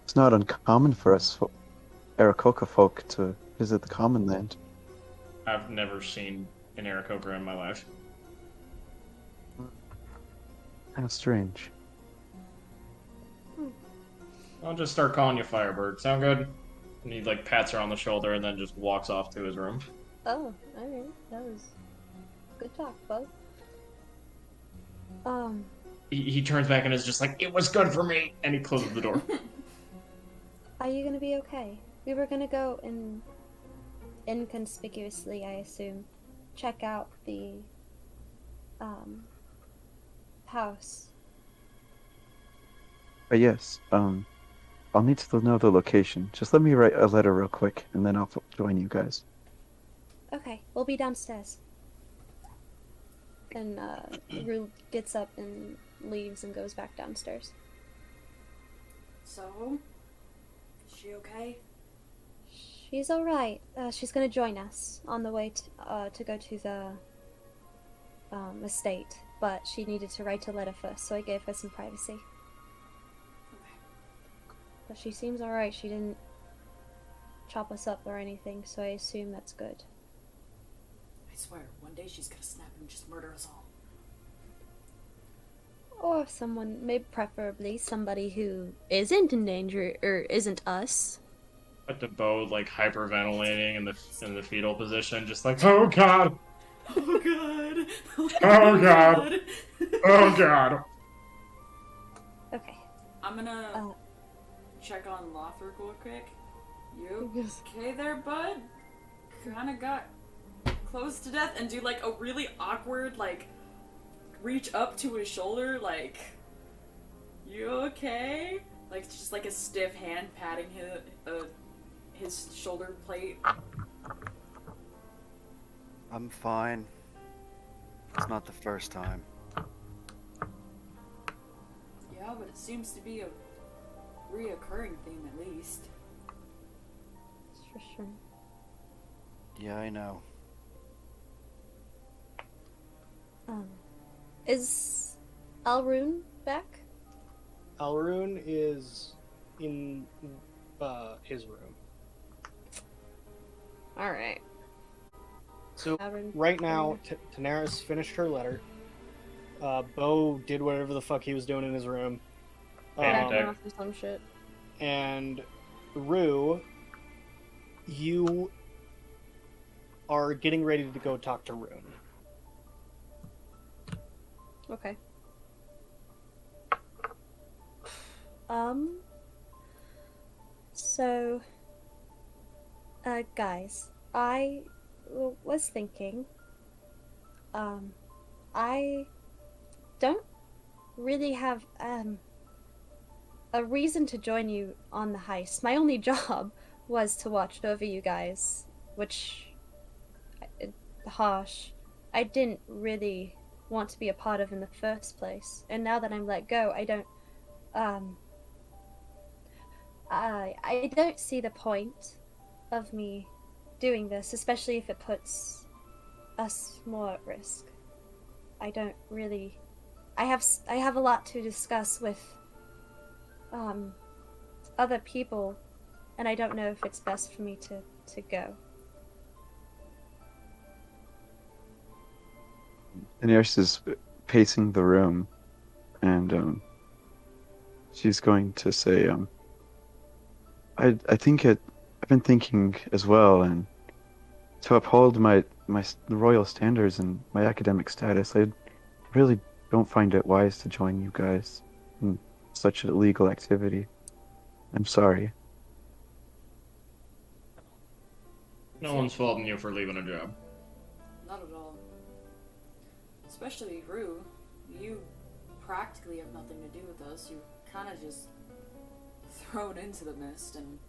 It's not uncommon for us Aarakocra folk to visit the Common Land. I've never seen an Aarakocra in my life. How strange. I'll just start calling you Firebird. Sound good? And he like pats her on the shoulder and then just walks off to his room. Oh, alright. That was good talk, bud. He turns back and is just like, it was good for me, and he closes the door. Are you gonna be okay? We were gonna go and inconspicuously, I assume, check out the house. Yes, I'll need to know the location. Just let me write a letter real quick, and then I'll join you guys. Okay, we'll be downstairs. And Rue gets up and leaves and goes back downstairs. So, is she okay? She's alright. She's gonna join us on the way to go to the estate, but she needed to write a letter first, so I gave her some privacy. But she seems alright. She didn't chop us up or anything, so I assume that's good. I swear, one day she's gonna snap and just murder us all. Or someone, maybe preferably somebody who isn't in danger, or isn't us. But the bow like hyperventilating in the fetal position, just like, oh god, Oh god! oh god, oh god. Okay. I'm gonna check on Lothric real quick. You okay there, bud? Kinda got close to death, and do like a really awkward like reach up to his shoulder, like, you okay? Like just like a stiff hand patting his shoulder plate. I'm fine. It's not the first time. Yeah, but it seems to be a reoccurring theme at least. For sure. Yeah, I know. Is Alrune back? Alrune is in his room. Alright. So Alrune. right now, Tanaris finished her letter. Bo did whatever the fuck he was doing in his room. Backing off or some shit. And Rue, you are getting ready to go talk to Rune. Okay. So, guys, I was thinking, I don't really have, a reason to join you on the heist. My only job was to watch over you guys, which, harsh. I didn't really want to be a part of in the first place. And now that I'm let go, I don't see the point of me doing this, especially if it puts us more at risk. I don't really I have a lot to discuss with other people, and I don't know if it's best for me to go. Daenerys is pacing the room, and she's going to say, I think I've been thinking as well, and to uphold my royal standards and my academic status, I really don't find it wise to join you guys in such an illegal activity. I'm sorry. No one's faulting you for leaving a job. Not at all. Especially Rue. You practically have nothing to do with us. You're kind of just thrown into the mist, and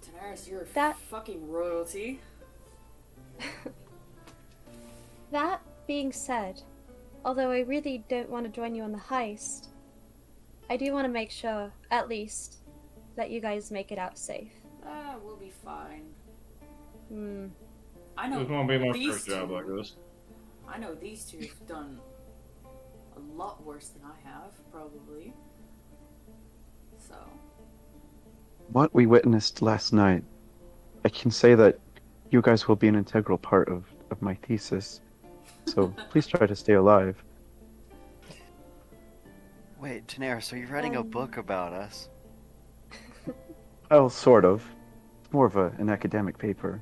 Daenerys, you're fucking royalty. That being said, although I really don't want to join you on the heist, I do want to make sure, at least, that you guys make it out safe. We'll be fine. Hmm. I know This won't be my these first job two- like this. I know these two have done a lot worse than I have, probably. So, What we witnessed last night, I can say that you guys will be an integral part of my thesis. So please try to stay alive. Wait, Daenerys, are you writing a book about us? Well, sort of. It's more of an academic paper.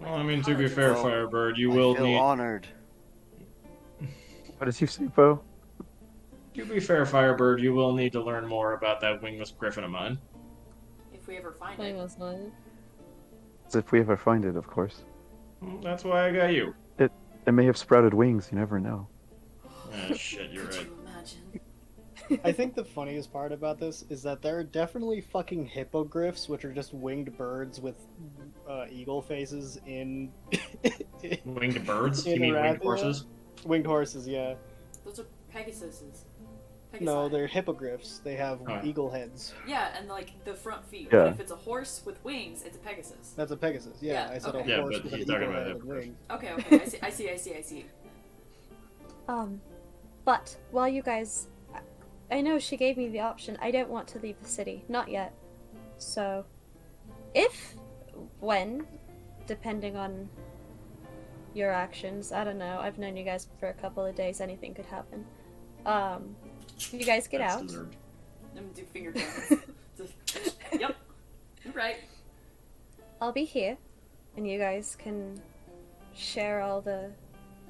Well, I mean, to be fair, Well, Firebird, you I will feel need. honored. What did you say, Bo? To be fair, Firebird, you will need to learn more about that wingless griffin of mine. if we ever find I it. was not. As if we ever find it, of course. That's why I got you. It may have sprouted wings, you never know. Ah, shit, you're Could right. you imagine? I think the funniest part about this is that there are definitely fucking hippogriffs, which are just winged birds with eagle faces in. Winged birds? in You mean winged Arathia. horses? Winged horses, yeah. Those are Pegasuses. No, Pegasi. they're hippogriffs. They have Oh. eagle heads. Yeah, and like the front feet. Yeah. But if it's a horse with wings, it's a Pegasus. That's a Pegasus. Yeah, Yeah, I said okay. a Yeah, horse but with an he's eagle talking about head and hippogriff. wings. Okay, I see. But while you guys, I know she gave me the option. I don't want to leave the city, not yet. So, when, depending on your actions, I don't know. I've known you guys for a couple of days. Anything could happen. You guys get That's out. deserved. Let me do finger guns. Yep. You're right. I'll be here, and you guys can share all the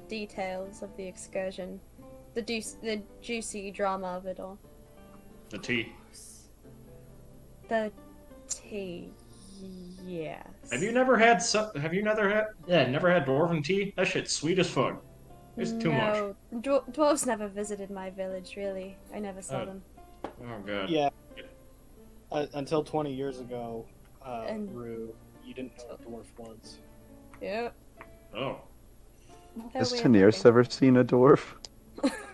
details of the excursion, the juicy drama of it all. The tea. The tea, yes. Have you never had never had dwarven tea? That shit's sweet as fuck. It's too much. No, dwarves never visited my village. Really, I never saw Oh. them. Oh god. Yeah. Until 20 years ago, And- Rue, you didn't know what a dwarf was. Yep. Oh. Has weird Daenerys looking. ever seen a dwarf?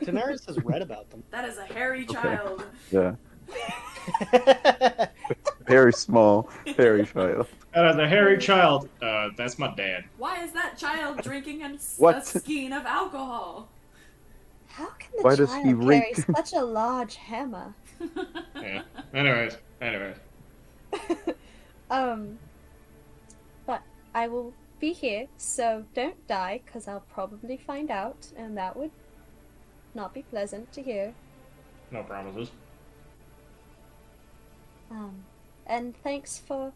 Daenerys has read about them. That is a hairy child. Yeah. Very small, very child. That is a hairy child. That's my dad. Why is that child drinking a What? skein of alcohol? How can the Why does child he carry reek? such a large hammer? Yeah. Anyways. But I will be here, so don't die, because I'll probably find out, and that would not be pleasant to hear. No promises. And thanks for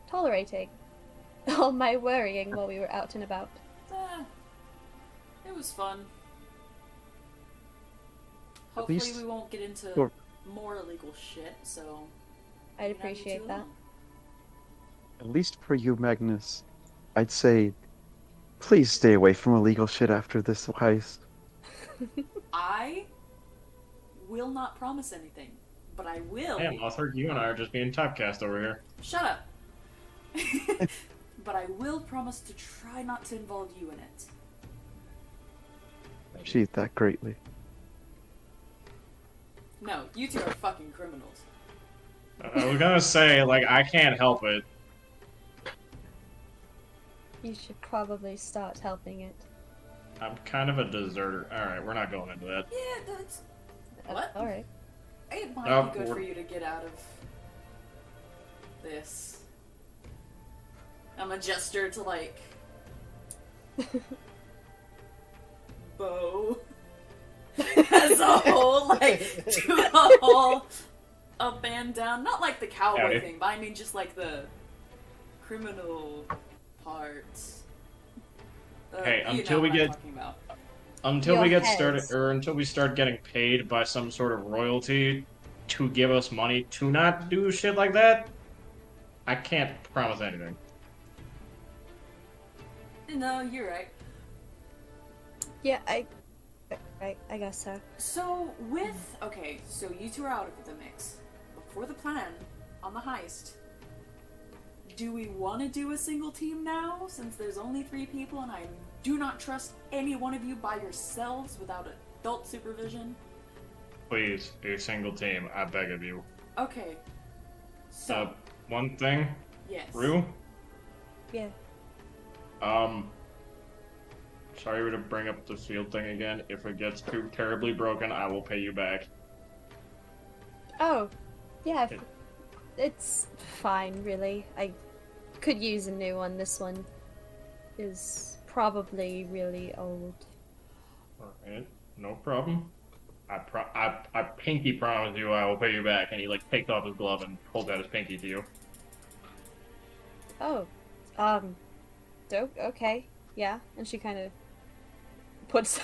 tolerating all my worrying while we were out and about. It was fun. At Hopefully least- we won't get into Sure. more illegal shit, so... I'd you're not too appreciate that. long. At least for you, Magnus, I'd say, please stay away from illegal shit after this heist. I will not promise anything, but I will... Damn, Lothar, you and I are just being typecast over here. Shut up! But I will promise to try not to involve you in it. Appreciate that greatly. No, you two are fucking criminals. I was gonna say, like, I can't help it. You should probably start helping it. I'm kind of a deserter. Alright, we're not going into that. Yeah, that's... What? Alright. It might Oh, be good for we're- you to get out of this. I'm a gesture to like Bo as a whole, like do a whole up and down. Not like the cowboy Howdy. thing, but I mean just like the criminal parts. Hey, you know until we what I'm get- talking about. Until Your we get heads. started, or until we start getting paid by some sort of royalty to give us money to not do shit like that, I can't promise anything. No, you're right. Yeah, I guess so. So okay, so you two are out of the mix. But for the plan on the heist, do we want to do a single team now, since there's only 3 people and I do not trust any one of you by yourselves without adult supervision? Please, a single team. I beg of you. Okay. So, One thing, yes. Rue. Yeah. Sorry to bring up the field thing again. If it gets too terribly broken, I will pay you back. Oh, yeah. It's fine, really. I could use a new one. This one is probably really old. Alright, no problem. I pinky promise you I will pay you back. And he like takes off his glove and holds out his pinky to you. Oh, dope. Okay, yeah. And she kind of puts,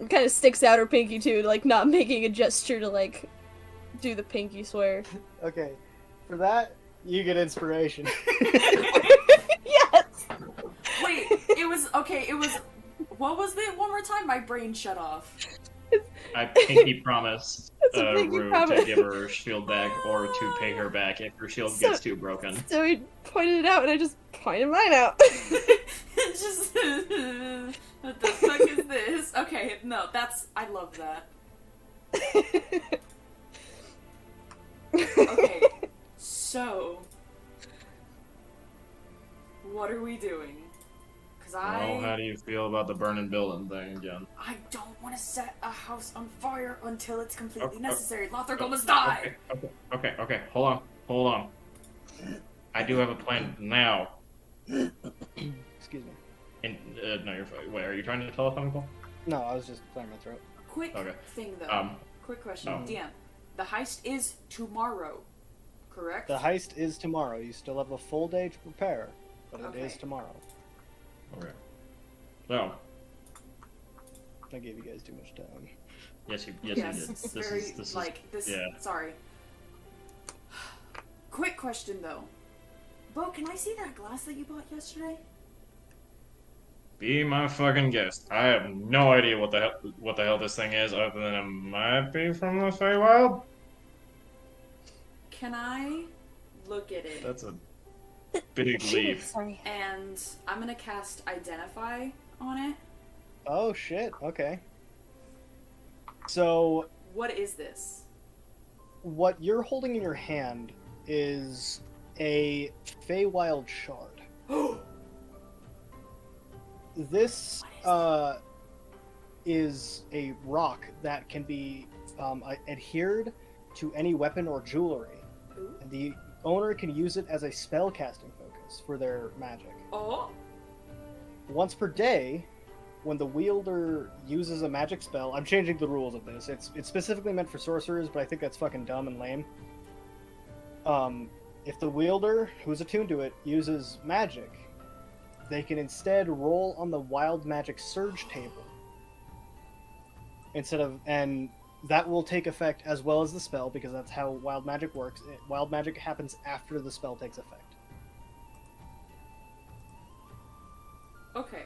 kind of sticks out her pinky too, like not making a gesture to like do the pinky swear. Okay, for that you get inspiration. Yes. Wait, it was okay. It was. What was it? One more time. My brain shut off. I pinky promise It's a pinky Rue promise. to give her shield back or to pay her back if her shield gets too broken. So he pointed it out, and I just pointed mine out. It's just. What the fuck is this? Okay, no, that's. I love that. Okay, so. What are we doing? Because Well, how do you feel about the burning building thing again? I don't want to set a house on fire until it's completely Okay. necessary. Lothar must die! Okay, hold on. I do have a plan now. Excuse me. And, no, you're fine. Wait, are you trying to tell us something, Paul? No, I was just clearing my throat. Quick Okay. thing though. Quick question. oh. DM, the heist is tomorrow, correct? The heist is tomorrow. You still have a full day to prepare, but it is Okay. tomorrow. Okay. So, I gave you guys too much time. yes, you yes, did. it's This very, is like, this, yeah. sorry. Quick question though. Bo, can I see that glass that you bought yesterday? Be my fucking guest. I have no idea what the hell this thing is, other than it might be from the Feywild. Can I look at it? That's a big leap. Sorry. And I'm gonna cast Identify on it. Oh shit. Okay. So What is this? what you're holding in your hand is a Feywild shard. This is a rock that can be adhered to any weapon or jewelry. Ooh. And the owner can use it as a spell casting focus for their magic. Oh, Once per day, when the wielder uses a magic spell, I'm changing the rules of this. It's specifically meant for sorcerers, but I think that's fucking dumb and lame. If the wielder, who's attuned to it, uses magic, they can instead roll on the wild magic surge table. And that will take effect as well as the spell, because that's how wild magic works. Wild magic happens after the spell takes effect. okay.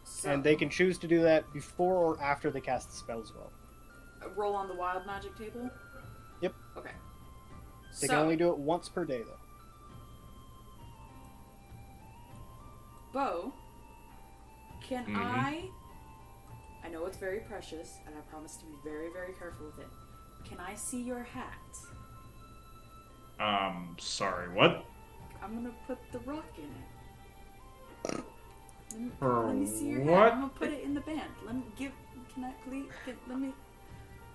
So, And they can choose to do that before or after they cast the spell as well. roll on the wild magic table? Yep. Okay. They So, can only do it once per day, though. Bo, can Mhm. I know it's very precious, and I promise to be very, very careful with it. Can I see your hat? Sorry, what? I'm gonna put the rock in it. For Let me see your what? hat. I'm gonna put it in the band. Can I please, let me.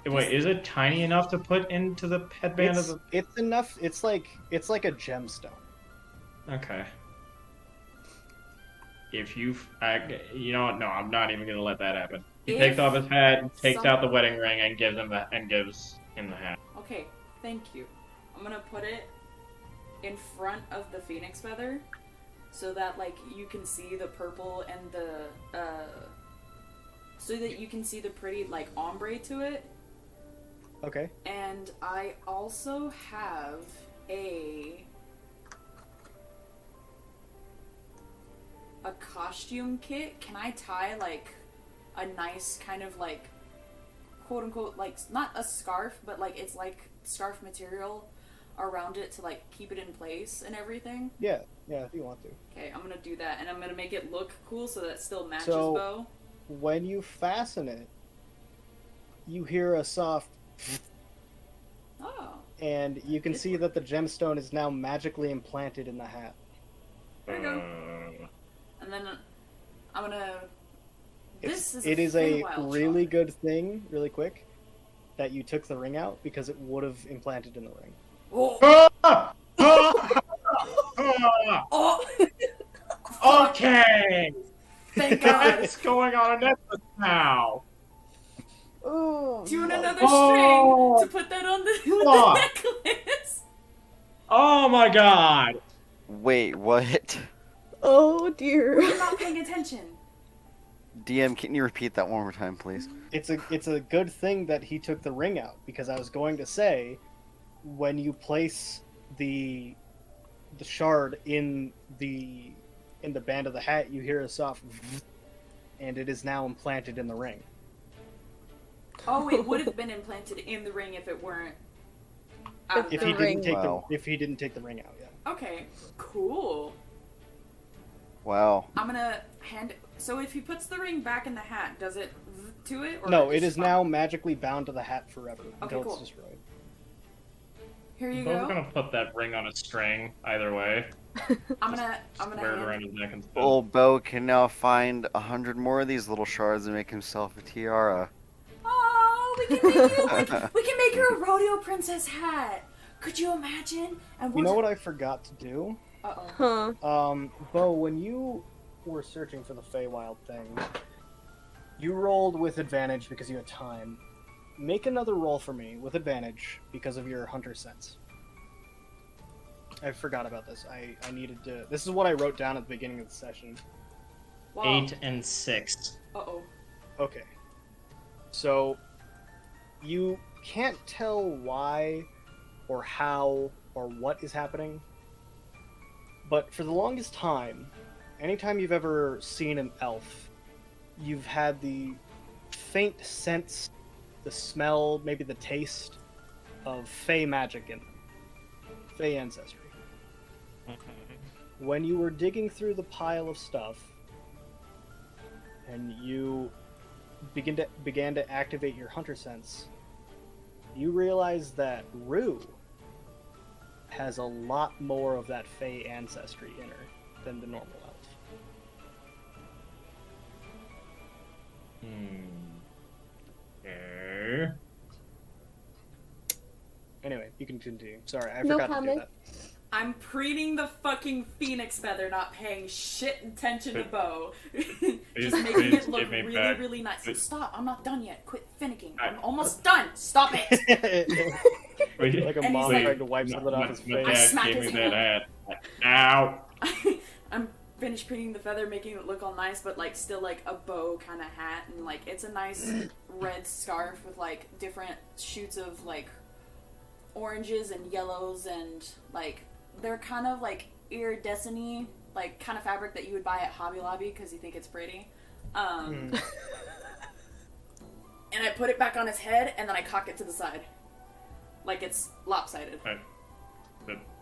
Wait, is it tiny enough to put into the headband of the... It's enough. It's like a gemstone. Okay. If you know what? No, I'm not even gonna let that happen. He If takes off his hat, takes some- out the wedding ring, and gives him the hat. Okay, thank you. I'm gonna put it in front of the phoenix feather, so that like you can see the purple and the so that you can see the pretty like ombre to it. Okay. And I also have a costume kit. Can I tie like a nice kind of like quote unquote like not a scarf, but like it's like scarf material around it to like keep it in place and everything? Yeah. If you want to. Okay, I'm gonna do that, and I'm gonna make it look cool so that it still matches So- Bo. When you fasten it, you hear a soft, Oh. and you can see that the gemstone is now magically implanted in the hat. There you go. And then I'm gonna. It is a really good thing, really quick, that you took the ring out because it would have implanted in the ring. Oh. Oh, Oh. okay. Thank God. What's going on in this now? Oh, Do you want another Oh. string to put that on the Fuck. necklace? Oh my god. Wait, what? Oh dear. You're not paying attention. DM, can you repeat that one more time, please? It's a good thing that he took the ring out, because I was going to say, when you place the shard in the band of the hat, you hear a soft and it is now implanted in the ring. Oh, it would have been implanted in the ring if it weren't. Out of If the he ring. didn't take Wow. if he didn't take the ring out, yeah. Okay, cool. Wow. I'm gonna hand. So if he puts the ring back in the hat, does it to it? Or No, does it is fine? now magically bound to the hat forever until cool. it's destroyed. Here you Bo's go. gonna put that ring on a string either way. I'm gonna Wear it around hand. his neck instead. Old Bo can now find 100 more of these little shards and make himself a tiara. Oh, we can make you like we can make her a rodeo princess hat. Could you imagine? And You know what I forgot to do? Uh-oh. Huh. Bo, when you were searching for the Feywild thing, you rolled with advantage because you had time. Make another roll for me with advantage because of your hunter sense. I forgot about this. I needed to. This is what I wrote down at the beginning of the session. Wow. 8 and 6. Uh-oh. Okay. So, you can't tell why or how or what is happening, but for the longest time, anytime you've ever seen an elf, you've had the faint sense, the smell, maybe the taste of Fey magic in them. Fey ancestry. When you were digging through the pile of stuff, and you began to activate your hunter sense, you realize that Rue has a lot more of that Fey ancestry in her than the normal elf. Okay. Anyway, you can continue. Sorry, I No forgot to do comment. that. I'm preening the fucking phoenix feather, not paying shit attention to Bo. Just making please it look give me really, back. really nice. Please. Stop, I'm not done yet. Quit finicking. I'm almost done. Stop it. Wait, Like a And mom he's like- trying to wipe something off his my face. I dad smack gave his me that hat. Ow! I'm finished preening the feather, making it look all nice, but like still like a bow kind of hat, and like it's a nice red scarf with like different shoots of like oranges and yellows, and like they're kind of like iridescent-y, like kind of fabric that you would buy at Hobby Lobby because you think it's pretty. And I put it back on his head, and then I cock it to the side, like it's lopsided.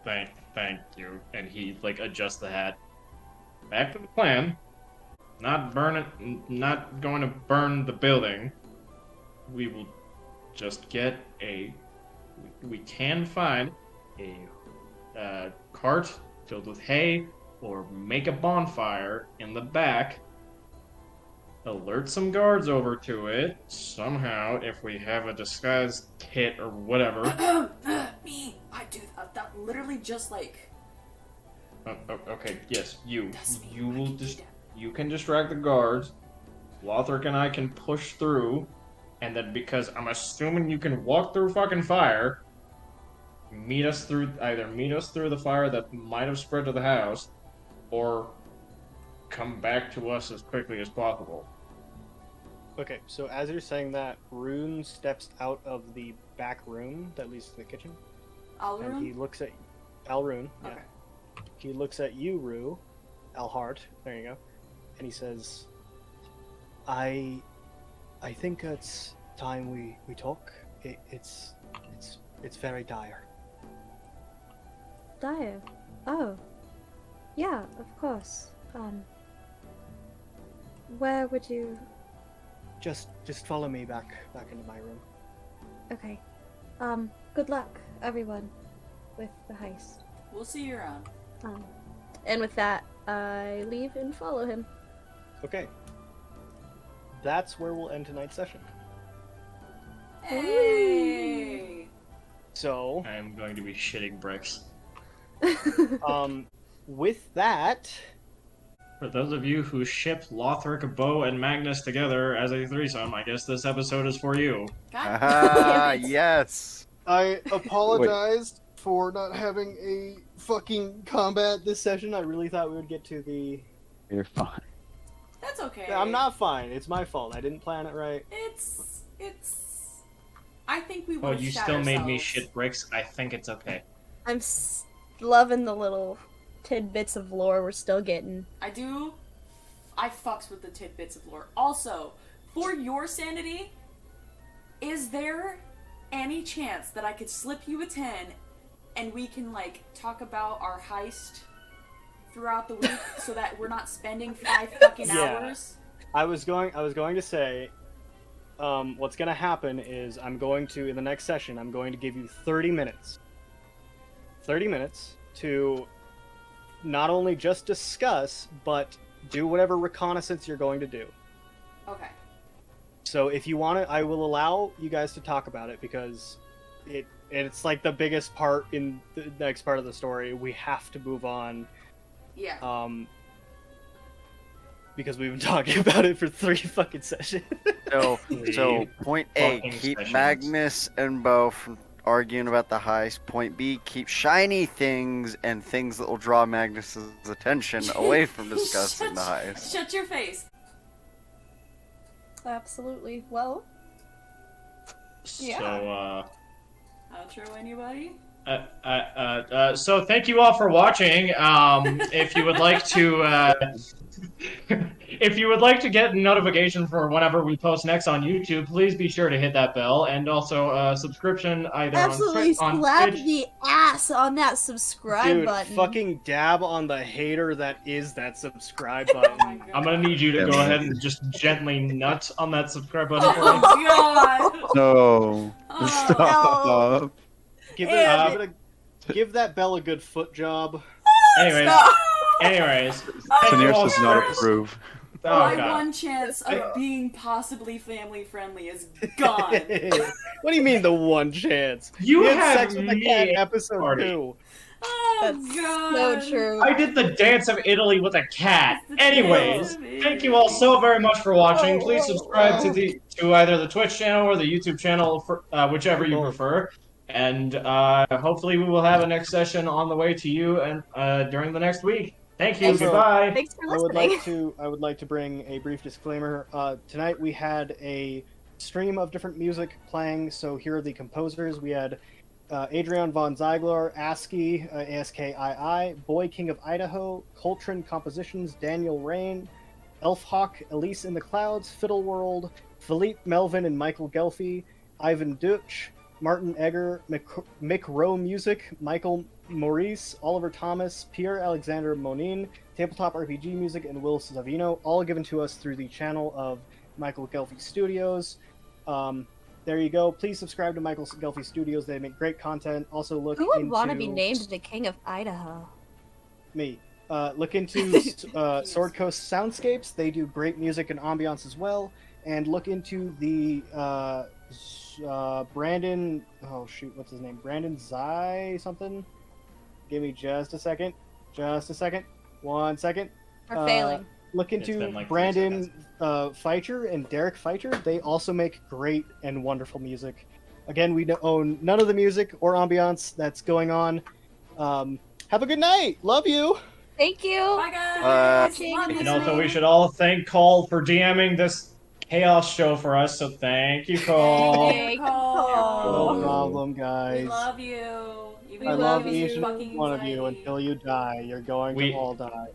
Thank you. And he like adjusts the hat. Back to the plan. Not going to burn the building. We will just get we can find a cart filled with hay, or make a bonfire in the back. Alert some guards over to it somehow if we have a disguise kit or whatever. Me, I do that literally just like. Okay, yes, you. That's me. You I will can do just. that. You can distract the guards. Lothric and I can push through, and then because I'm assuming you can walk through fucking fire, meet us through the fire that might have spread to the house, or come back to us as quickly as possible. Okay, so as you're saying that, Rune steps out of the back room that leads to the kitchen, and he Alrune? looks at Alrune. Yeah. Okay. He looks at you, Rue, Alhart. There you go, and he says, "I think it's time we talk. It's very dire." Dire. Oh. Yeah, of course. Where would you just follow me back into my room. Okay. Good luck, everyone, with the heist. We'll see you around. And with that, I leave and follow him. Okay. That's where we'll end tonight's session. Hey! So, I am going to be shitting bricks. with that, For those of you who ship Lothric, Bo, and Magnus together as a threesome, I guess this episode is for you. God Ah, damn it. yes. I apologize for not having a fucking combat this session. I really thought we would get to the... You're fine. That's okay. I'm not fine. It's my fault. I didn't plan it right. It's... I think we Oh, would you shot still made ourselves. me shit bricks. I think it's okay. I'm loving the little tidbits of lore we're still getting. I fucks with the tidbits of lore. Also, for your sanity, is there any chance that I could slip you a 10 and we can, like, talk about our heist throughout the week so that we're not spending 5 fucking Yeah. hours? I was going to say, what's going to happen is in the next session, I'm going to give you 30 minutes. 30 minutes to not only just discuss, but do whatever reconnaissance you're going to do. Okay. So if you want it, I will allow you guys to talk about it because it's like the biggest part in the next part of the story. We have to move on. Yeah. Because we've been talking about it for 3 fucking sessions. So point A, Fucking keep sessions. Magnus and Bo from arguing about the heist. Point B, keep shiny things and things that will draw Magnus's attention away from discussing the heist. Shut your face. Absolutely. Well, Yeah. So, Outro, anybody? so thank you all for watching. If you would like to, if you would like to get notification for whenever we post next on YouTube, please be sure to hit that bell and also subscription either absolutely on slap Twitch. the ass on that subscribe Dude, button. fucking dab on the hater that is that subscribe Oh my button. god. I'm gonna need you to Yeah, go man. ahead and just gently nut on that subscribe button for me. Oh god! No. Oh. Stop. Give that bell a good foot job. Anyways, Stop. anyways, thank you Daenerys all does not for- approve. Oh My god. one chance of being possibly family friendly is gone. What do you mean the one chance? You He had had sex with a me cat in at episode party. 2. Oh That's god. so true. I did the dance of Italy with a cat. It's the Anyways, dance of thank you all so very much for watching. Please Oh, subscribe to either the Twitch channel or the YouTube channel, for whichever you prefer. And hopefully we will have a next session on the way to you and during the next week. Thank you. Also, Goodbye. Thanks for I listening. would like to bring a brief disclaimer. Tonight we had a stream of different music playing. So here are the composers. We had Adrian von Ziegler, ASCII, ASKII, Boy King of Idaho, Coltrane Compositions, Daniel Rain, Elfhawk, Elise in the Clouds, Fiddle World, Philippe Melvin and Michael Gelfi, Ivan Dutch, Martin Egger, Mick Rowe Music, Michael Maurice, Oliver Thomas, Pierre Alexander Monin, Tabletop RPG Music, and Will Savino, all given to us through the channel of Michael Gelfi Studios. There you go. Please subscribe to Michael Gelfi Studios. They make great content. Also look Who would into... want to be named the King of Idaho? Me. Look into Sword Coast Soundscapes. They do great music and ambiance as well. And look into the Brandon... Oh, shoot. What's his name? Brandon Zai something? Give me just a second. Just a second. 1 second. Or failing? Look It's into been like 3 Brandon Feicher and Derek Feicher. They also make great and wonderful music. Again, we own none of the music or ambiance that's going on. Have a good night. Love you. Thank you. Bye guys. Love you. And also, we should all thank Cole for DMing this chaos show for us. So thank you, Cole. Thank you, No Cole. problem, We guys. love you. Even I though love you give us each and fucking every one of you anxiety. until you die. You're going We- to all die.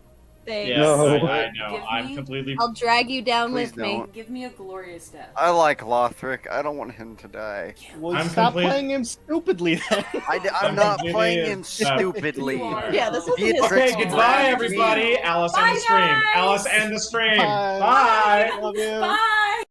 Thanks. Yes, No. I know. Give I'm me- completely. I'll drag you down Please with me. don't. Give me a glorious death. I like Lothric. I don't want him to die. Well, I'm stop complete- playing him stupidly then. I'm I'm not completely- playing him stupidly. You are. Yeah, this wasn't Beatrix his Okay, fault. goodbye, Bye. everybody. Alice Bye, and the stream. guys. Alice and the stream. Bye. Bye. Love you. Bye.